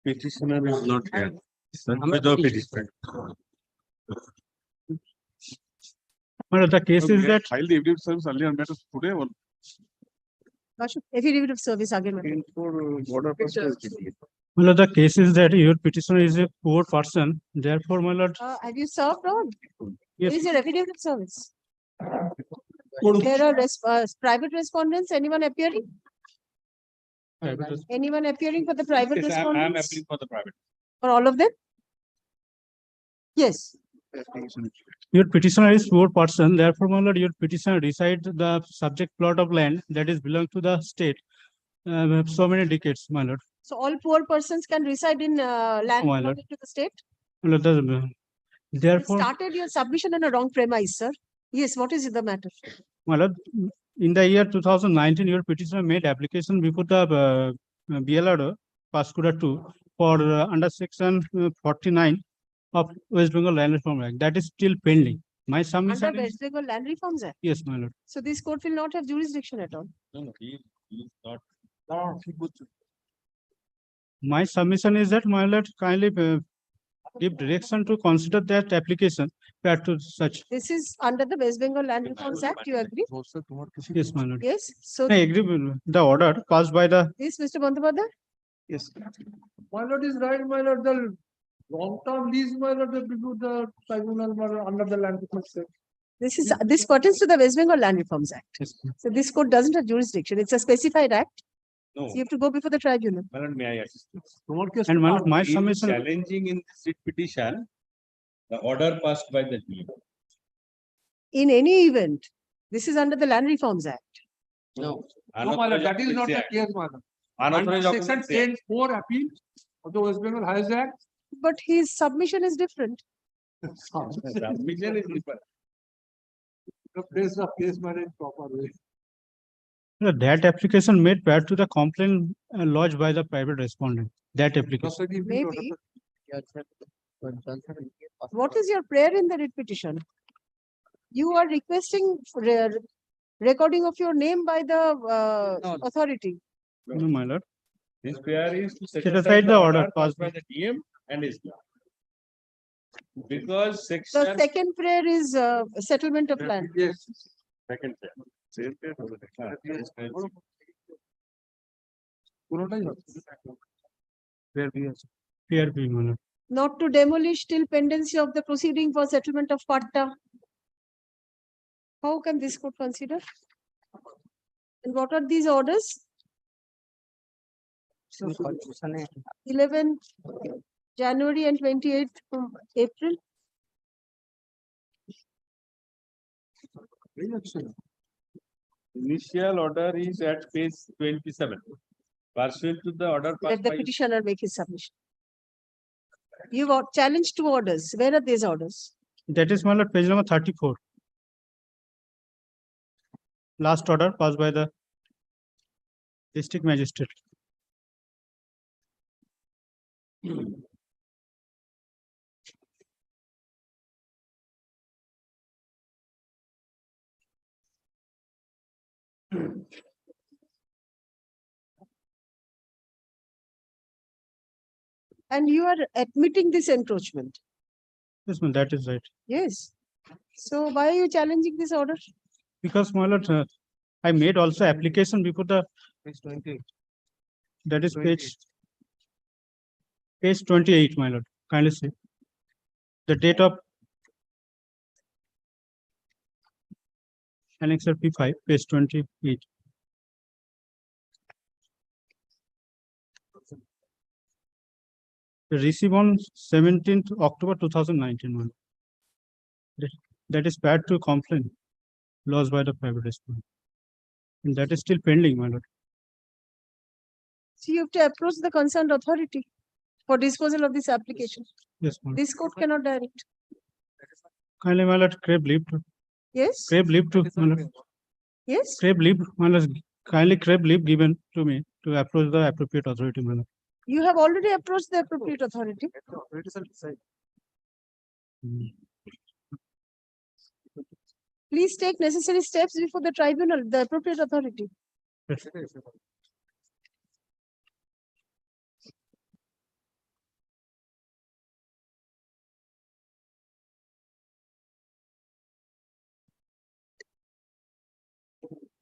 Petitioner is not here. Without petition. Well, the case is that File the evidence service earlier matter today or Affidavit of service again. for border passes. well, the case is that your petitioner is a poor person. Therefore, my lord, Have you served on? Yes. Where is your affidavit of service? There are private respondents, anyone appearing? Anyone appearing for the private I am respondents? appealing for the private. For all of them? Yes. your petitioner is poor person. Therefore, my lord, your petitioner resides the subject plot of land that is belong to the state. So many decades, my lord. So all poor persons can reside in land my lord. belonging to the state? My lord, You therefore, started your submission on a wrong premise, sir. Yes, what is the matter? my lord, in the year 2019, your petitioner made application before the BLRO, Paskuda 2, for under section 49 of West Bengal Land Reform Act. That is still pending. My submission Under is, West Bengal Land Reforms Act. yes, my lord. So this court will not have jurisdiction at all. No, he is not. No, he would. My submission is that, my lord, kindly give direction to consider that application prior to such. This is under the West Bengal Land Reforms Act, you agree? Yes, my lord. Yes, so I agree with the order passed by the. this, Mr. Bandyopadhyay? Yes. My lord is right, my lord, the long-term lease, my lord, the tribunal, my lord, under the land reforms act. This pertains to the West Bengal Land Reforms Act. Yes, So this court doesn't have jurisdiction. It's a specified act. No. So you have to go before the tribunal. Madam, may I assist? And my lord, my He is submission. challenging in this writ petition, the order passed by the DM. In any event, this is under the Land Reforms Act. No. No, my lord, that is not the case, my lord. Under section 10(4) appeal of the West Bengal Highest Act. But his submission is different. Submission is different. The case, my lord, proper way. That application made prior to the complaint lodged by the private respondent. That application. Maybe. What is your prayer in the writ petition? You are requesting recording of your name by the authority. No, my lord. His prayer is to Set aside the order passed passed by the DM and is. Because The section. second prayer is settlement of land. Yes. Second prayer. Same prayer for the declaration. PRP, my lord. Not to demolish till pendency of the proceeding for settlement of patta. How can this court consider? And what are these orders? 11th January and 28th April. Initial order is at page 27. Pursuant to the order Let passed the by. petitioner make his submission. You got challenged two orders. Where are these orders? That is, my lord, page number 34. Last order passed by the district magistrate. And you are admitting this encroachment. Yes, ma'am, that is right. Yes. So why are you challenging this order? Because, my lord, I made also application before the. Page 28. That is page 28, my lord. Kindly see. The date of Annexure P5, page 28. Received on 17th October 2019. That is prior to complaint lodged by the private respondent. And that is still pending, my lord. So you have to approach the concerned authority for disposal of this application. Yes, my lord. This court cannot direct. Kindly, my lord, crave leave to. Yes? Crave leave to, my lord. Yes? Crave leave, my lord, kindly crave leave given to me to approach the appropriate authority, my lord. You have already approached the appropriate authority. Please take necessary steps before the tribunal, the appropriate authority.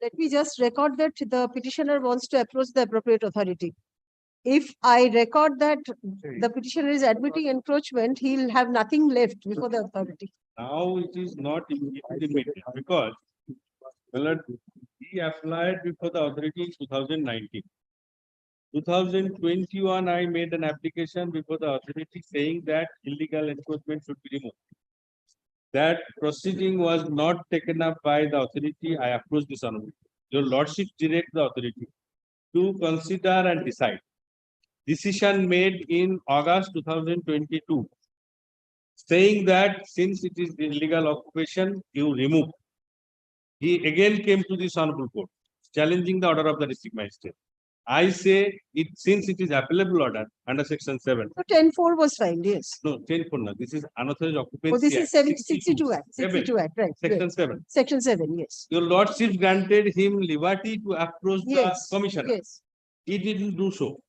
Let me just record that the petitioner wants to approach the appropriate authority. If I record that the petitioner is admitting encroachment, he'll have nothing left before the authority. Now it is not immediate because my lord, he applied before the authority in 2019. 2021, I made an application before the authority saying that illegal encroachment should be removed. That proceeding was not taken up by the authority. I approached this honorable. Your lordship direct the authority to consider and decide. Decision made in August 2022, saying that since it is illegal occupation, you remove. He again came to this honorable court, challenging the order of the district magistrate. I say it since it is appellable order under section 7. So 10-4 was filed, yes. No, 10-4 no. This is unauthorized occupancy. Oh, this is Act, 62 Act, 62 Act, right. Section right. 7. Section 7, yes. Your lordship granted him liberty to approach Yes, the commissioner. yes. He didn't do so.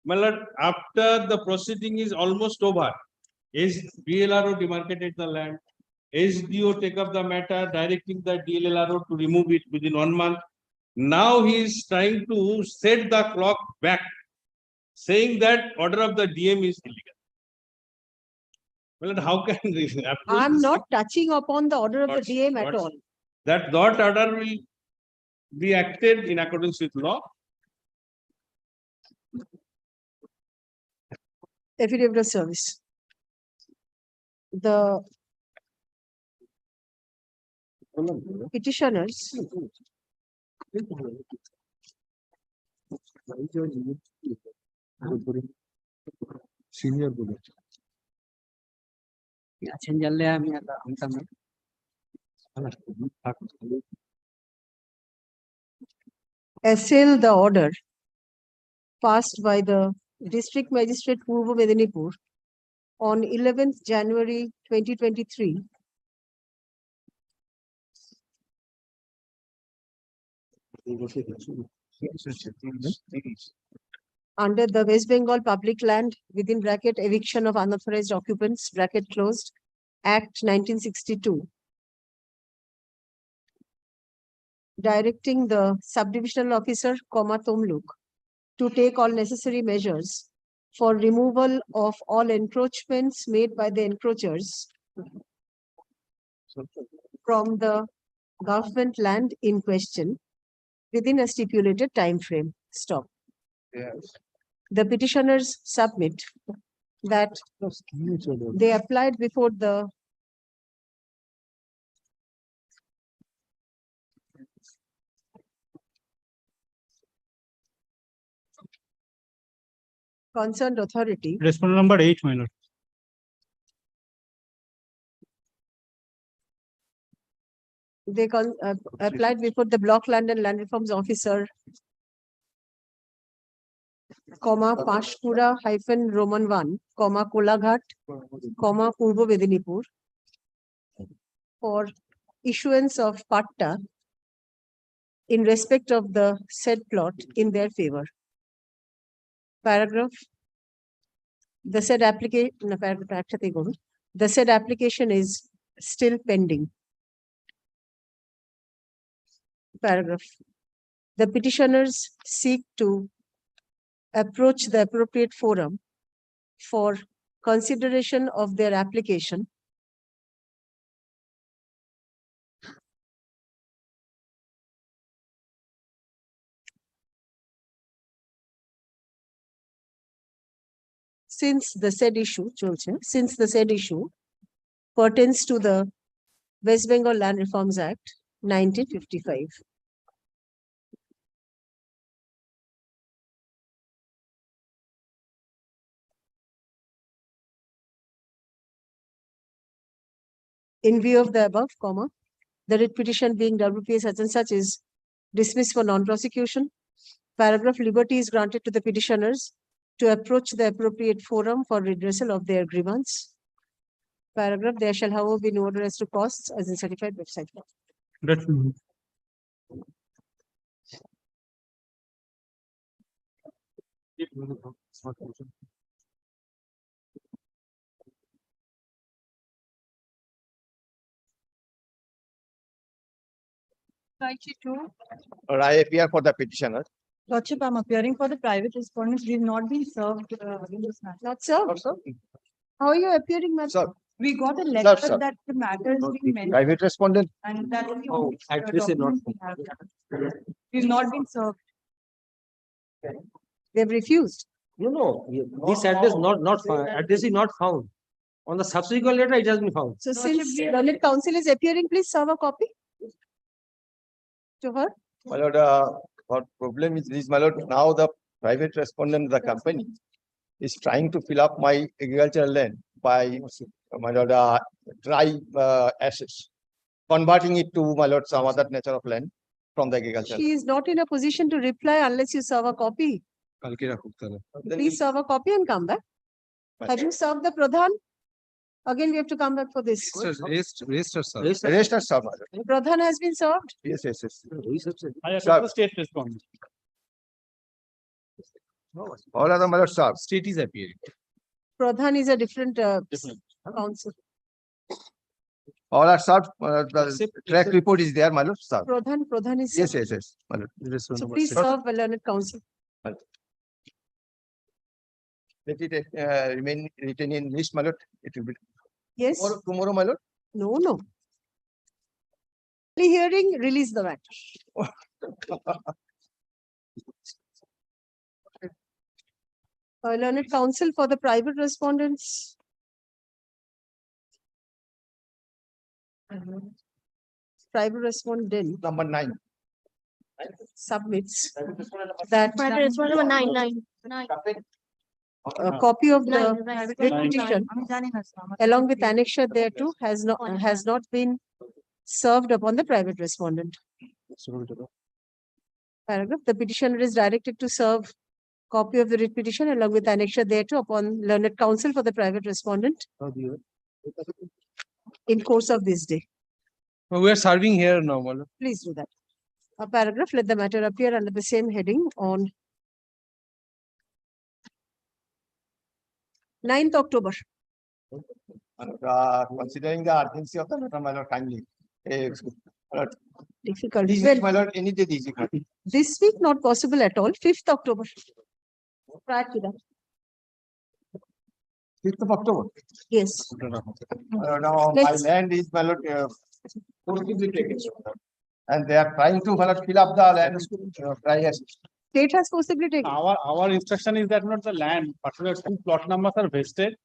My lord, after the proceeding is almost over, DLRO demarcated the land. SDO take up the matter, directing the DLRO to remove it within 1 month. Now he is trying to set the clock back, saying that order of the DM is illegal. Well, how can this happen? I'm not touching upon the order of the DM at all. That order will be acted in accordance with law. Affidavit of service. The petitioners Senior assail the order passed by the District Magistrate Purva Medinipur on 11th January 2023 under the West Bengal Public Land within bracket eviction of unauthorized occupants bracket closed Act 1962, directing the subdivisional officer, Tomluk, to take all necessary measures for removal of all encroachments made by the encroachers from the government land in question within a stipulated time frame. Stop. Yes. The petitioners submit that they applied before the concerned authority. Respondent number 8, my lord. They applied before the Block Land and Land Reforms Officer, Pashpura -Roman 1, Kolaghat, Purva Medinipur for issuance of patta in respect of the said plot in their favor. Paragraph. The said application is still pending. Paragraph. The petitioners seek to approach the appropriate forum for consideration of their application since the said issue pertains to the West Bengal Land Reforms Act 1955. In view of the above, the writ petition being WPA such and such is dismissed for non-prosecution. Paragraph, liberty is granted to the petitioners to approach the appropriate forum for redressal of their grievance. Paragraph, there shall however be no order as to costs as in certified website. Or I appear for the petitioner. Lordship, I'm appearing for the private respondents. We've not been served in this matter. Not served? How are you appearing, madam? Sir, We got a letter sir. that the matter is being mentioned. Private respondent. And that is the Oh, only address is not- document we have. We've not been served. They have refused. No, this address address is not found. On the subsequent letter, it has been found. So since learned counsel is appearing, please serve a copy to her. My lord, what problem is this, my lord? Now the private respondent, the company is trying to fill up my agricultural land by, my lord, dry assets, converting it to, my lord, some other nature of land from the agriculture. She is not in a position to reply unless you serve a copy. Please serve a copy and come back. Have you served the Pradhan? Again, we have to come back for this. Register, sir, my lord. Pradhan has been served. Yes. I have Sir. the state respondent. All other, my lord, sir. State is appearing. Pradhan is a different council. All are served, the track report is there, my lord, sir. Pradhan is. Yes, my lord. So please serve a learned counsel. Let it remain written in list, my lord. It will be. Yes. Tomorrow, my lord. No. Hearing, release the matter. Learned counsel for the private respondents. Private respondent. Number 9. Submits that Private respondent number 9. a copy of the writ Nine. petition along with annexure thereto has not been served upon the private respondent. Paragraph, the petitioner is directed to serve copy of the writ petition along with annexure thereto upon learned counsel for the private respondent in course of this day. We are serving here now, my lord. Please do that. A paragraph, let the matter appear under the same heading on 9th October. Considering the urgency of the matter, my lord, kindly. Difficult. This Well, week, my lord, any day this week. this week not possible at all. 5th October. Prior to that. 5th of October. Yes. Now, my Let's- land is, my lord, forcibly taken. And they are trying to, my lord, fill up the land, dry assets. State has forcibly taken. Our instruction is that not the land, particular 2 plot numbers are vested.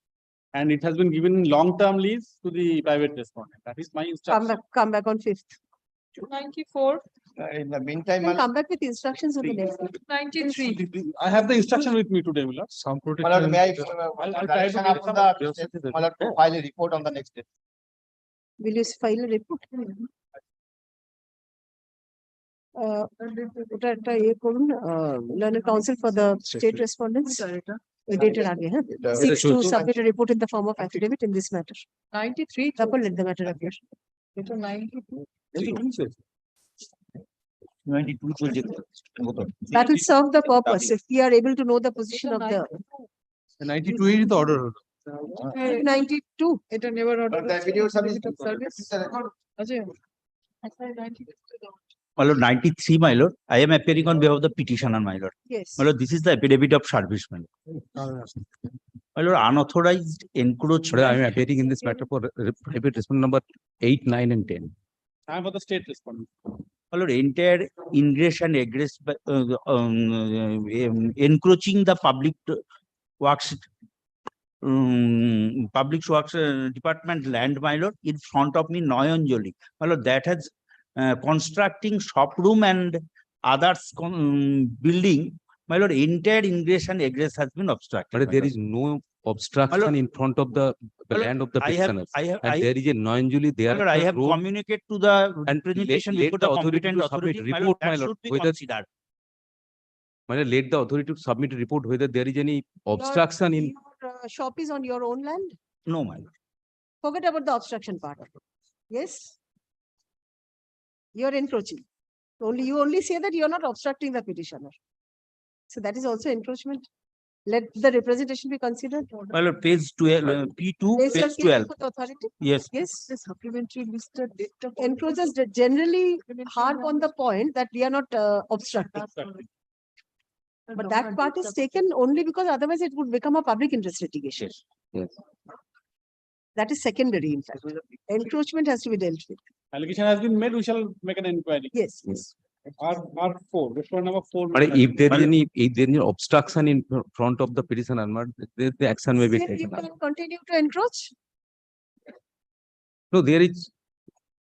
And it has been given in long-term lease to the private respondent. That is my instruction. Come back on 5th. 94. In the meantime, Then come back with instructions on the next. 93. I have the instruction with me today, Mila. my lord, may I, I'll try to direction get after some- the, my lord, to file a report on the next day. Will you file a report? ওটা একটা ইয়ে করুন, learned counsel for the state respondents. Dated আগে, হ্যাঁ? Seeks to submit a report in the form of affidavit in this matter. 93. তারপর let the matter appear. এটা 92. That will serve the purpose if we are able to know the position of the 92 is the order. 92. এটা never order. The affidavit service. Ajay. আচ্ছা 92. My lord, 93, my lord. I am appearing on behalf of the petitioner, my lord. Yes. My lord, this is the affidavit of service, my lord. My lord, unauthorized But encroachment. I am appearing in this matter for private respondent number 8, 9, and 10. I am for the state respondent. My lord, entire ingress and egress, encroaching the works, public works department land, my lord, in front of me, Noyanjali. My lord, that has constructing shop room and others building. My lord, entire ingress and egress has been obstructed. But my there lord. is no obstruction in front of the lord, land of the I have- petitioners. I And there is a Noyanjali there. My lord, I have road, communicated to the and representation let before the the authority competent to submit authority. My report, lord, my that lord, should be whether- considered. Let the authority to submit a report whether there is any obstruction in. Your shop is on your own land? No, my lord. Forget about the obstruction part. Yes? You're encroaching. You only say that you're not obstructing the petitioner. So that is also encroachment. Let the representation be considered. My lord, page 12, P2, Raise your page case 12. before the authority. Yes. Yes. The supplementary list of data. Encroachers generally harp on the point that we are not obstructing. But that part is taken only because otherwise it would become a public interest litigation. Yes. That is secondary, in fact. Encroachment has to be dealt with. Allegation has been made, we shall make an inquiry. Yes, yes. R4, respondent number 4. But if there is any obstruction in front of the petitioner, the action may be Still you taken. can continue to encroach. No, there is.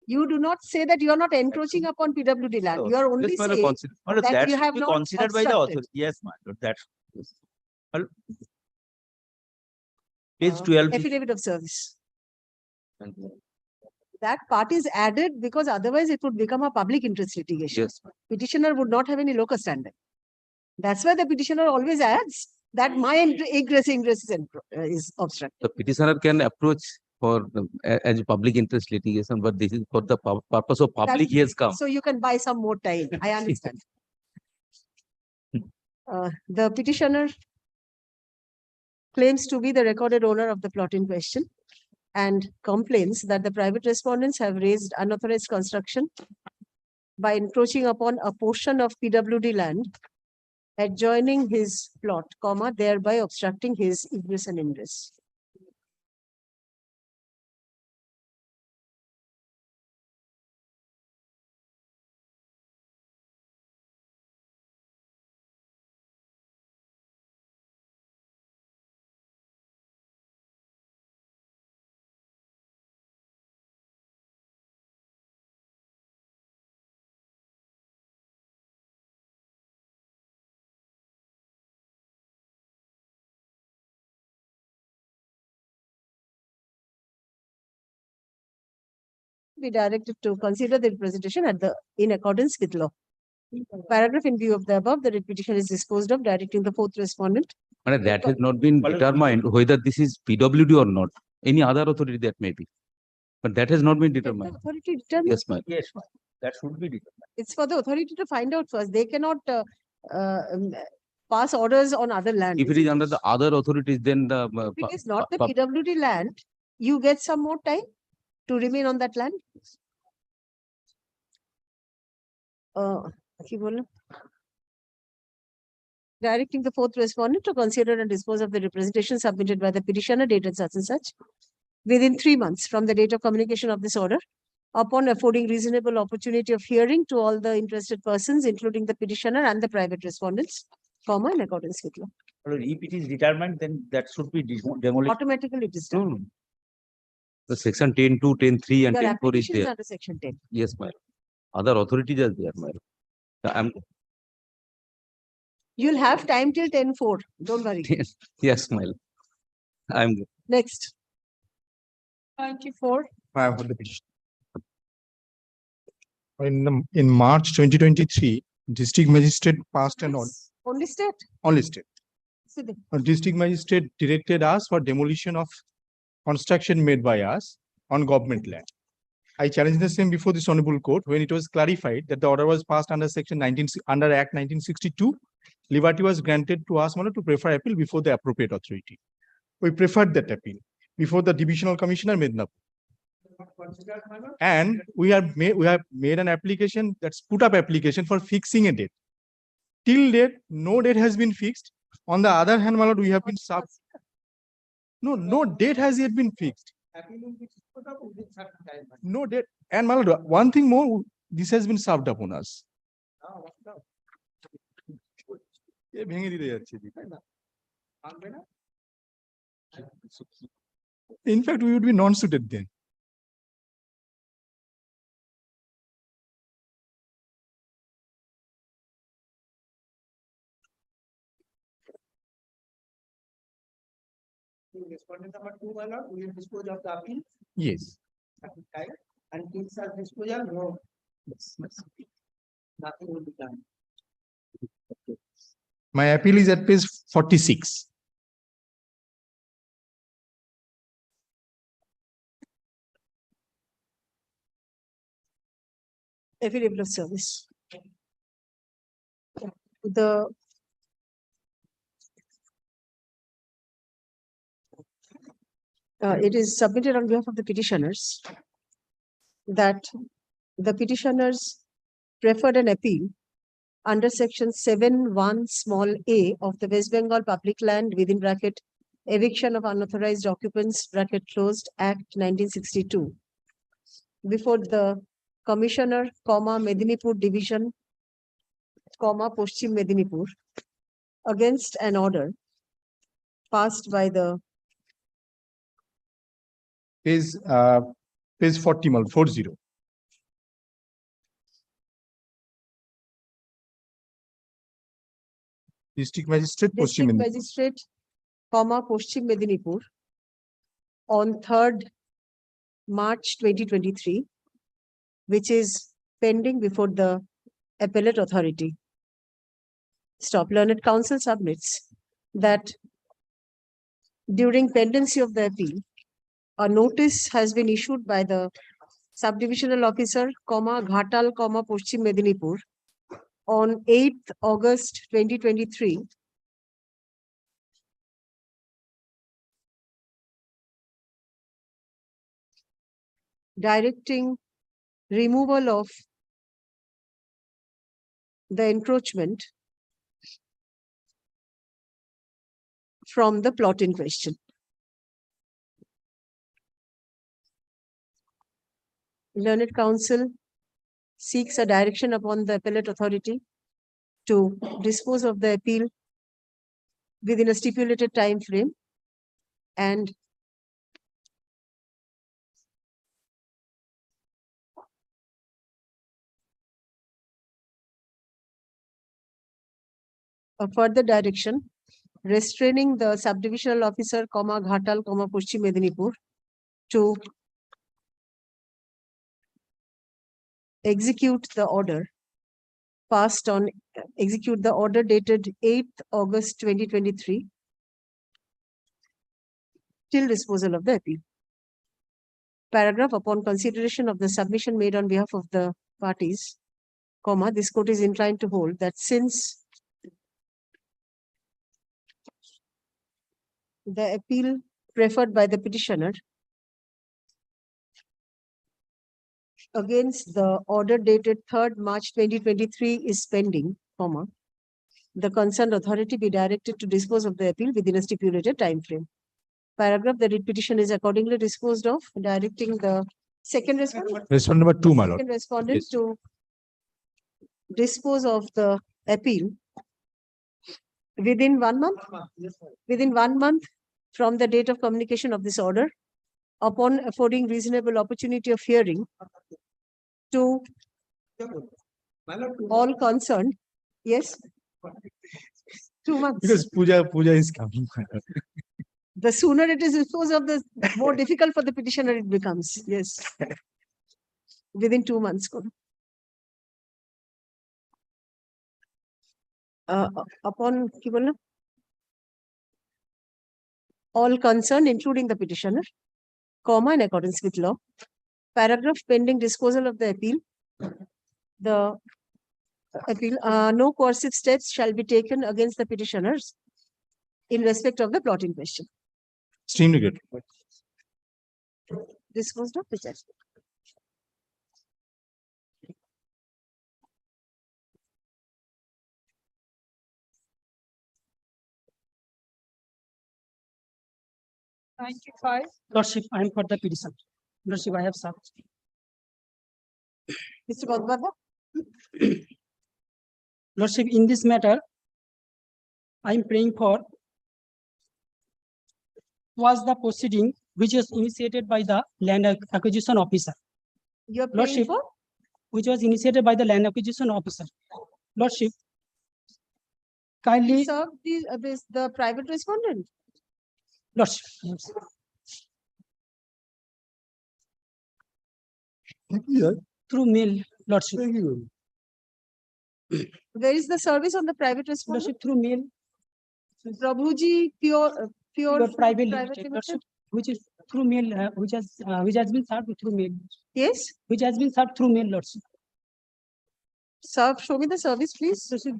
You do not say that you are not encroaching upon PWD land. You are only Yes, my lord, saying My lord, that that you should have be not considered by the obstructed. authority. Yes, my lord, that. Yes. My lord. Page 12. Affidavit of service. That part is added because otherwise it would become a public interest litigation. Yes. Petitioner would not have any locus standi. That's why the petitioner always adds that my ingress is obstructed. The petitioner can approach for as a public interest litigation, but this is for the purpose of public. He has come. So you can buy some more time. I understand. The petitioner claims to be the recorded owner of the plot in question and complains that the private respondents have raised unauthorized construction by encroaching upon a portion of PWD land adjoining his plot, thereby obstructing his egress and ingress. Be directed to consider the representation in accordance with law. Paragraph in view of the above, the writ petition is disposed of, directing the fourth respondent. But that has not been determined whether this is PWD or not. Any other authority that may be. But that has not been determined. Authority determines. Yes, ma'am. Yes, ma'am. That should be determined. It's for the authority to find out first. They cannot pass orders on other land. If it is under the other authorities, then the. If it is not the PWD land, you get some more time to remain on that land. Directing the fourth respondent to consider and dispose of the representation submitted by the petitioner dated such and such within 3 months from the date of communication of this order, upon affording reasonable opportunity of hearing to all the interested persons, including the petitioner and the private respondents, in accordance with law. Well, if it is determined, then that should be demolished. Automatically it is done. The section 10.2, 10.3 and Your 10.4 is application is there. under section 10. Yes, ma'am. Other authorities are there, ma'am. You'll have time till 10:04. Don't worry. Yes, ma'am. I'm good. Next. 24. I have heard the petition. In March 2023, district magistrate passed an order. Only state. Only state. Sit there. A district magistrate directed us for demolition of construction made by us on government land. I challenged the same before this honorable court when it was clarified that the order was passed under section 19 under Act 1962. Liberty was granted to us to prefer appeal before the appropriate authority. We preferred that appeal before the divisional commissioner Mednapur. And we have made an application, that's put up application for fixing a date. Till date, no date has been fixed. On the other hand, my lord, we have been No date has yet been fixed. appeal will be put up within certain time. No date. And my lord, one thing more, this has been served upon us. Now, what now? এ ভেঙে দিতে যাচ্ছে জি। মানবে না? In fact, we would be non-suited then. Respondent number 2, my lord, we will dispose of the appeal. Yes. At the time, and till such disposal, no. Nothing will be done. My appeal is at page 46. Affidavit of service. The it is submitted on behalf of the petitioners that the petitioners preferred an appeal under section 7(1) small a of the West Bengal Public Land within bracket Eviction of Unauthorized Occupants bracket closed Act 1962 before the Commissioner, Medinipur Division, Paschim Medinipur against an order passed by the Page 40, 40. District Magistrate, Paschim District Medinipur. Magistrate, Paschim Medinipur on 3rd March 2023, which is pending before the appellate authority. Stop. Learned Counsel submits that during pendency of the appeal, a notice has been issued by the subdivisional officer, Ghatal, Paschim Medinipur on 8th August 2023 directing removal of the encroachment from the plot in question. Learned Counsel seeks a direction upon the appellate authority to dispose of the appeal within a stipulated time frame and a further direction restraining the subdivisional officer, Ghatal, Paschim Medinipur to execute the order dated 8th August 2023 till disposal of the appeal. Paragraph: upon consideration of the submission made on behalf of the parties, this court is inclined to hold that since the appeal preferred by the petitioner against the order dated 3rd March 2023 is pending, the concerned authority be directed to dispose of the appeal within a stipulated time frame. Paragraph: the writ petition is accordingly disposed of, directing the second respondent. Respondent number 2, my lord. Second respondent Yes. to dispose of the appeal within 1 month. Within 1 month from the date of communication of this order, upon affording reasonable opportunity of hearing to all concerned. Yes. 2 months. Because Puja is coming. The sooner it is disposed of, the more difficult for the petitioner it becomes. Yes. Within 2 months. Upon all concerned, including the petitioner, in accordance with law. Paragraph: pending disposal of the appeal. The appeal, no coercive steps shall be taken against the petitioners in respect of the plot in question. Extremely good. Disposed of the judgment. 95. Lordship, I am for the petition. Lordship, I have served. Mr. Godwada? Lordship, in this matter, I am praying for was the proceeding which was initiated by the land acquisition officer. You're praying Lordship, for? which was initiated by the land acquisition officer. Lordship, kindly, Serve the private respondent. Lordship. Through mail, Lordship. Where is the service on the private respondent? Lordship, through mail, Prabhuji Pure the private Private limited, Limited? Lordship, which is through mail, which has been served through mail. Yes, Which has been served through mail, Lordship. show me the service, please. Lordship,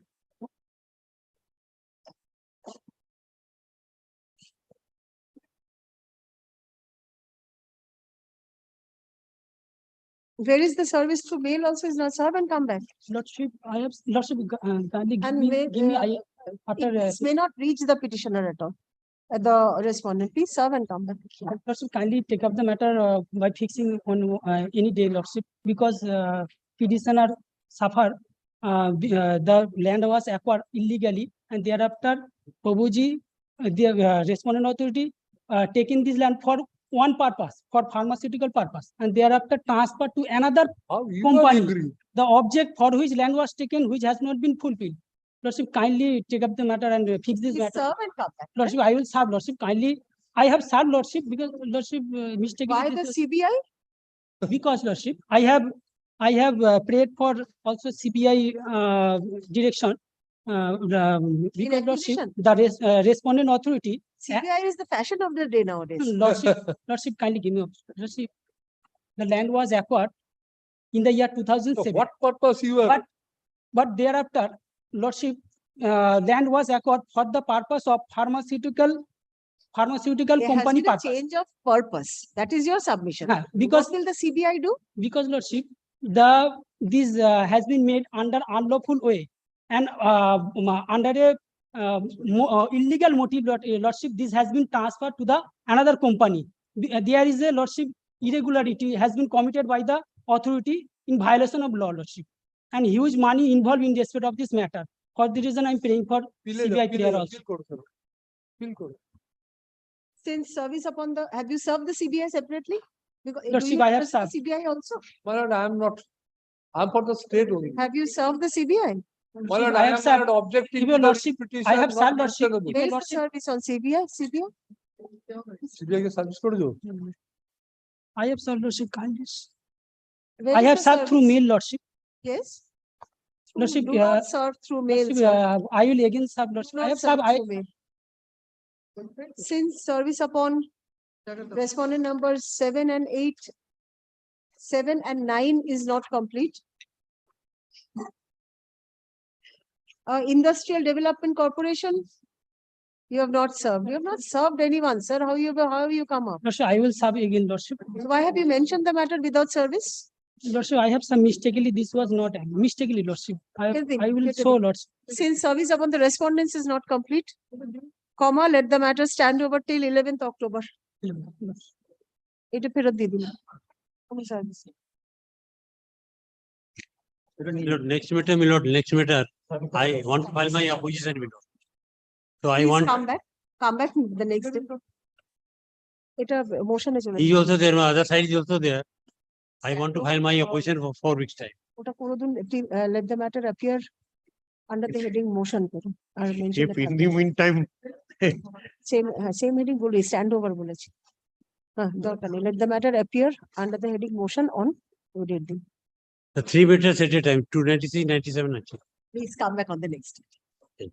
Where is the service through mail also is not served and come back. Lordship, I have, Lordship, kindly give And me, where, after, This may not reach the petitioner at all. The respondent, please serve and come back. Lordship, kindly take up the matter by fixing on any day, Lordship, because petitioner suffer, the land was acquired illegally, and thereafter, Prabhuji, the respondent authority, taking this land for one purpose, for pharmaceutical purpose, and thereafter transferred to another company. The object for which land was taken, which has not been fulfilled. Lordship, kindly take up the matter and fix this Please matter. serve and come back. Lordship, I will serve, Lordship, kindly. I have served, Lordship, because Lordship mistakenly. Why the CBI? Because, Lordship, I have prayed for also CBI direction. Because, Lordship, acquisition? the respondent authority. CBI is the fashion of the day nowadays. Lordship, kindly give me, Lordship, the land was acquired in the year 2007. What purpose you have? But thereafter, Lordship, land was acquired for the purpose of pharmaceutical There has company been a purpose. change of purpose. That is your submission. Because, What will the CBI do? because, Lordship, this has been made under unlawful way and under a illegal motive, Lordship, this has been transferred to the another company. There is a, Lordship, irregularity has been committed by the authority in violation of law, Lordship, and huge money involved in respect of this matter. For the reason, I am praying for CBI prayer also. Since service upon the, have you served the CBI separately? Because do Lordship, you I have represent served. the CBI also. My lord, I am not. I am for the state only. Have you served the CBI? My lord, I I have am served. not objecting Give to your the Lordship, petition, I have not served, Lordship. answerable. Where is the Lordship, service on CBI? CBI? CBI के service करो जो. I have served, Lordship, kindly. Where I is have the served through service? mail, Lordship. Yes. Lordship, Do not serve through mail. Lordship, sir. I will again serve, Lordship. Do I not have serve served. through mail. Since service upon respondent numbers 7 and 8, 7 and 9 is not complete. Industrial Development Corporation, you have not served. You have not served anyone, sir. How have you come up? Lordship, I will serve again, Lordship. So why have you mentioned the matter without service? Lordship, I have some mistakenly, this was not mistakenly, Lordship. I will show, Lordship. Since service upon the respondents is not complete, comma, let the matter stand over till 11th October. এটা ফেরত দিয়ে দিলাম। Next matter, my lord, next matter. I want to file my opposition, my lord. So I Please want, come back the next day. এটা motion এ চলে he is also there, my other side is also there. I want to file my opposition for 4 weeks time. ওটা কোনোদিন let the matter appear under the heading motion করুন আর mention If in the meantime, same heading বলি stand over বলেছি দরকার নেই let the matter appear under the heading motion on date দিন the 3 matters at a time, 296, 97 actually. please come back on the next day.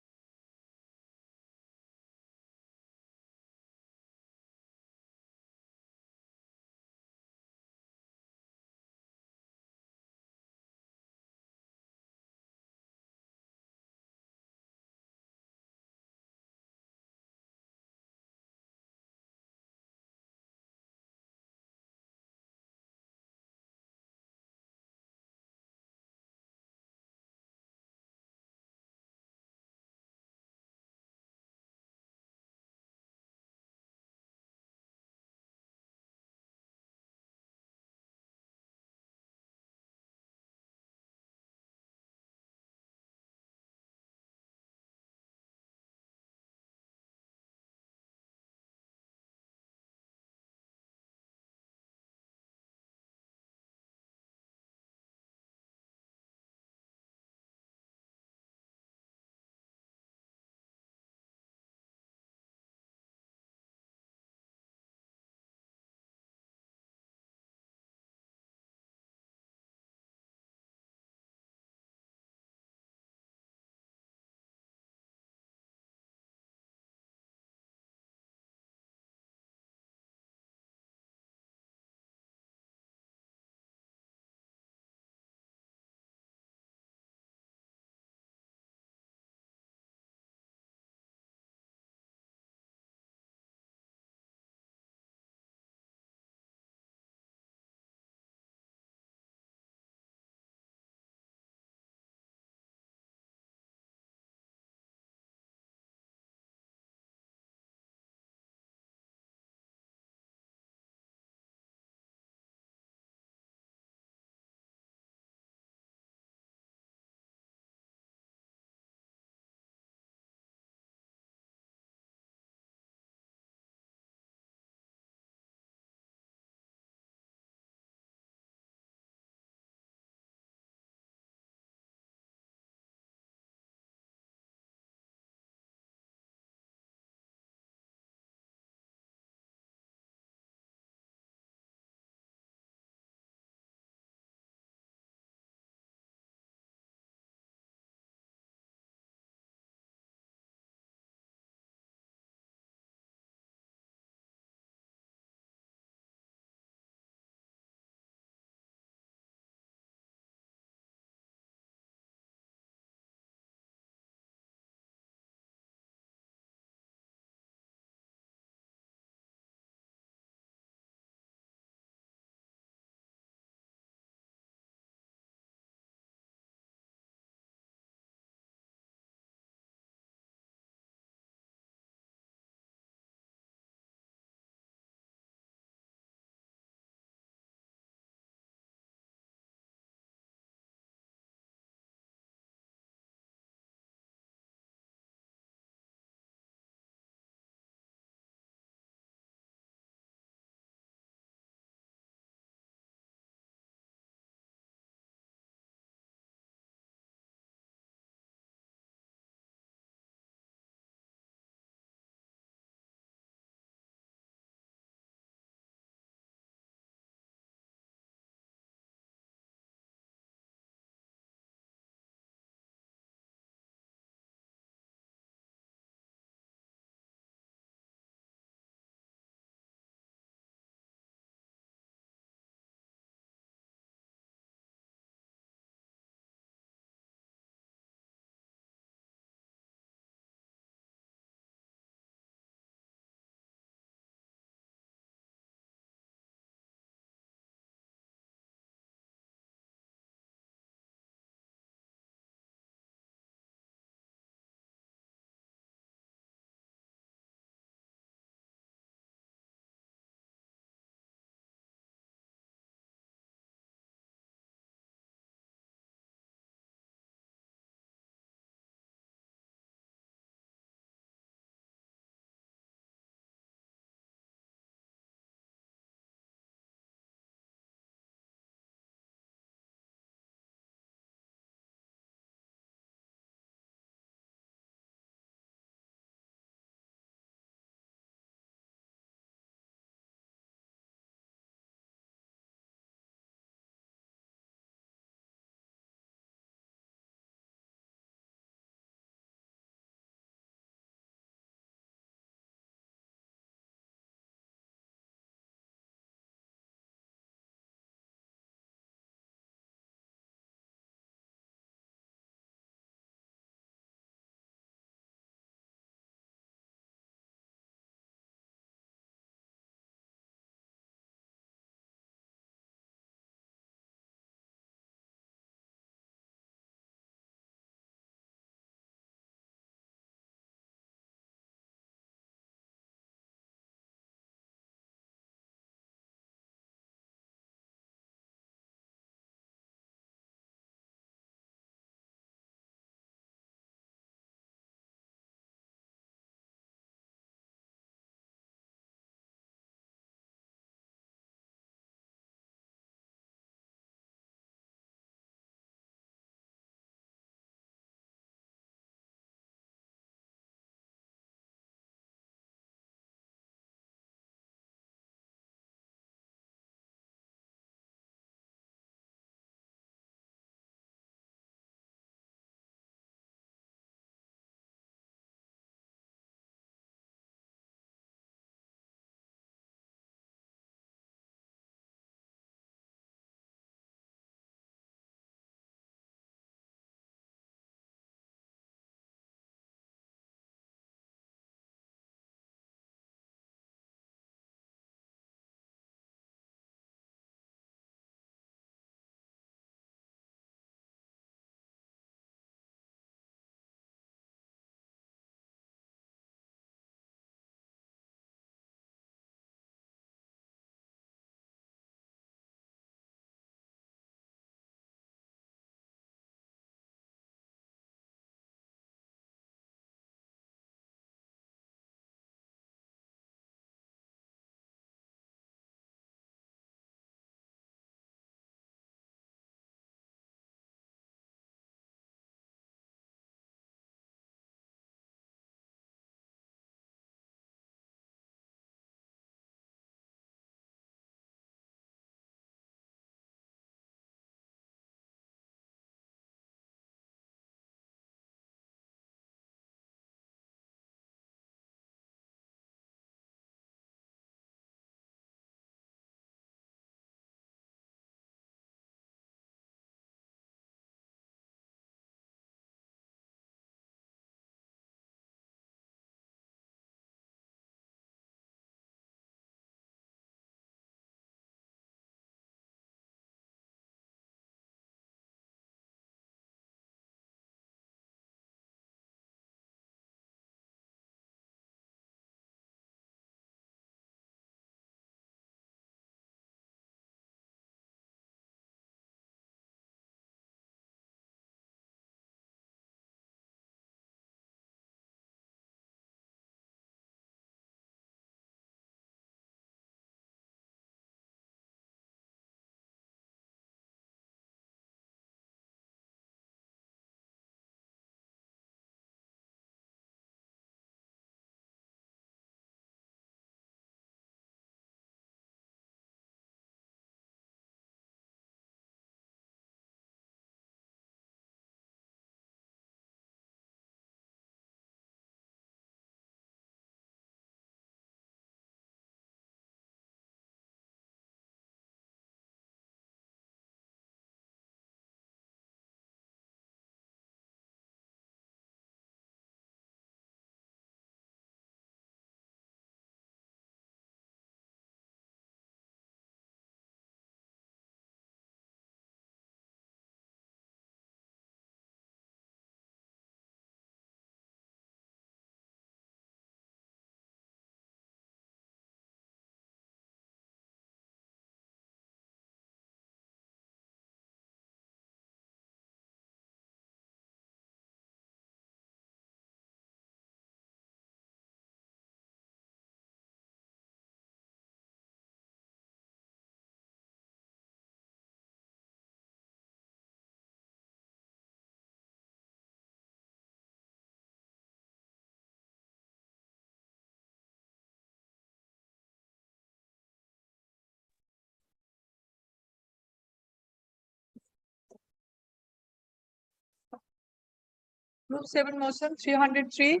Group 7 motion 303.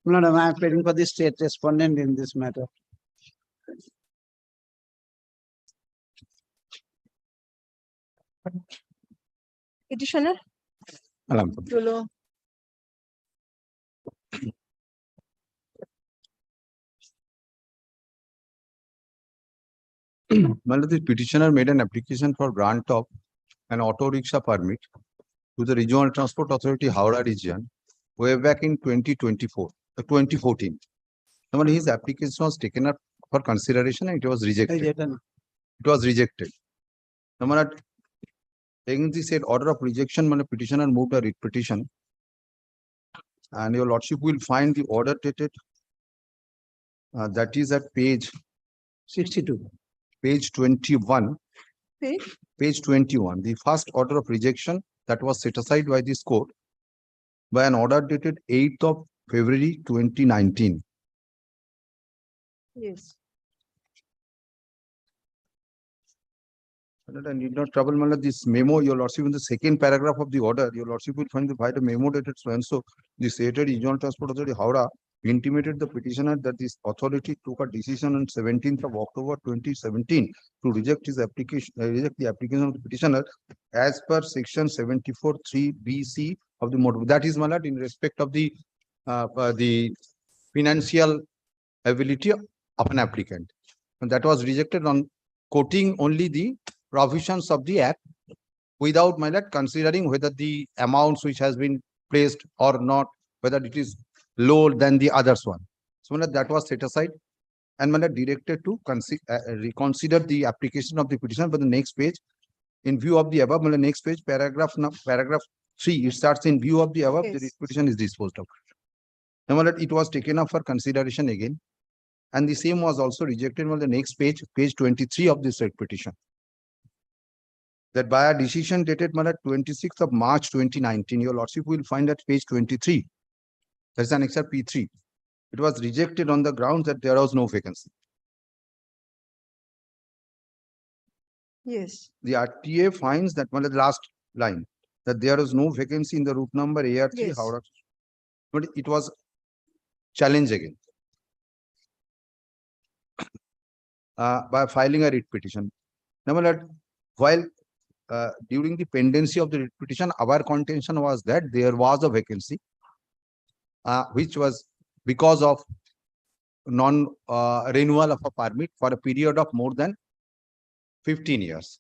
Madam, I am appearing for the state respondent in this matter. Petitioner, Madam. Tulo. Well, the petitioner made an application for grant of an auto rickshaw permit to the Regional Transport Authority, Howrah region, way back in 2014. Now, his application was taken up for consideration and it was rejected. It was rejected. Now, taking the said order of rejection, petitioner moved a writ petition. And your lordship will find the order dated. That is at page 62. Page 21. Page? Page 21. The first order of rejection that was set aside by this court by an order dated 8th of February 2019. Yes. I need not trouble, this memo, your lordship, in the second paragraph of the order, your lordship will find the by the memo dated so and so. The stated Regional Transport Authority, Howrah, intimated the petitioner that this authority took a decision on 17th of October 2017 to reject his application, reject the application of the petitioner as per section 74(3)(b)(c) of the motor. That is, in respect of the financial ability of an applicant. And that was rejected on quoting only the provisions of the act without considering whether the amounts which has been placed or not, whether it is lower than the others one. So that was set aside and directed to reconsider the application of the petition. But the next page, in view of the above, next page, paragraph 3, it starts in view of the above, Yes. the petition is disposed of. Now it was taken up for consideration again. And the same was also rejected on the next page, page 23 of this petition. That by a decision dated 26th of March 2019, your lordship will find at page 23. That's an excerpt P3. It was rejected on the grounds that there was no vacancy. Yes. The RTA finds that the last line, that there is no vacancy in the route number AR3 Yes. Howrah. But it was challenged again. By filing a writ petition. Now, while during the pendency of the writ petition, our contention was that there was a vacancy, which was because of non-renewal of a permit for a period of more than 15 years.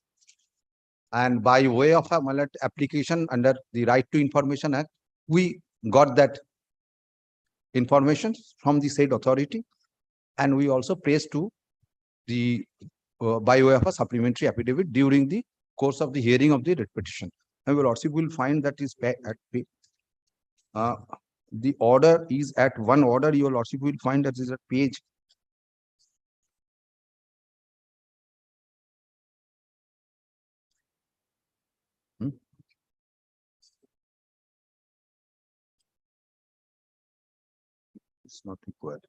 And by way of a application under the Right to Information Act, we got that information from the said authority, and we also placed to the by way of a supplementary affidavit during the course of the hearing of the writ petition. And your lordship will find that is at the order is at one order. Your lordship will find that is at page 'Hmm? It's not required.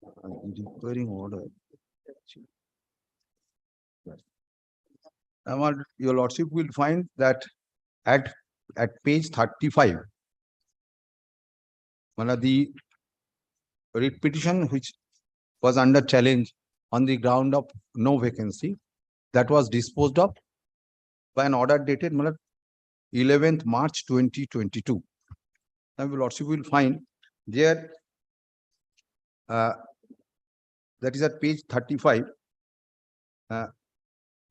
The requiring order. Your lordship will find that at page 35, one of the writ petition which was under challenge on the ground of no vacancy, that was disposed of by an order dated 11th March 2022. Now, your lordship will find there that is at page 35,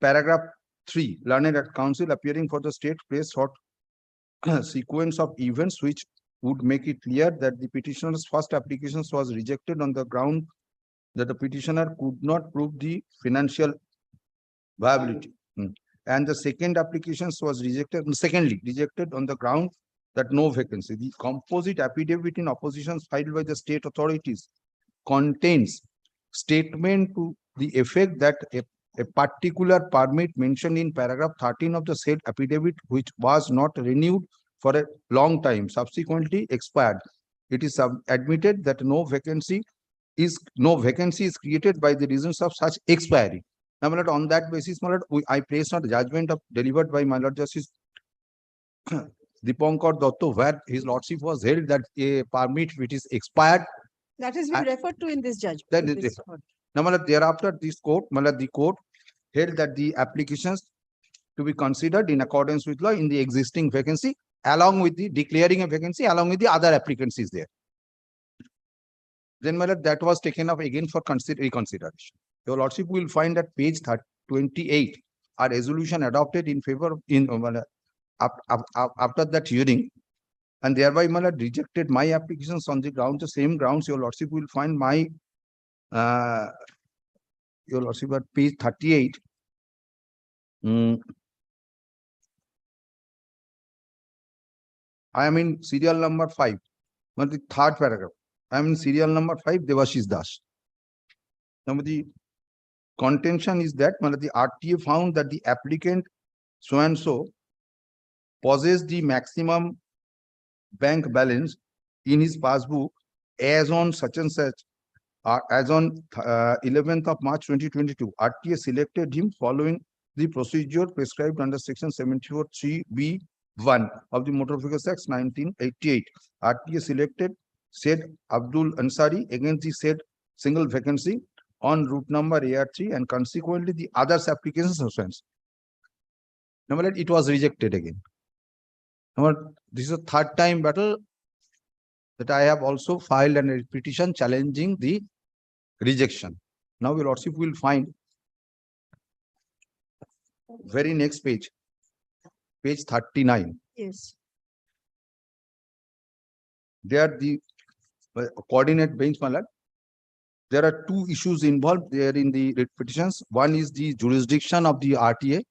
paragraph 3, learned at counsel appearing for the state place for sequence of events which would make it clear that the petitioner's first application was rejected on the ground that the petitioner could not prove the financial viability. And the second application was rejected, secondly, rejected on the ground that no vacancy. The composite affidavit in opposition filed by the state authorities contains statement to the effect that a particular permit mentioned in paragraph 13 of the said affidavit, which was not renewed for a long time, subsequently expired. It is admitted that no vacancy is created by the reasons of such expiry. Now, my lord, on that basis, my lord, I place not judgment of delivered by my lord Justice Dipankar Dotto, where his lordship was held that a permit which is expired. That has been And- referred to in this judgment. Then in it- this order. Now, thereafter, the court held that the applications to be considered in accordance with law in the existing vacancy, along with the declaring a vacancy, along with the other applicants is there. Then, that was taken up again for reconsideration. Your lordship will find that page 28, a resolution adopted in favor of, after that hearing, and thereby rejected my applications on the same grounds. Your lordship will find my your lordship at page 38. I am in serial number 5, the third paragraph. I am in serial number 5, Devashish Das. Now, the contention is that the RTA found that the applicant so and so possessed the maximum bank balance in his passbook as on such and such, as on 11th of March 2022. RTA selected him following the procedure prescribed under section 74(3)(b)(1) of the Motor Vehicles Act 1988. RTA selected said Abdul Ansari against the said single vacancy on route number AR3, and consequently the others applications suspense. Number 8, it was rejected again. This is a third time battle that I have also filed a petition challenging the rejection. Now, your lordship will find very next page, page 39. Yes. There the coordinate bench, there are two issues involved there in the writ petitions. One is the jurisdiction of the RTA,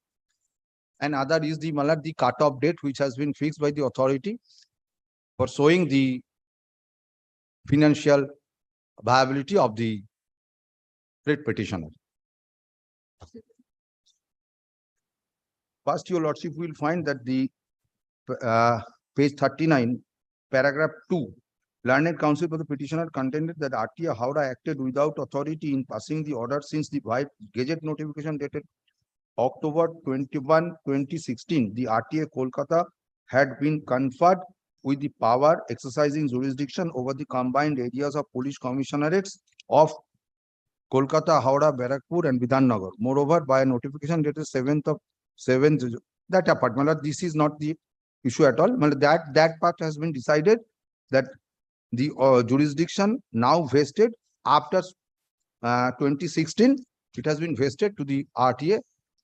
and other is the cutoff date which has been fixed by the authority for showing the financial viability of the writ petitioner. First, your lordship will find that the page 39, paragraph 2, learned counsel for the petitioner contended that RTA Howrah acted without authority in passing the order, since the Gazette notification dated October 21, 2016, the RTA Kolkata had been conferred with the power exercising jurisdiction over the combined areas of police commissionerates of Kolkata, Howrah, Barakpur, and Bidhannagar. Moreover, by a notification dated 7th of 7th, that apart, this is not the issue at all. That part has been decided that the jurisdiction now vested after 2016, it has been vested to the RTA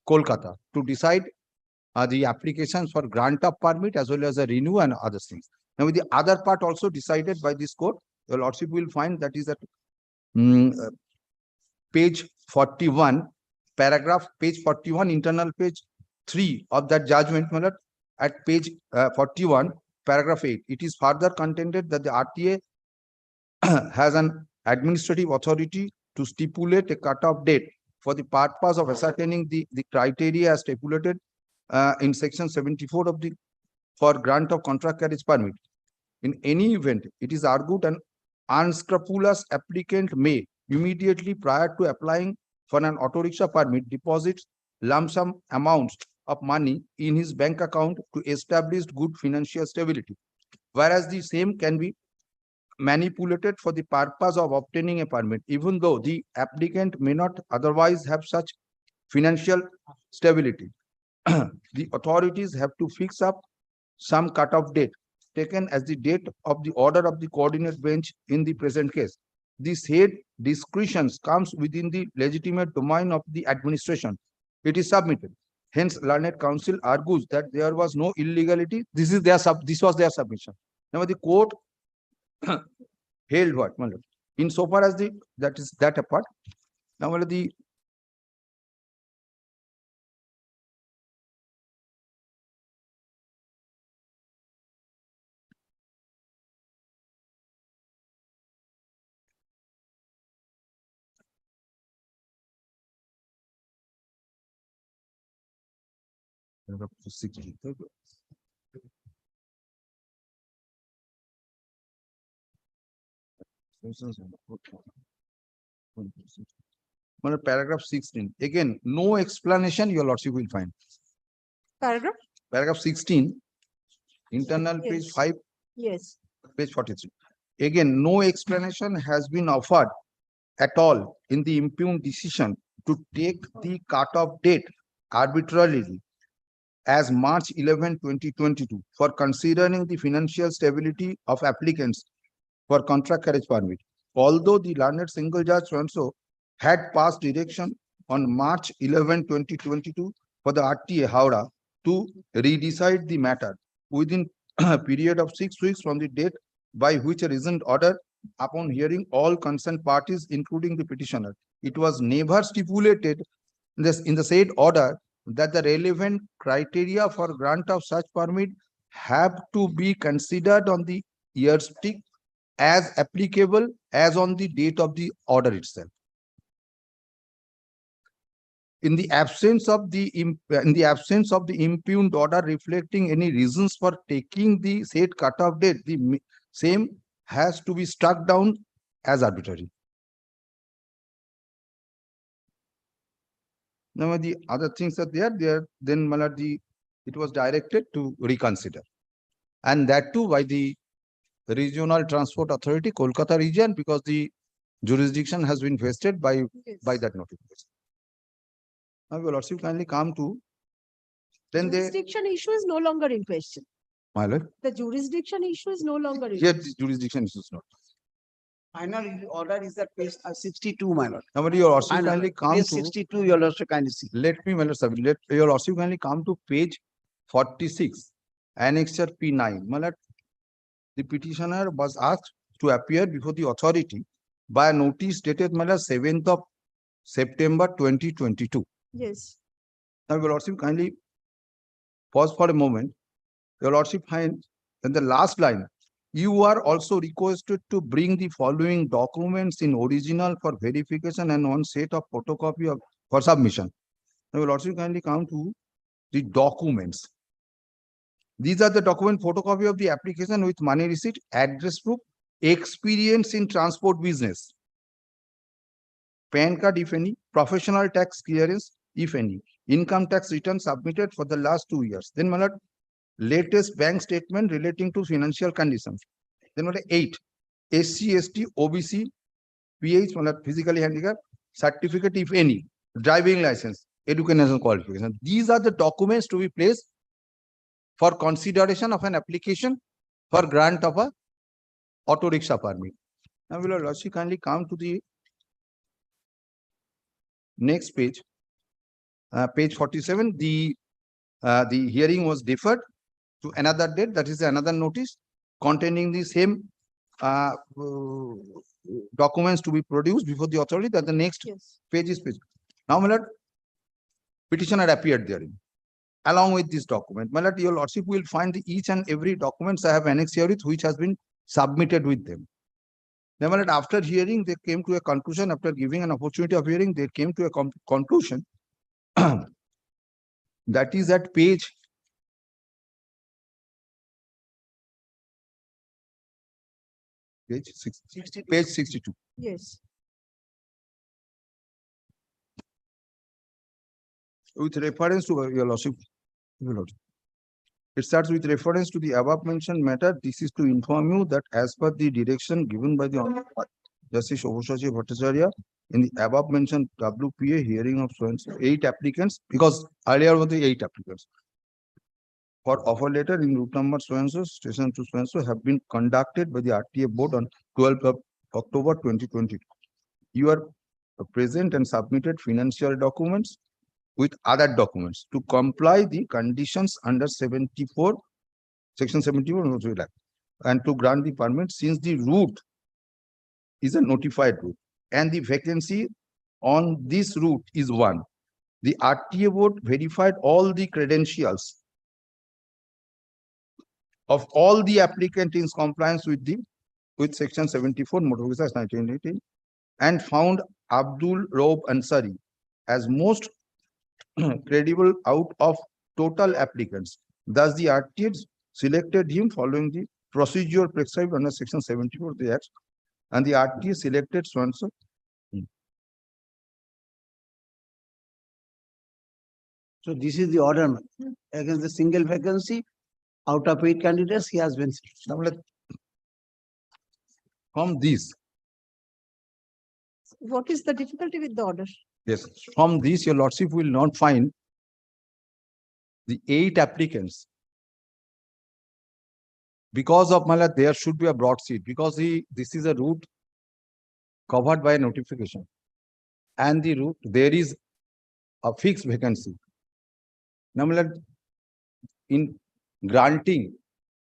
Kolkata to decide the applications for grant of permit as well as a renew and other things. Now, with the other part also decided by this court, your lordship will find that is at page 41, paragraph page 41, internal page 3 of that judgment, at page 41, paragraph 8. It is further contended that the RTA has an administrative authority to stipulate a cutoff date for the purpose of ascertaining the criteria as stipulated in section 74 of the for grant of contract carriage permit. In any event, it is argued an unscrupulous applicant may immediately prior to applying for an auto rickshaw permit deposit lump sum amounts of money in his bank account to establish good financial stability, whereas the same can be manipulated for the purpose of obtaining a permit, even though the applicant may not otherwise have such financial stability. The authorities have to fix up some cutoff date taken as the date of the order of the coordinate bench in the present case. The said discretion comes within the legitimate domain of the administration. It is submitted. Hence, learned counsel argues that there was no illegality. This was their submission. Now, the court held what? Insofar as that is that apart. Now, the paragraph 16. Again, no explanation, your lordship will find. Paragraph? Paragraph 16. internal page Yes. 5, Yes. page 43. Again, no explanation has been offered at all in the impugned decision to take the cutoff date arbitrarily as March 11, 2022 for considering the financial stability of applicants for contract carriage permit. Although the learned single judge so had passed direction on March 11, 2022 for the RTA Howrah to redecide the matter within a period of 6 weeks from the date by which a recent order upon hearing all concerned parties, including the petitioner. It was never stipulated in the said order that the relevant criteria for grant of such permit have to be considered on the yardstick as applicable as on the date of the order itself. In the absence of the impugned order reflecting any reasons for taking the said cutoff date, the same has to be struck down as arbitrary. Now the other things are there, then it was directed to reconsider. And that too by the Regional Transport Authority, Kolkata region, because the jurisdiction has been vested by that notification. Now, your lordship kindly come to, then they, Jurisdiction issue is no longer in question. my lord, The jurisdiction issue is no longer in here question. the jurisdiction is not. Final order is at page 62, my lord. Now, your lordship Final, kindly come page to, 62, your lordship kindly see. let me, my lord, let your lordship kindly come to page 46, annexure P9. My lord, the petitioner was asked to appear before the authority by a notice dated, my lord, 7th of September 2022. Yes. Now, your lordship kindly pause for a moment. Your lordship finds in the last line, you are also requested to bring the following documents in original for verification and one set of photocopy of for submission. Now, your lordship kindly come to the documents. These are the document photocopy of the application with money receipt, address proof, experience in transport business, PAN card if any, professional tax clearance if any, income tax return submitted for the last 2 years. Then, my lord, latest bank statement relating to financial conditions. Then, my lord, 8, SC, ST, OBC, PH, my lord, physically handicapped, certificate if any, driving license, educational qualification. These are the documents to be placed for consideration of an application for grant of a auto rickshaw permit. Now, will your lordship kindly come to the next page, page 47. The hearing was deferred to another date. That is another notice containing the same documents to be produced before the authority. That the next page is page. Now, my lord, petitioner appeared therein along with this document. My lord, your lordship will find each and every documents I have annexed here with which has been submitted with them. Then, my lord, after hearing, they came to a conclusion. After giving an opportunity of hearing, they came to a conclusion. That is at page 60, page 62. Yes. With reference to your lordship, it starts with reference to the above mentioned matter. This is to inform you that as per the direction given by the Honorable Justice Oboshachi Bhattacharya in the above mentioned WPA hearing of so and so 8 applicants, because earlier were the 8 applicants for offer letter in route number so and so, station to so and so have been conducted by the RTA board on 12th of October 2022. You are present and submitted financial documents with other documents to comply the conditions under 74, section 74, and to grant the permit since the route is a notified route and the vacancy on this route is 1. The RTA board verified all the credentials of all the applicant in compliance with section 74 Motor Vehicles 1918 and found Abdul Raub Ansari as most credible out of total applicants. Thus, the RTA selected him following the procedure prescribed under section 74 of the Act, and the RTA selected so and so. So this is the order against the single vacancy Out of 8 candidates, he has been selected. Now, from this, What is the difficulty with the order? yes, from this, your lordship will not find the 8 applicants. Because of Malad, there should be a broad seat because this is a route covered by a notification. And the route, there is a fixed vacancy. Now, Malad, in granting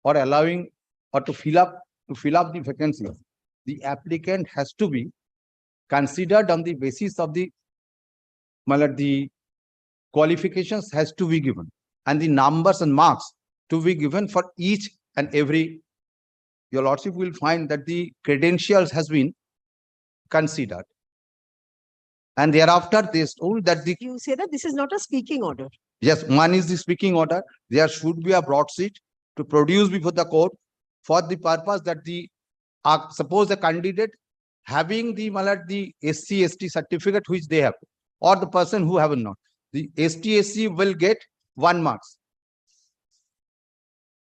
or allowing or to fill up the vacancy, the applicant has to be considered on the basis of the Malad, the qualifications has to be given and the numbers and marks to be given for each and every. Your lordship will find that the credentials has been considered. And thereafter, they told that the You say that this is not a speaking order. yes, one is the speaking order. There should be a broad sheet to produce before the court for the purpose that the suppose the candidate having the Malad, the SC ST certificate which they have, or the person who have not, the ST SC will get 1 marks.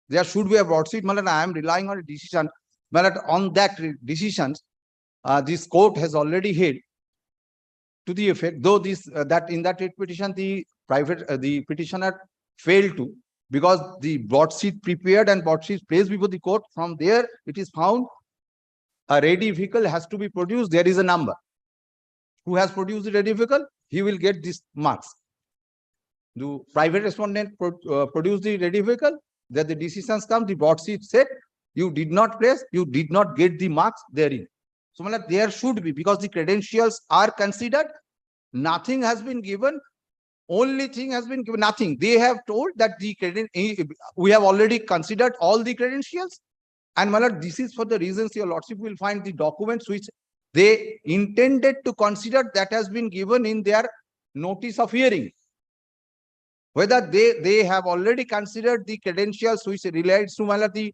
There should be a broad sheet. Malad, I am relying on a decision. Malad, on that decisions, this court has already held to the effect, though this that in that writ petition the petitioner failed to, because the broad sheet prepared and broad sheet placed before the court. From there, it is found a ready vehicle has to be produced. There is a number. Who has produced the ready vehicle? He will get these marks. The private respondent produce the ready vehicle. That the decisions come. The broad sheet said you did not place, you did not get the marks therein. So, Malad, there should be, because the credentials are considered, nothing has been given. Only thing has been given, nothing. They have told that we have already considered all the credentials. And Malad, this is for the reasons your lordship will find the documents which they intended to consider that has been given in their notice of hearing. Whether they have already considered the credentials which relates to Malad, the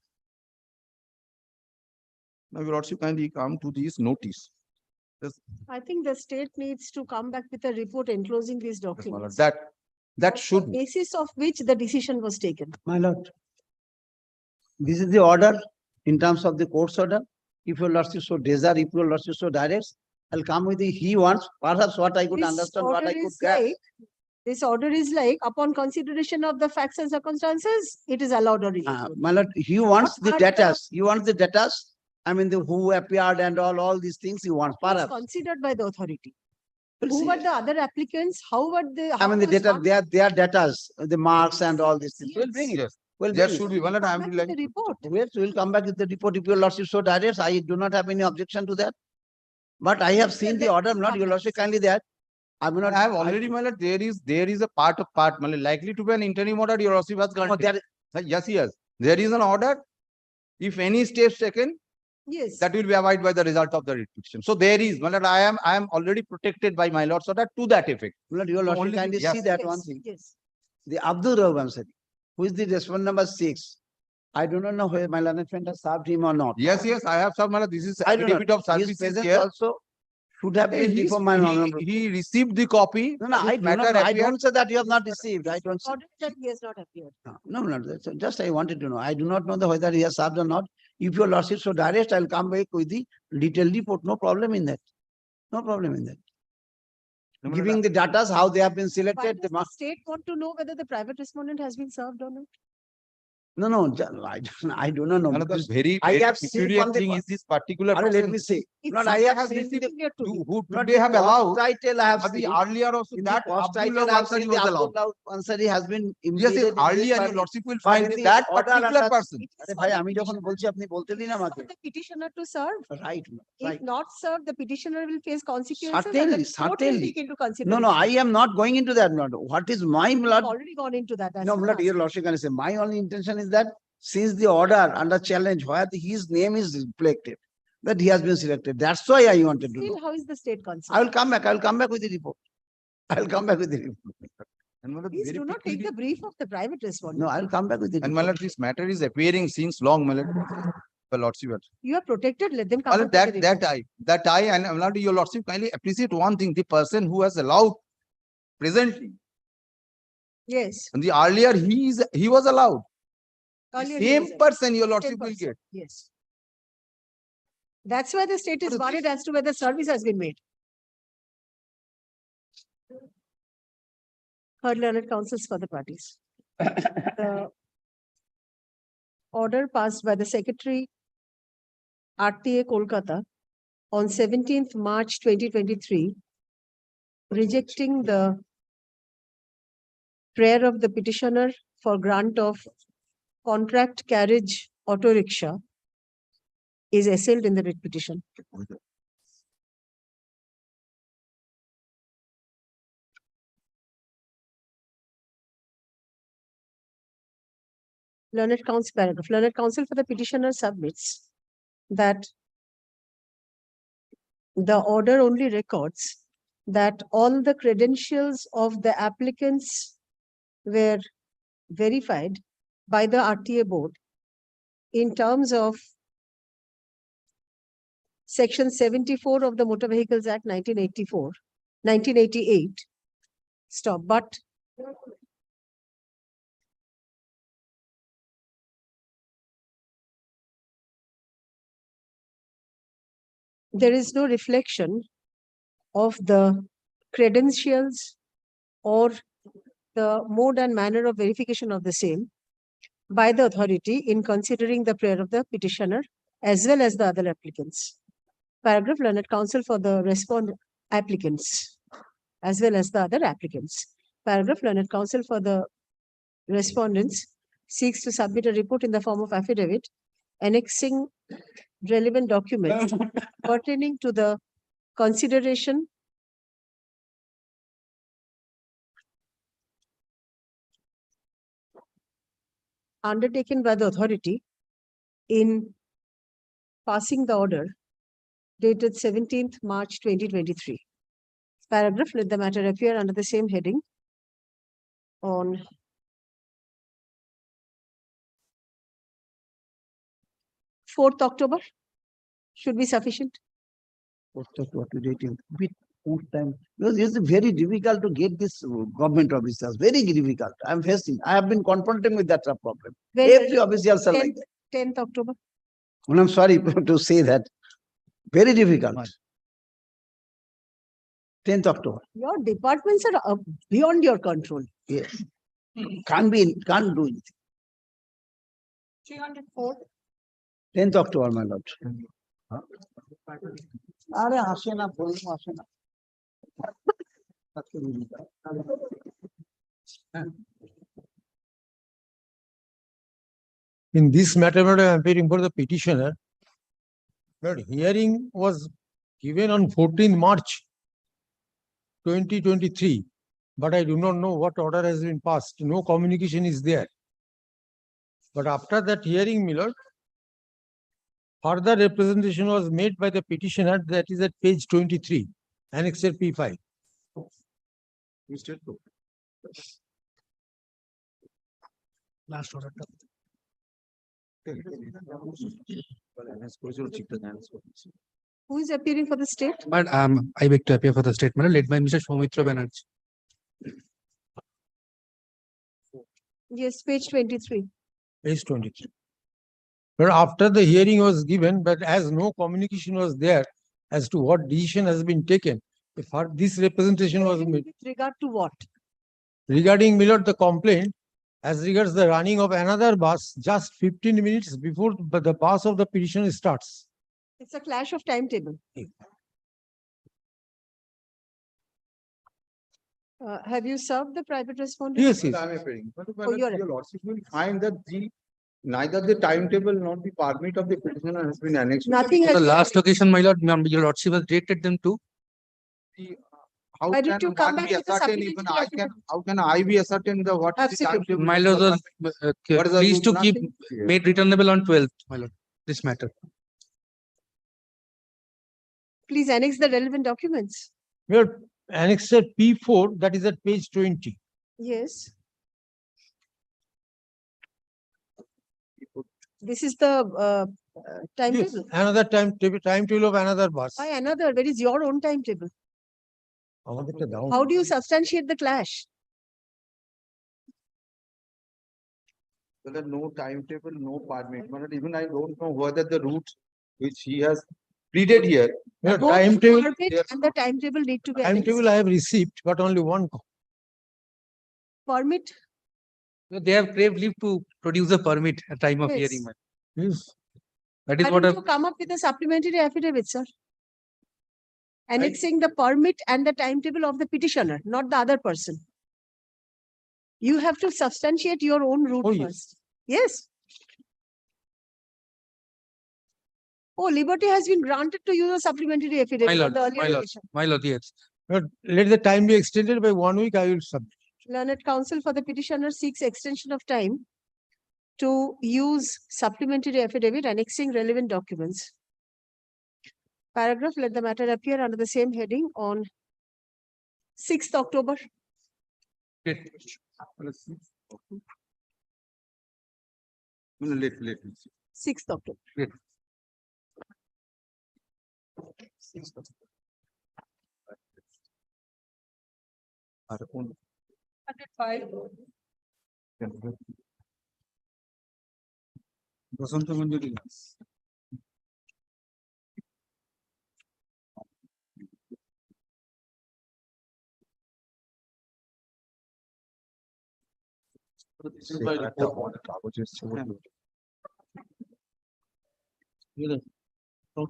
now your lordship kindly come to this notice. Yes, I think the state needs to come back with a report enclosing these Malad, documents. that should be. Basis of which the decision was taken. My lord, this is the order in terms of the court's order. If your lordship so desire, if your lordship so directs, I'll come with the he wants, perhaps what I could This understand, what I order could is grasp. like, this order is like, upon consideration of the facts and circumstances, it is allowed or rejected. My lord, he wants the What are the- datas, he wants the datas. I mean, the who appeared and all these things he wants, It was perhaps. considered by the authority. We'll Who see. were the other applicants? How were the? I mean, the how was data, marked? their datas, the marks and all these things. We'll Yes. bring it. Yes, We'll there bring it. should be. Malad, I am Come back with relying. the report. Yes, we'll come back with the report if your lordship so directs. I do not have any objection to that. But I have seen the order, not your lordship kindly that. I will not. I have already, Malad, there is a part, Malad, likely to be an interim order. Your lordship has Oh, granted. Yes. There is an order. If any steps taken, Yes. that will be avoided by the result of the writ petition. So there is, Malad, I am already protected by my lord's order to that effect. Your lordship only thing- kindly yes. see that Yes, one thing. Yes. The Abdul Rahman Sari, who is the respondent number 6. I do not know whether my learned friend has served him or not. Yes, I have some, Malad, this is I don't know. affidavit of His services presence here. also should have been before my honorable. He received the copy. No, I This do not matter know. I appeared- don't say that you have not received. I don't say. Order that he has not appeared. No, that's just I wanted to know. I do not know whether he has served or not. If your lordship so direct, I'll come back with the detailed report. No problem in that. No problem in that. No, Giving the data, how they have been Why selected. does The the mark. state want to know whether the private respondent has been served or not? No, I do not know. Malad, Because this very, I very have seen peculiar from the thing is this particular Let person me say. If Not I someone have has seen the been to me. who not they have the allowed. title I have But the seen. earlier also In that the post Abdullah title I have Ansari seen was the allowed. Abdullah Ansari has been Yes, included in this earlier your party. lordship will But find in the that order particular under- person. It is আরে for ভাই the আমি যখন petitioner. বলছি আপনি বলতে দিন For আমাকে the petitioner to serve. right If not served, the petitioner will face consequences. and certainly the court will certainly take into no consideration. I am not going into that not what is my We've blood already gone into that. as no far blood as- your lordship can say my only intention is that since the order under challenge where his name is reflected that he has been selected that's why I wanted to Still, know how is the state I concerned? will come back with the report I will come back with the report And Malad, Please very do not take peculiar- the brief of the private respondent. no I will come back with the And report Malad, this matter is appearing since long, Malad. The lordship. You are protected, let them come. Malad, up with the report. that I and Malad, your lordship kindly appreciate one thing, the person who has allowed presently. Yes. And the earlier he was allowed. Earlier Same user. person your Same lordship will person. get. Yes. That's why the state is worried as to whether service has been made. Heard learned counsels for the parties. The order passed by the Secretary RTA Kolkata on 17th March 2023, rejecting the prayer of the petitioner for grant of contract carriage auto rickshaw is assailed in the writ petition. Learned counsel paragraph. Learned counsel for the petitioner submits that the order only records that all the credentials of the applicants were verified by the RTA board in terms of Section 74 of the Motor Vehicles Act 1988. Stop. But there is no reflection of the credentials or the mode and manner of verification of the same by the authority in considering the prayer of the petitioner as well as the other applicants. Paragraph. Learned counsel for the applicants as well as the other applicants. Paragraph. Learned counsel for the respondents seeks to submit a report in the form of affidavit annexing relevant documents pertaining to the consideration undertaken by the authority in passing the order dated 17th March 2023. Paragraph. Let the matter appear under the same heading on 4th October. Should be sufficient. What to date in bit more time, because it's very difficult to get this government officers, very difficult. I'm facing, I have been confronting with that problem. Every officials are like that. 10th October. And I'm sorry to say that, very difficult. 10th October, Your departments are beyond your control. yes. Can't do anything. 304. 10th October, my lord. আরে আসে না, বলবো আসে না। In this matter, madam, I am appearing for the petitioner. But hearing was given on 14th March 2023, but I do not know what order has been passed. No communication is there. But after that hearing, my lord, further representation was made by the petitioner, that is at page 23, annexure P5. Last order. Who is appearing for the state? But I beg to appear for the statement led by Mr. Soumitra Banerjee. Yes, page 23. Page 23. But after the hearing was given, but as no communication was there as to what decision has been taken, if this representation was made With regard to what? regarding, my lord, the complaint as regards the running of another bus just 15 minutes before the bus of the petitioner starts. It's a clash of timetable. Have you served the private respondent? Yes, yes. I'm appearing. But Oh, you're your lordship will find that neither the timetable nor the permit of the petitioner has been annexed. Nothing has The been last annexed. occasion, my lord, your lordship has directed them to. How Why did can you come one back be with a ascertain even supplementary how can I be ascertain the what is the Absolutely. timetable? My of lord the was permit? What is the pleased to rule? keep Nothing? made returnable on 12th, my lord, this matter. Please annex the relevant documents. My lord, annexure P4, that is at page 20. Yes. This is the Yes, timetable. another timetable of another bus. Why another? Where is your own timetable? How do you substantiate the clash? There are no timetable, no permit. My lord, even I don't know whether the route which he has pleaded here. Your Both timetable, permit and the timetable need to be annexed. timetable I have received, but only one copy. Permit, They have craved leave to produce a permit at time of hearing. yes. Yes. That is Why what don't I, you come up with a supplementary affidavit, sir? Annexing the permit and the timetable of the petitioner, not the other person. You have to substantiate your own route Oh, yes. first. Yes. Oh, liberty has been granted to use a supplementary my affidavit on lord, the earlier my lord, petition. my lord, yes. But let the time be extended by 1 week, I will submit. Learned counsel for the petitioner seeks extension of time to use supplementary affidavit annexing relevant documents. Paragraph, let the matter appear under the same heading on 6th October. Let. 6th October. Let. আর কোন 105. বসন্ত মঞ্জুরি গাছ। একটা অনেক কাগজ এসছে বলে।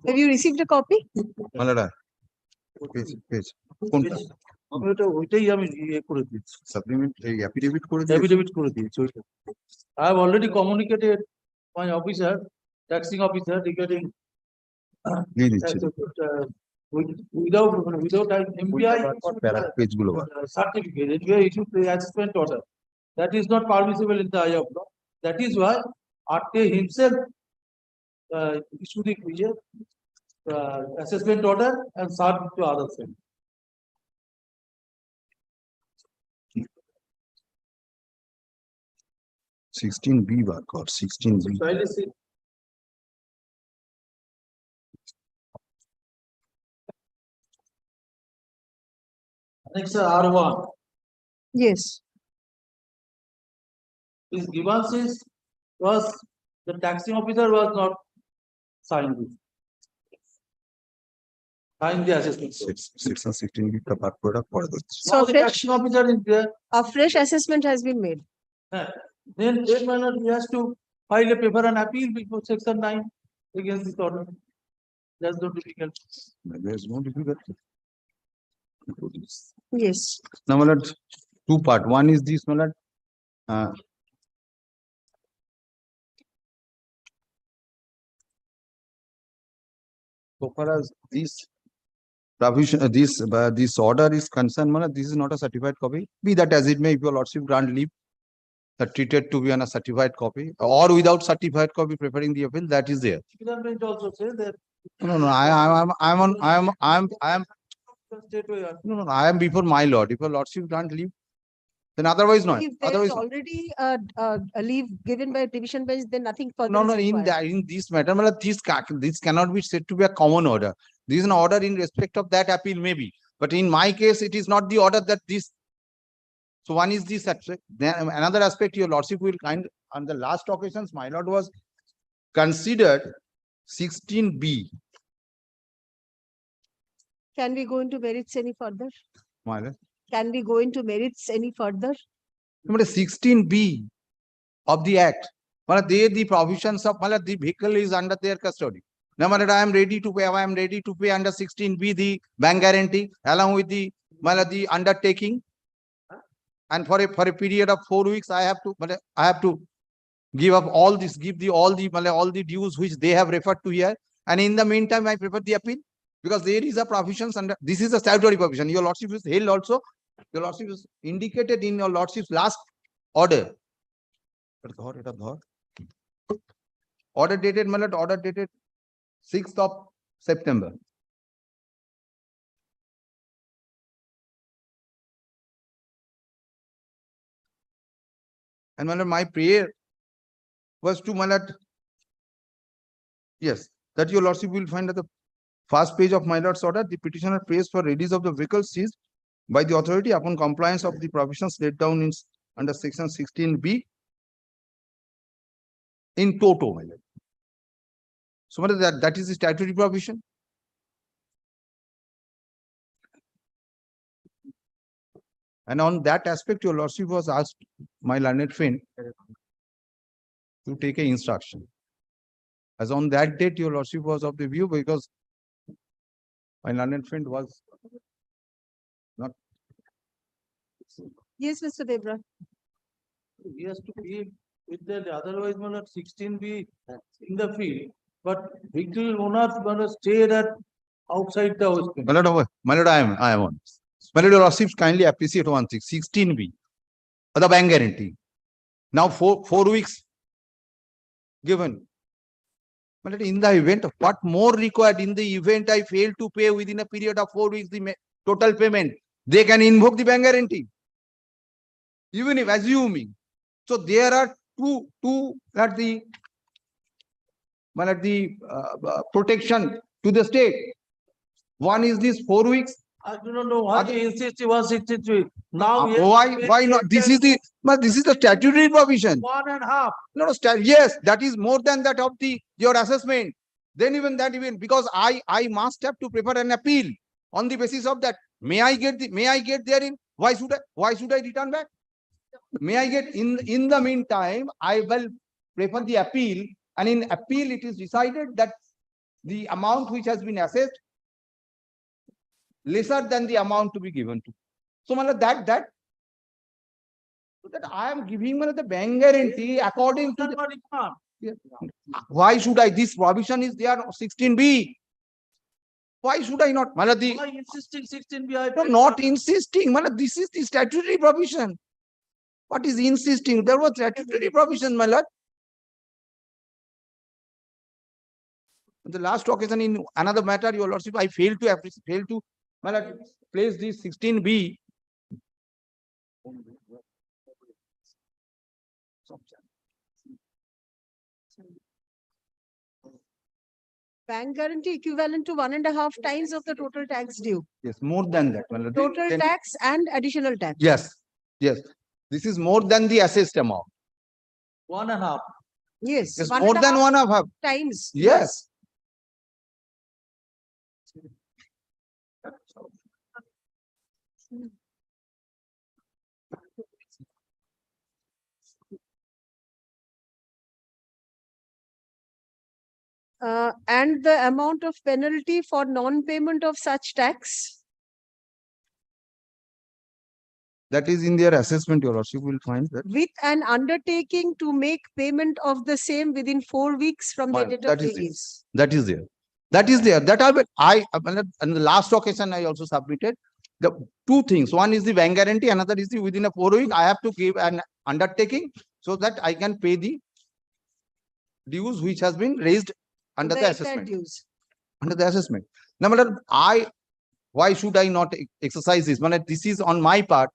Have you received a copy? মালাডা page কোনটা? ওইটাই আমি ইয়ে করে দিচ্ছি, সাপ্লিমেন্ট এই অ্যাফিডেভিট করে দিয়েছি। এফিডেভিট করে দিয়েছি ওইটা। I have already communicated my officer, taxing officer regarding দিয়ে দিচ্ছি without MPI পেজগুলো বার। certificate, NPI issue the assessment order. That is not permissible in the eye of law. That is why RTA himself issued the assessment order and served to others. 16B বার কর 16B। Next R1. Yes. His grievances was the taxing officer was not signed with. Signed the assessment. Section 16B का part product पढ़ दो। So Now the fresh, taxing officer is there. a fresh assessment has been made. Then he has to file a paper and appeal before section 9 against this order. That's no difficult. There's no difficulty. Yes. Now, my lord, two part. One is this, my lord. So far as this provision, this order is concerned, my lord, this is not a certified copy. Be that as it may, if your lordship grant leave, that treated to be on a certified copy or without certified copy preparing the appeal, that is there. Government also says that. No, I am before my lord. If your lordship grant leave, then otherwise not. If there is Otherwise, already a leave given by division bench, then nothing further no, is in required. that, in this matter, my lord, this cannot be said to be a common order. This is an order in respect of that appeal, maybe. But in my case, it is not the order that this. So one is this aspect. Then another aspect, your lordship will kind on the last occasions, my lord was considered 16B. Can we go into merits any further? My lord. Can we go into merits any further? Number 16B of the act. Well, they the provisions of the vehicle is under their custody. Now, I am ready to pay. I am ready to pay under 16B the bank guarantee along with the undertaking. And for a period of 4 weeks, I have to give up all this, all the dues which they have referred to here. And in the meantime, I prepare the appeal because there is a provisions under. This is a statutory provision. Your lordship is held also. Your lordship is indicated in your lordship's last order. Order dated, my lord, order dated 6th of September. And my lord, my prayer was to, my lord, yes, that your lordship will find at the first page of my lord's order, the petitioner prays for release of the vehicle seized by the authority upon compliance of the provisions laid down in under section 16B in toto, my lord. So my lord, that is the statutory provision. And on that aspect, your lordship was asked my learned friend to take a instruction. As on that date, your lordship was of the view because my learned friend was not. Yes, Mr. Debra. He has to be with that, otherwise, my lord, 16B in the field, but vehicle owners gonna stay that outside the house. My lord, I am on. My lord, your lordship kindly appreciate one thing, 16B, the bank guarantee. Now 4 weeks given. My lord, in the event, what more required in the event I fail to pay within a period of 4 weeks the total payment, they can invoke the bank guarantee. Even if assuming. So there are two at the protection to the state. One is this 4 weeks. I do not know why he insisted 163. Now. Why not? This is the statutory provision. 1.5. No, yes, that is more than that of your assessment. Then even that because I must have to prepare an appeal on the basis of that. May I get therein? Why should I return back? May I get in the meantime, I will prefer the appeal, and in appeal it is decided that the amount which has been assessed lesser than the amount to be given to. So that I am giving the bank guarantee according to the, why should I? This provision is there 16B. Why should I not? Why insisting 16B? No, not insisting. This is the statutory provision. What is insisting? There was statutory provision, my lord. The last occasion in another matter, your lordship, I failed to my lord, place this 16B. Bank guarantee equivalent to 1.5 times of the total tax due. Yes, more than that, my lord. Total tax and additional tax. Yes. This is more than the assessed amount. 1.5. Yes. Yes, more than 1.5 times. Yes. And the amount of penalty for non-payment of such tax. That is in their assessment, your lordship will find that. With an undertaking to make payment of the same within 4 weeks from the date of release. That is there. That I on the last occasion I also submitted the two things. One is the bank guarantee, another is the within a 4 week I have to give an undertaking so that I can pay the dues which has been raised under the assessment. Under the assessment. Now, madam, why should I not exercise this? This is on my part.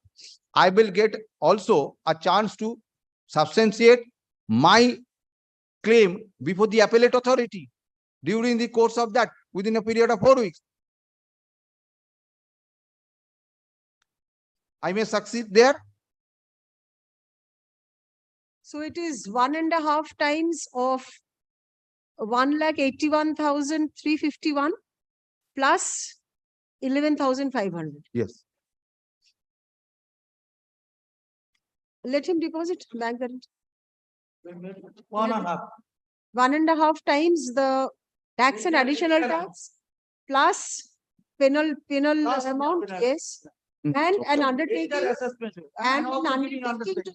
I will get also a chance to substantiate my claim before the appellate authority during the course of that within a period of 4 weeks. I may succeed there. So it is 1.5 times of 1,81,351 plus 11,500. Yes. Let him deposit bank guarantee. 1.5. 1.5 times the tax and additional tax plus penal amount, yes. And an undertaking to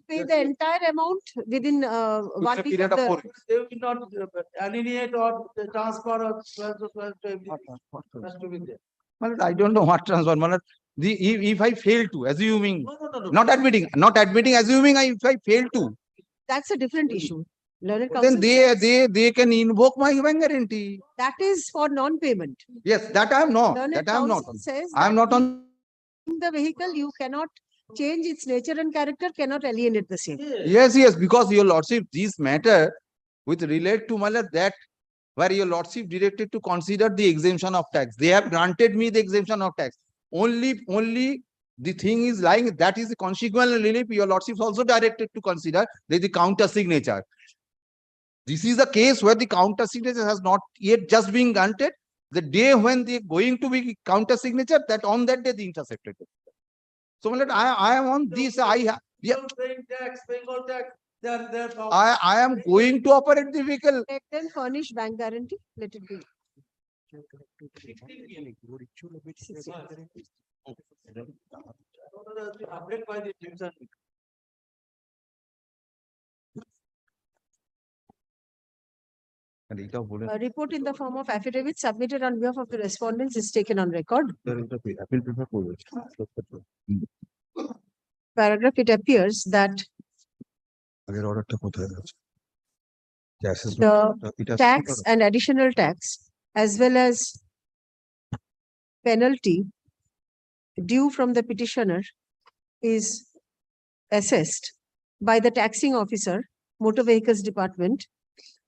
pay the entire amount within 1 week of the. They will not alienate or transfer or has to be there. I don't know what transfer. If I fail to, assuming, not admitting, assuming if I fail to. That's a different issue. Then they can invoke my bank guarantee. That is for non-payment. Yes, that I am not. I am not on. The vehicle, you cannot change its nature and character, cannot alienate the same. Yes, because your lordship, this matter with relate to that where your lordship directed to consider the exemption of tax. They have granted me the exemption of tax. Only the thing is lying, that is the consequential relief. Your lordship also directed to consider the counter signature. This is the case where the counter signature has not yet just been granted. The day when they going to be counter signature, that on that day the intercepted. So I am on this. Yeah. Tax, Bengal tax, they're. I am going to operate the vehicle. Let them furnish bank guarantee. Let it be. Update by the user. A report in the form of affidavit submitted on behalf of the respondents is taken on record. Paragraph, it appears that the tax and additional tax as well as penalty due from the petitioner is assessed by the taxing officer, Motor Vehicles Department,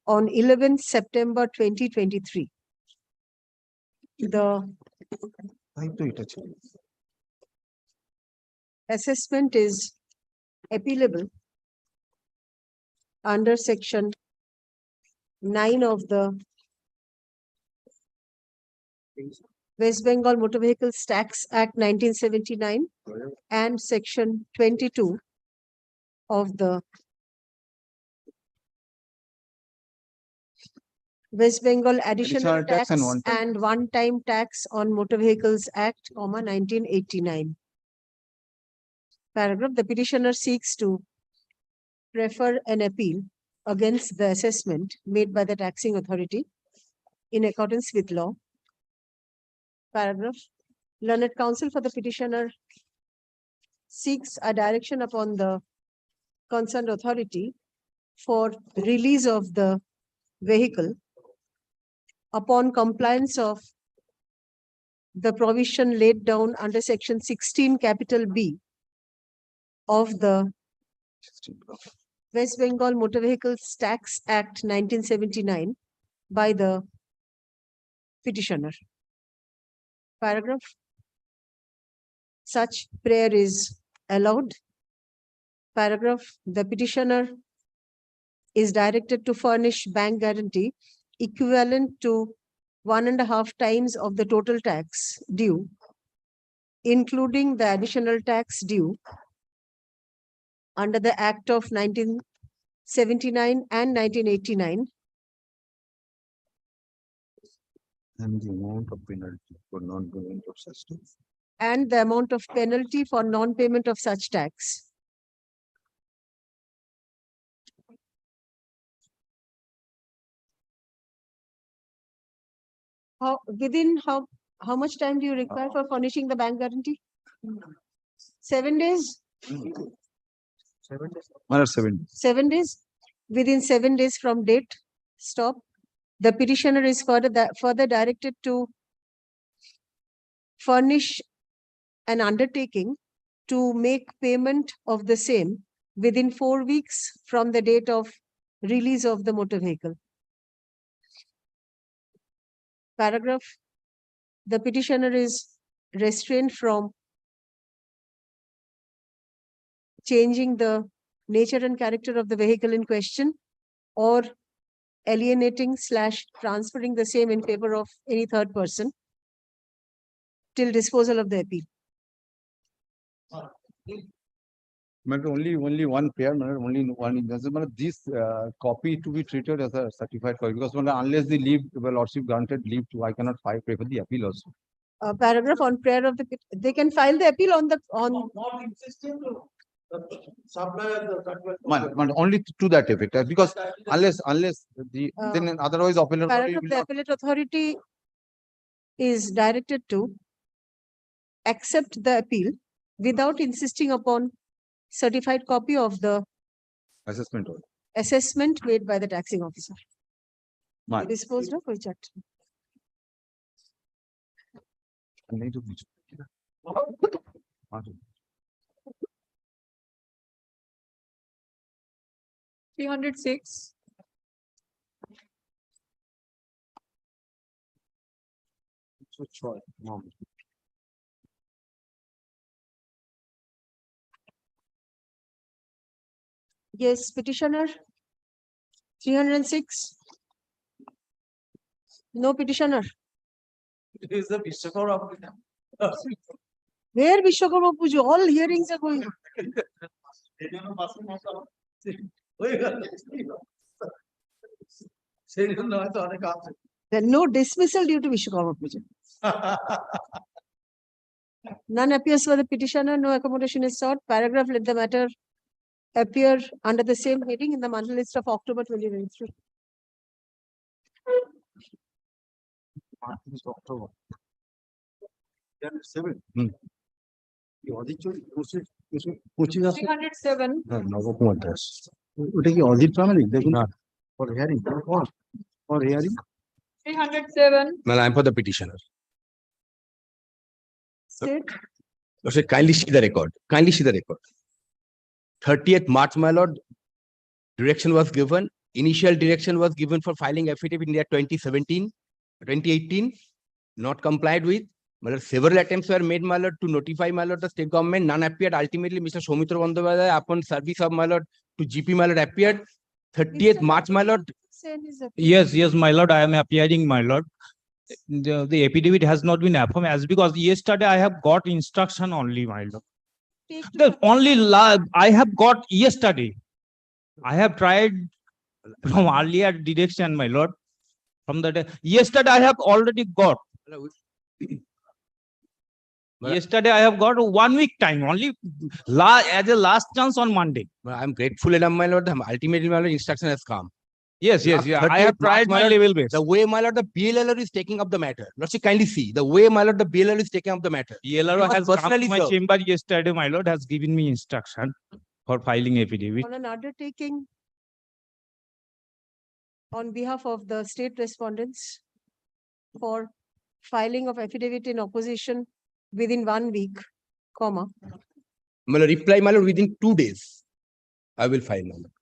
on 11th September 2023. The assessment is appealable under section 9 of the West Bengal Motor Vehicles Tax Act 1979 and section 22 of the West Bengal Additional Tax and One-Time Tax on Motor Vehicles Act, 1989. Paragraph, the petitioner seeks to prefer an appeal against the assessment made by the taxing authority in accordance with law. Paragraph, learned counsel for the petitioner seeks a direction upon the concerned authority for release of the vehicle upon compliance of the provision laid down under section 16 capital B of the West Bengal Motor Vehicles Tax Act 1979 by the petitioner. Paragraph, such prayer is allowed. Paragraph, the petitioner is directed to furnish bank guarantee equivalent to 1.5 times of the total tax due, including the additional tax due under the Act of 1979 and 1989. And the amount of penalty for non-payment of such tax. And the amount of penalty for non-payment of such tax. How much time do you require for furnishing the bank guarantee? 7 days? 7 days. 7 days. Within 7 days from date, stop. The petitioner is further directed to furnish an undertaking to make payment of the same within 4 weeks from the date of release of the motor vehicle. Paragraph, the petitioner is restrained from changing the nature and character of the vehicle in question or alienating / transferring the same in favor of any third person till disposal of the appeal. But only one pair, only one instance. This copy to be treated as a certified copy because unless the leave, the lordship granted leave to, I cannot prefer the appeal also. Paragraph on prayer of the, they can file the appeal on the Not insisting to supply the. Only to that effect, because unless the then otherwise appellate authority paragraph, will the not. appellate authority is directed to accept the appeal without insisting upon certified copy of the Assessment order. assessment made by the taxing officer. Mine. Disposed of which act? नहीं तो कुछ 306. Yes, petitioner 306. No petitioner. It is the Vishwakarma. Where Vishwakarma Puja? All hearings are going. There no dismissal due to Vishwakarma Puja. None appears for the petitioner, no accommodation is sought. Paragraph, let the matter appear under the same heading in the monthly list of October 2023. পঁচিশ আছে 307. নবকুমার দাস ওটা কি অজিত প্রামাণিক দেখুন for hearing for hearing 307. Well, I'm for the petitioner. State. So kindly see the record. Kindly see the record. 30th March, my lord, direction was given. Initial direction was given for filing affidavit in the year 2017, 2018, not complied with. My lord, several attempts were made, my lord, to notify, my lord, the state government. None appeared. Ultimately, Mr. Soumitra Bandyopadhyay, upon service of, my lord, to GP, my lord, appeared. 30th March, my lord. Yes, my lord, I am appearing, my lord. The affidavit has not been affirmed as because yesterday I have got instruction only, my lord. The only I have got yesterday. I have tried from earlier direction, my lord. From the day yesterday, I have already got. Yesterday, I have got 1 week time only as a last chance on Monday. I'm grateful enough, my lord. Ultimately, my lord, instruction has come. Yes. I have tried my level best. The way, my lord, the BLLR is taking up the matter. Lordship, kindly see the way, my lord, the BLLR is taking up the matter. BLLR has come personally to my served. chamber yesterday, my lord, has given me instruction for filing affidavit. On an undertaking on behalf of the state respondents for filing of affidavit in opposition within 1 week, comma. My lord, reply, my lord, within 2 days. I will file, my lord.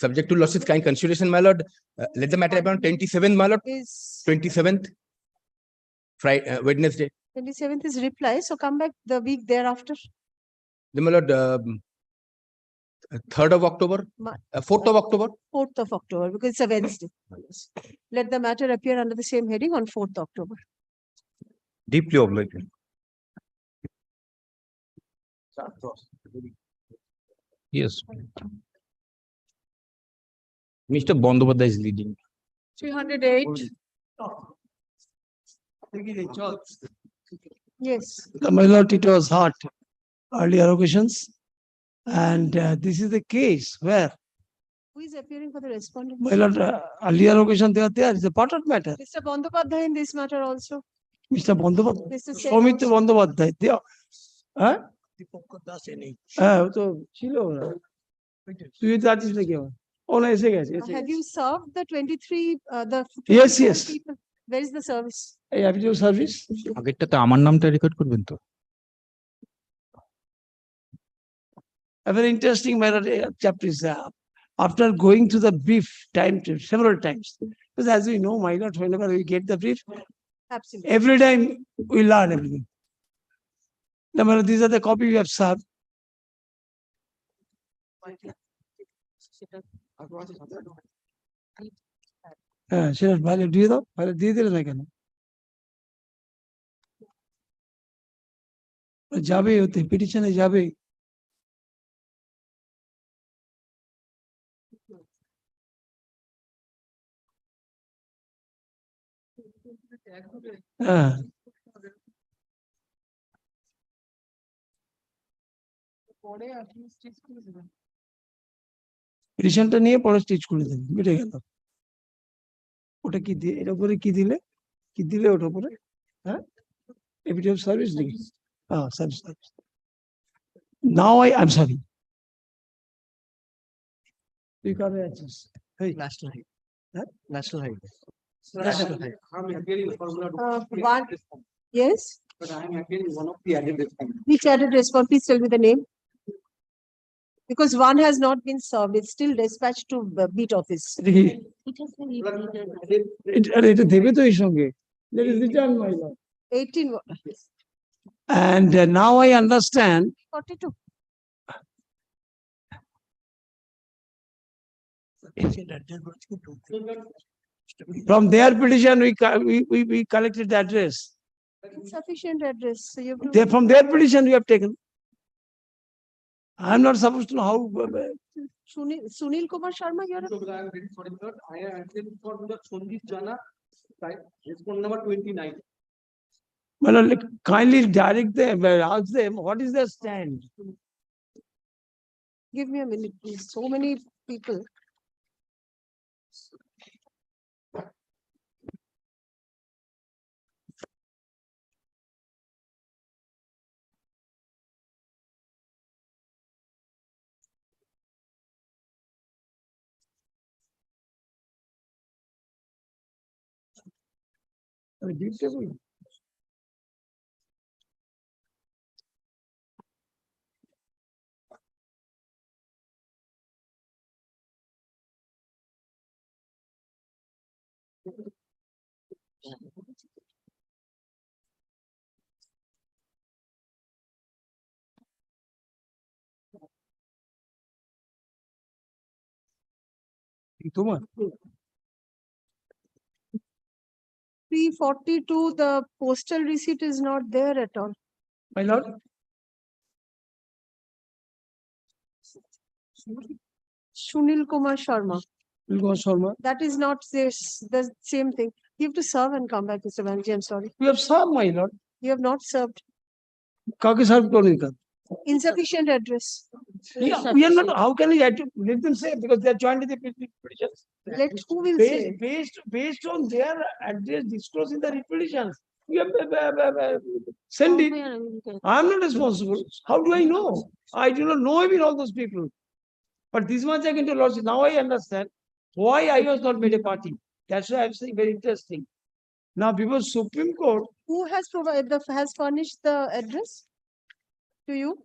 Subject to lordship's kind consideration, my lord. Let the matter happen on 27th, my lord. Is 27th, Friday, Wednesday. 27th is reply, so come back the week thereafter. Then, my lord, 3rd of October, 4th of October. 4th of October, because it's a Wednesday. Let the matter appear under the same heading on 4th October. Deeply obliged. Yes. Mr. Bandyopadhyay is leading. 308. Yes. My lord, it was hot earlier occasions. And this is the case where, Who is appearing for the respondent? my lord, earlier occasion they are there, it's a part of matter. Mr. Bandyopadhyay in this matter also. Mr. Bandyopadhyay, Mr. Sen Soumitra also. Bandyopadhyay, they are, হ্যাঁ হ্যাঁ ও তো ছিল ওরা তুই তো আছিস নাকি আমার ও না এসে গেছে Have you served the 23, the Yes, 24 yes. people? Where is the service? এই অ্যাভিডিও সার্ভিস আগেরটাতে আমার নামটা রেকর্ড করবেন তো? A very interesting matter chapter is after going to the brief several times, because as we know, my lord, whenever we get the brief, Absolutely. every time we learn everything. Now, my lord, these are the copy we have served. সেটা ভালো দিয়ে দাও, ভালো দিয়ে দিলে না কেন? যাবে ওতে পিটিশনে যাবে। হ্যাঁ পিটিশনটা নিয়ে পরে স্টিচ করে দেবে, মিটে গেল। ওটা কি দিয়ে এর উপরে কি দিলে ওটার উপরে? হ্যাঁ এভিডেন্স অফ সার্ভিস নাকি? হ্যাঁ সার্ভিস। নাও I'm sorry, তুই কবে আছিস? National Highway. National Highway. One, yes, But I am appearing one of the added respondents. which added respond, please tell me the name. Because one has not been served, it's still dispatched to the beat office. আরে এটা দেবে তো এই সঙ্গে। Let it be done, my lord. 18, And now I understand 42. From their petition, we collected the address. Insufficient address, so you have They, to. from their petition, we have taken. I am not supposed to know how. Sunil Kumar Sharma, you are. I am very sorry, sir. I am asking for the Sundip Jana, right, response number 29. Well, like, kindly direct them, ask them, what is their stand? Give me a minute, please. So many people. Tomorrow. 342, the postal receipt is not there at all. My lord. Sunil Kumar Sharma. Sharma. That is not this, the same thing. You have to serve and come back, Mr. Banerjee. I'm sorry. We have served, my lord. You have not served. Kake served kar. Insufficient address. Yeah, we are not, how can we let them say, because they are joined with the petitions. Let who will say? Based on their address disclosed in the writ petitions. We have send it. I am not responsible. How do I know? I do not know even all those people. But this much I can tell Lordship. Now I understand why I was not made a party. That's why I'm saying very interesting. Now, before Supreme Court. Who has provided has furnished the address to you?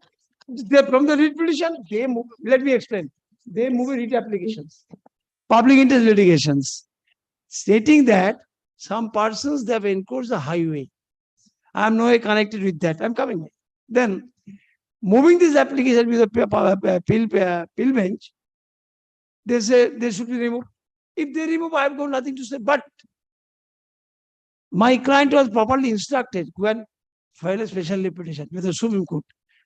From the writ petition, they move. Let me explain. They move writ applications, public interest litigations, stating that some persons they have encroached the highway. I am no way connected with that. I'm coming. Then, moving this application with a pill bench, they say they should be removed. If they remove, I have got nothing to say. But my client was properly instructed when file a special petition with the Supreme Court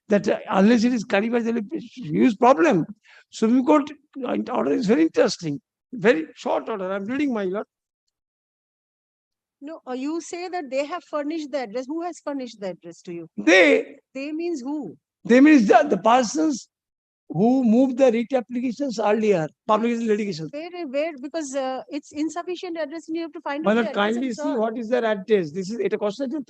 that unless it is carried by the huge problem. Supreme Court order is very interesting, very short order. I'm reading, my lord. No, you say that they have furnished the address. Who has furnished the address to you? They means who? They means the persons who moved the writ applications earlier, public litigation. Where, because it's insufficient address and you have to find My out the lord, address kindly and see serve. what is their address. This is a question.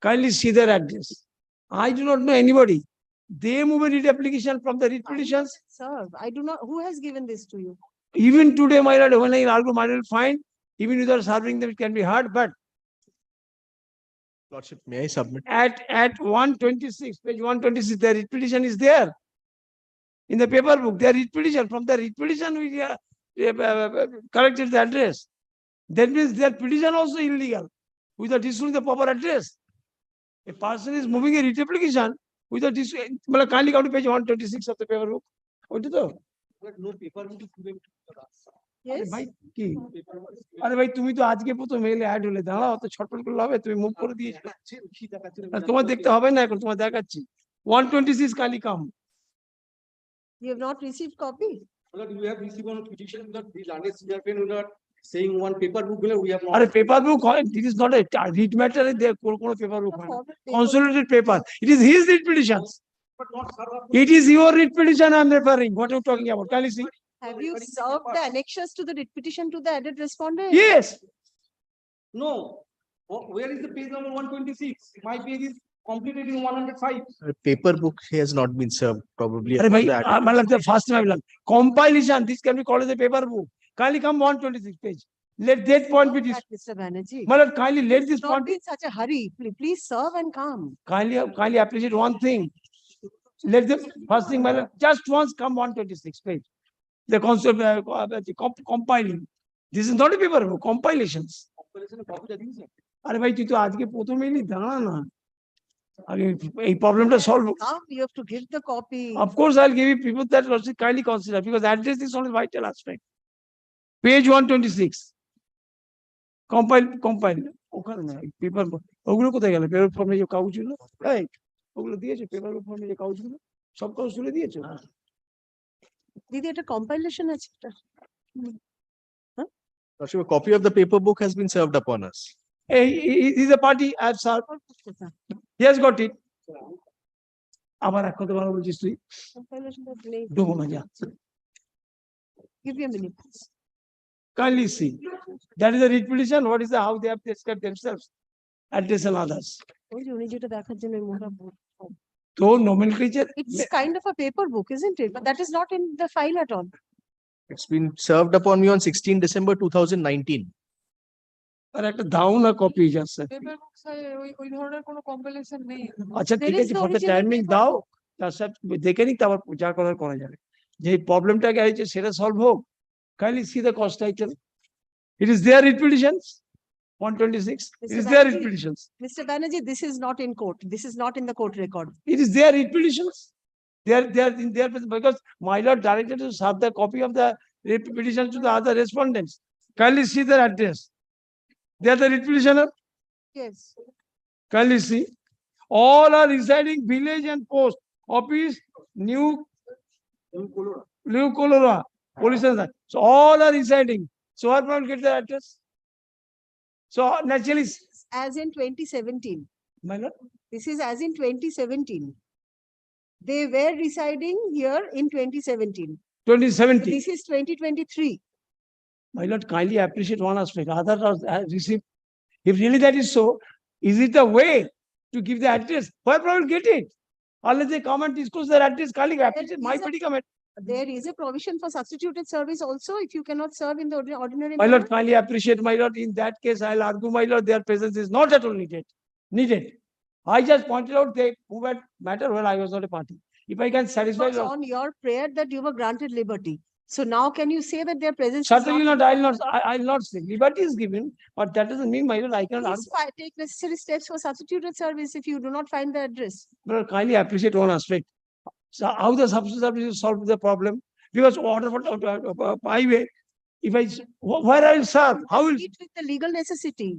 Kindly see their address. I do not know anybody. They move a writ application from the writ petitions. Serve. I do not. Who has given this to you? Even today, my lord, when I argue, my lord, fine. Even without serving them, it can be hard. But Lordship, may I submit? At 126, page 126, the writ petition is there. In the paper book, the writ petition. From the writ petition, we corrected the address. That means their petition also illegal without issuing the proper address. A person is moving a writ application without issuing. Kindly come to page 126 of the paper book. What is that? No paper book is given to us. Yes. আরে ভাই তুমি তো আজকে প্রথম মেলে add হলে দাঁড়াও তো ছটফট করলে হবে তুমি মুভ করে দিয়েছো তোমার দেখতে হবে না এখন তোমার দেখাচ্ছি 126 কালি কাম You have not received copy? Lord, we have received one petition that the landless chairman will not saying one paper book, we have not. আরে পেপার বুক হয় it is not a read matter there কোনো paper বুক হয় consolidated paper it is his writ petitions it is your writ petition I am referring what are you talking about can you see. Have you served the annexures to the writ petition to the added respondent? Yes. No. Where is the page number 126? My page is completed in 105. Paper book has not been served probably. Arey bhai, the first time I compilation, this can be called as a paper book. Kindly come 126 page. Let that point be this. Mr. Banerjee. Kindly let this point be in such a hurry. Please serve and come. Kindly appreciate one thing. Let them first thing, just once come 126 page. The concept compiling. This is not a paper book, compilations. Compilation copy that is. আরে ভাই তুই তো আজকে প্রথম এলি দাঁড়া না এই প্রবলেমটা solve Come, you have to give the copy. Of course, I'll give you people that also kindly consider because address is only vital aspect. Page 126. Compile. ওখানে না পেপার ওগুলো কোথায় গেল পেপার ফর্মে যে কাগজগুলো এই ওগুলো দিয়েছে পেপার ফর্মে যে কাগজগুলো সব কাগজ তুলে দিয়েছে দিদি এটা compilation আছে এটা Lordship, a copy of the paper book has been served upon us. এই is a party I have served. He has got it. আবার এক কথা বলা বলছিস তুই compilation টা নেই ডুবো না যা give me a minute please. Kindly see. That is a read petition. What is the how they have described themselves, address and others. ওই যে উনি যেটা দেখার জন্য মোটা book. So nomenclature. It's kind of a paper book, isn't it? But that is not in the file at all. It's been served upon me on 16 December 2019. আর একটা দাও না কপি যাচ্ছে ওই ধরনের কোনো কম্পাইলেশন নেই আচ্ছা ঠিক আছে ফর দ্য টাইমিং দাও তার সাথে দেখে নিতে আবার যা করার করা যাবে যে প্রবলেমটাকে আছে সেটা সলভ হোক kindly see the cost item it is their read petitions 126 it is their read petitions Mr. Banerjee, this is not in court. This is not in the court record. it is their read petitions they are in their because my lord directed to serve the copy of the read petitions to the other respondents kindly see their address they are the read petitioner Yes. kindly see all are residing village and post office new Colora police station. So all are residing so I will get the address so naturally As in 2017. my lord This is as in 2017. They were residing here in 2017. 2017 This is 2023. my lord kindly appreciate one aspect others are received if really that is so is it the way to give the address why will get it unless they come and disclose their address kindly appreciate my predicament There is a provision for substituted service also if you cannot serve in the ordinary. my lord manner. kindly appreciate my lord in that case I'll argue my lord their presence is not at all needed I just pointed out they who had matter when I was not a party if I can It satisfy was on your prayer that you were granted liberty. So now can you say that their presence is certainly not I'll not say liberty is given but that doesn't mean my lord I cannot Please take necessary steps for substituted service if you do not find the address. But kindly appreciate one aspect. So how the substitute service will solve the problem? Because order for highway, if where I will serve, how will Meet with the legal necessity.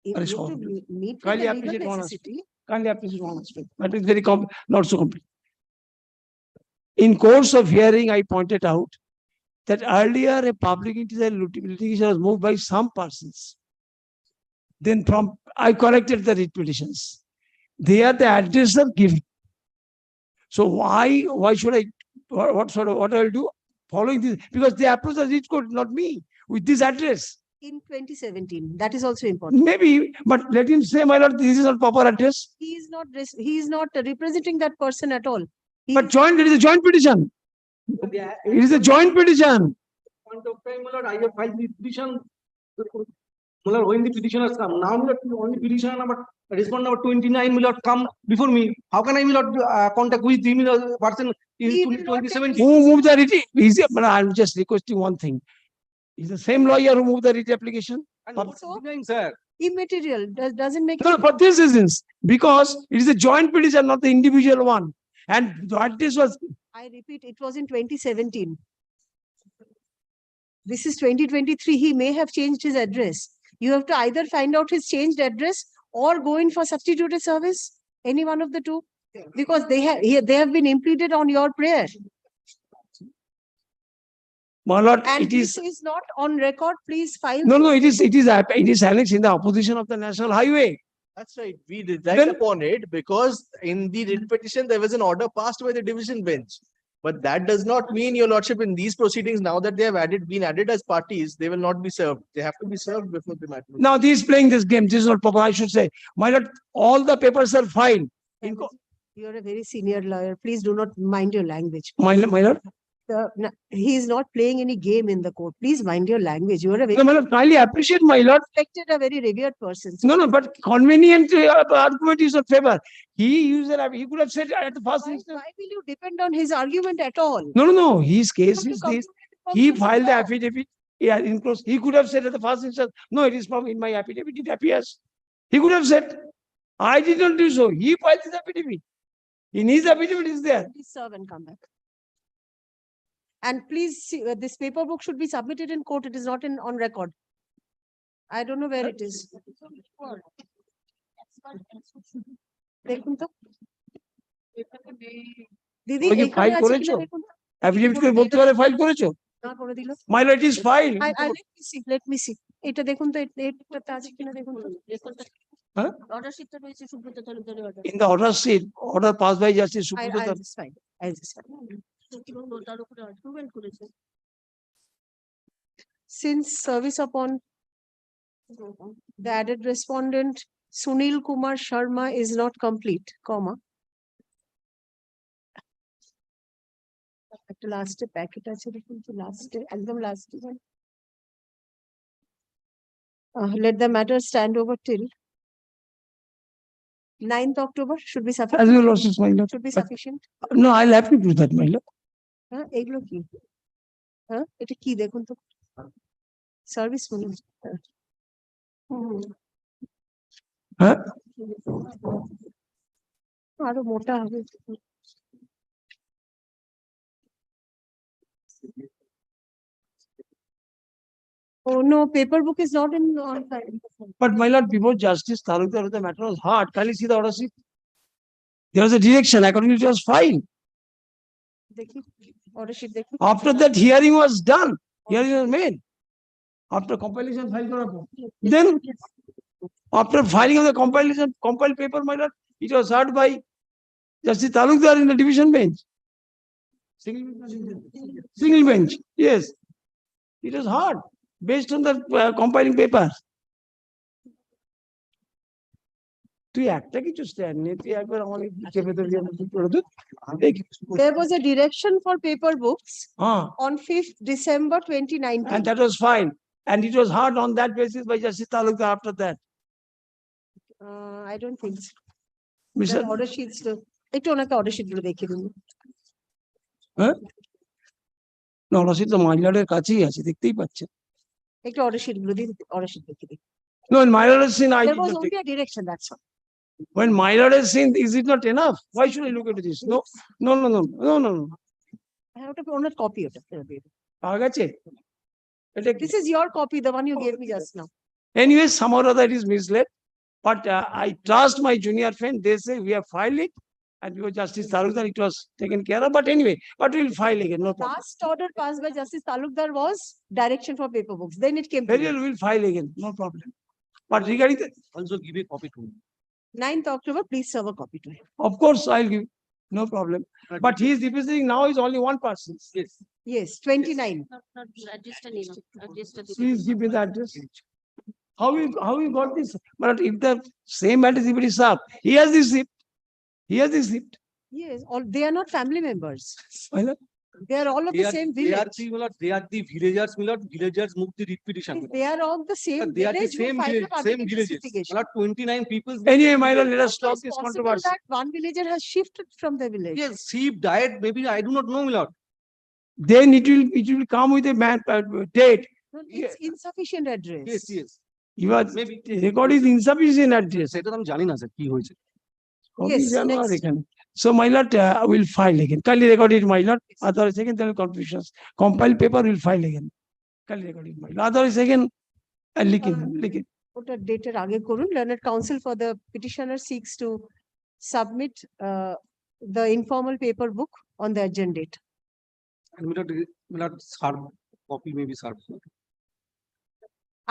If Very you have to sorry. meet with Kindly the legal appreciate one necessity. kindly appreciate one aspect. That is very not so complete. In course of hearing, I pointed out that earlier a public interest litigation was moved by some persons. Then I corrected the read petitions. There the address are given. So why should I what I will do following this because they approach the read code not me with this address. In 2017, that is also important. Maybe, but let him say, my lord, this is not proper address. He is not representing that person at all. But it is a joint petition. It is a joint petition. Point of time, my lord, I have filed the petition. My lord, when the petitioners come, now my lord, only petitioner number, respondent number 29, my lord, come before me. How can I, my lord, contact with him, person in 2017? Who moved the writ? But I'm just requesting one thing. Is the same lawyer who moved the writ application? Sir. Immaterial, doesn't make. No, for this reasons, because it is a joint petition, not the individual one. And the address was. I repeat, it was in 2017. This is 2023. He may have changed his address. You have to either find out his changed address or go in for substituted service. Any one of the two, because they have been implemented on your prayer. My lord, And this is not on record. Please file. No, it is annexed in the opposition of the national highway. That's right. We relied upon it because in the writ petition, there was an order passed by the division bench. But that does not mean, your lordship, in these proceedings, now that they have been added as parties, they will not be served. They have to be served before the matter. Now, he is playing this game. This is not proper. I should say, my lord, all the papers are filed. You are a very senior lawyer. Please do not mind your language. My lord. He is not playing any game in the court. Please mind your language. You are a very. No, my lord, kindly appreciate, my lord. Respected, a very revered person. No, but convenient argument is in favor. He could have said at the first instance. Why will you depend on his argument at all? No. His case is this. He filed the affidavit. Yeah, in close. He could have said at the first instance, no, it is from in my affidavit. It appears. He could have said. I did not do so. He filed his affidavit. In his affidavit is there. Please serve and come back. And please, see, this paper book should be submitted in court. It is not on record. I don't know where it is. দেখুন তো। দিদি ওরা কি এখানে file আছে করেছো? কিনা দেখুন তো। Affidavit করে বলতে পারে ফাইল করেছো? না করে দিল। My lord, it is filed. Let me see. এটা দেখুন তো এটাতে আছে কিনা দেখুন তো। Huh? অর্ডার শিটটা রয়েছে সুব্রত তালুকদারের order. In the order sheet, order passed by Justice Subrata. I'll just find. তার উপরে approval করেছে। Since service upon the added respondent Sunil Kumar Sharma is not complete, comma. একটা লাস্টে প্যাকেট আছে দেখুন তো লাস্টে একদম লাস্টে let the matter stand over till 9th October should be As sufficient. well also, my lord. Should be sufficient. No, I'll have to do that, my lord. হ্যাঁ এগুলো কি হ্যাঁ এটা কি দেখুন তো সার্ভিস মনে Huh? আরো মোটা হবে Oh no, paper book is not in on file. But my lord, before Justice Talukdar, the matter was hard. Can you see the order sheet? There was a direction, accordingly it was fine. দেখি order sheet দেখি After that, hearing was done. Hearing was made. After compilation, file করার পর. Then, after filing of the compiled paper, my lord, it was heard by Justice Talukdar in the division bench. Single bench, yes. It was hard, based on the compiling paper. তুই একটা কিছু stand নে তুই একবার আমাকে চেপে ধরে There was a direction for paper books হ্যাঁ on 5th December 2019. and that was fine and it was heard on that basis by Justice Talukdar after that. I don't think so. Mr. The order sheets একটু ওনাকে order sheet গুলো দেখিয়ে দিন হ্যাঁ না রসিদ তো মাইলারের কাছেই আছে দেখতেই পাচ্ছেন একটু order sheet গুলো দিন order sheet দেখিয়ে দিন No, in my lord has seen, I There did was not only take. a direction, that's all. When my lord has seen, is it not enough? Why should I look at this? No, no, no, no, no, no, no. হ্যাঁ ওটা ওনার copy ওটা ফেরত দিয়ে দিন। পাওয়া গেছে? এটা This is your copy, the one you gave me just now. Anyway, somehow or other it is misled. But I trust my junior friend. They say we have filed it, and because Justice Talukdar, it was taken care of. But anyway, but we'll file again. No problem. Last order passed by Justice Talukdar was direction for paper books. Then it came to Very me. well, we'll file again. No problem. But regarding the, Also give a copy to me. 9th October, please serve a copy to him. of course, I'll give. No problem. But he is representing now is only one person. Yes. Yes, 29. Please give me the address. How we got this? But if the same address if it is up, he has this receipt. He has this receipt. Yes, all they are not family members. My lord. They are all of the same They are village. they are the villagers, my lord. Villagers moved the writ petition. They are all the same They are the village. who same filed a village, public same interest villages. litigation. My lord, 29 people. Anyway, my lord, let us How stop is this possible controversy. that one villager has shifted from the village? Yes, she died. Maybe I do not know, my lord. Then it will come with a date. No, it's insufficient address. Yes, yes. You are record is insufficient address. সেটা তো আমি জানি না sir কি হয়েছে। Yes, জানো আর next. এখানে। So my lord will file again. Kindly record it, my lord. Otherwise again there will confusions. Compile paper will file again. Kindly record it, my lord. Otherwise again লিখে it. ওটা ডেটের আগে করুন learned counsel for the petitioner seeks to submit the informal paper book on the urgent date. And my lord, serve copy maybe serve.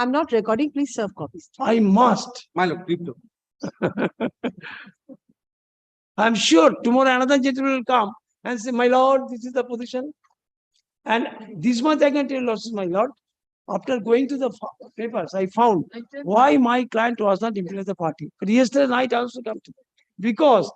I'm not recording, please serve copies. I must. My lord, crypto. I'm sure tomorrow another gentleman will come and say, my lord, this is the position. And this much I can tell also, my lord, after going to the papers, I found why my client was not implemented the party. But yesterday night I also come to because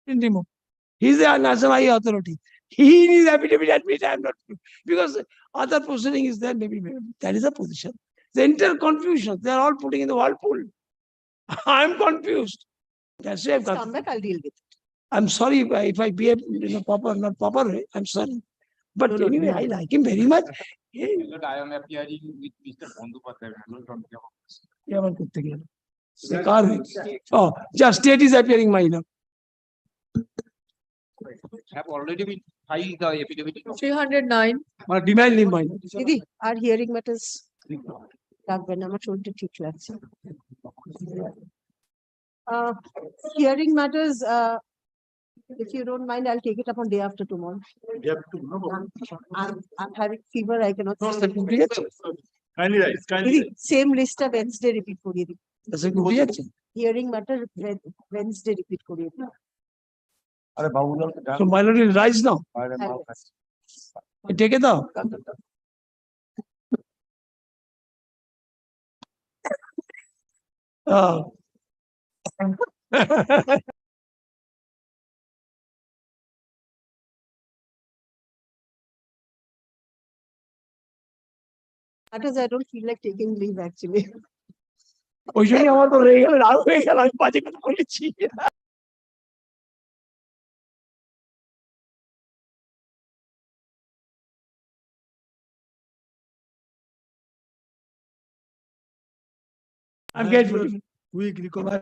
remove. He's the national high authority. He in his affidavit admit I am not, because other proceeding is there, maybe, that is a position. The entire confusion, they are all putting in the whirlpool. I am confused. That's why I've got. Come back, I'll deal with it. I'm sorry if I behave in a proper, not proper way. I'm sorry. But No, anyway, no. I like him very much. I am appearing with Mr. Bandyopadhyay. Yeah, করতে গেল। The car. Oh, just state is appearing, my lord. Have already been filed the affidavit. 309. Demand him, my lord. দিদি, আর hearing matters রাখবেন না, আমার শরীরটা ঠিক লাগছে। Hearing matters, if you don't mind, I'll take it up on day after tomorrow. I'm having fever, I cannot. Kindly rise, kindly দিদি, rise. same list of Wednesday repeat করিয়ে দিন। Reaction. Hearing matter Wednesday repeat করিয়ে দিন। So my lord will rise now. Take it now. Matters I don't feel like taking leave actually. ওই জন্য আমার তো রয়ে গেল, রাগ হয়ে গেল, আমি বাজে কথা বলেছি। I'm grateful. Quick recover.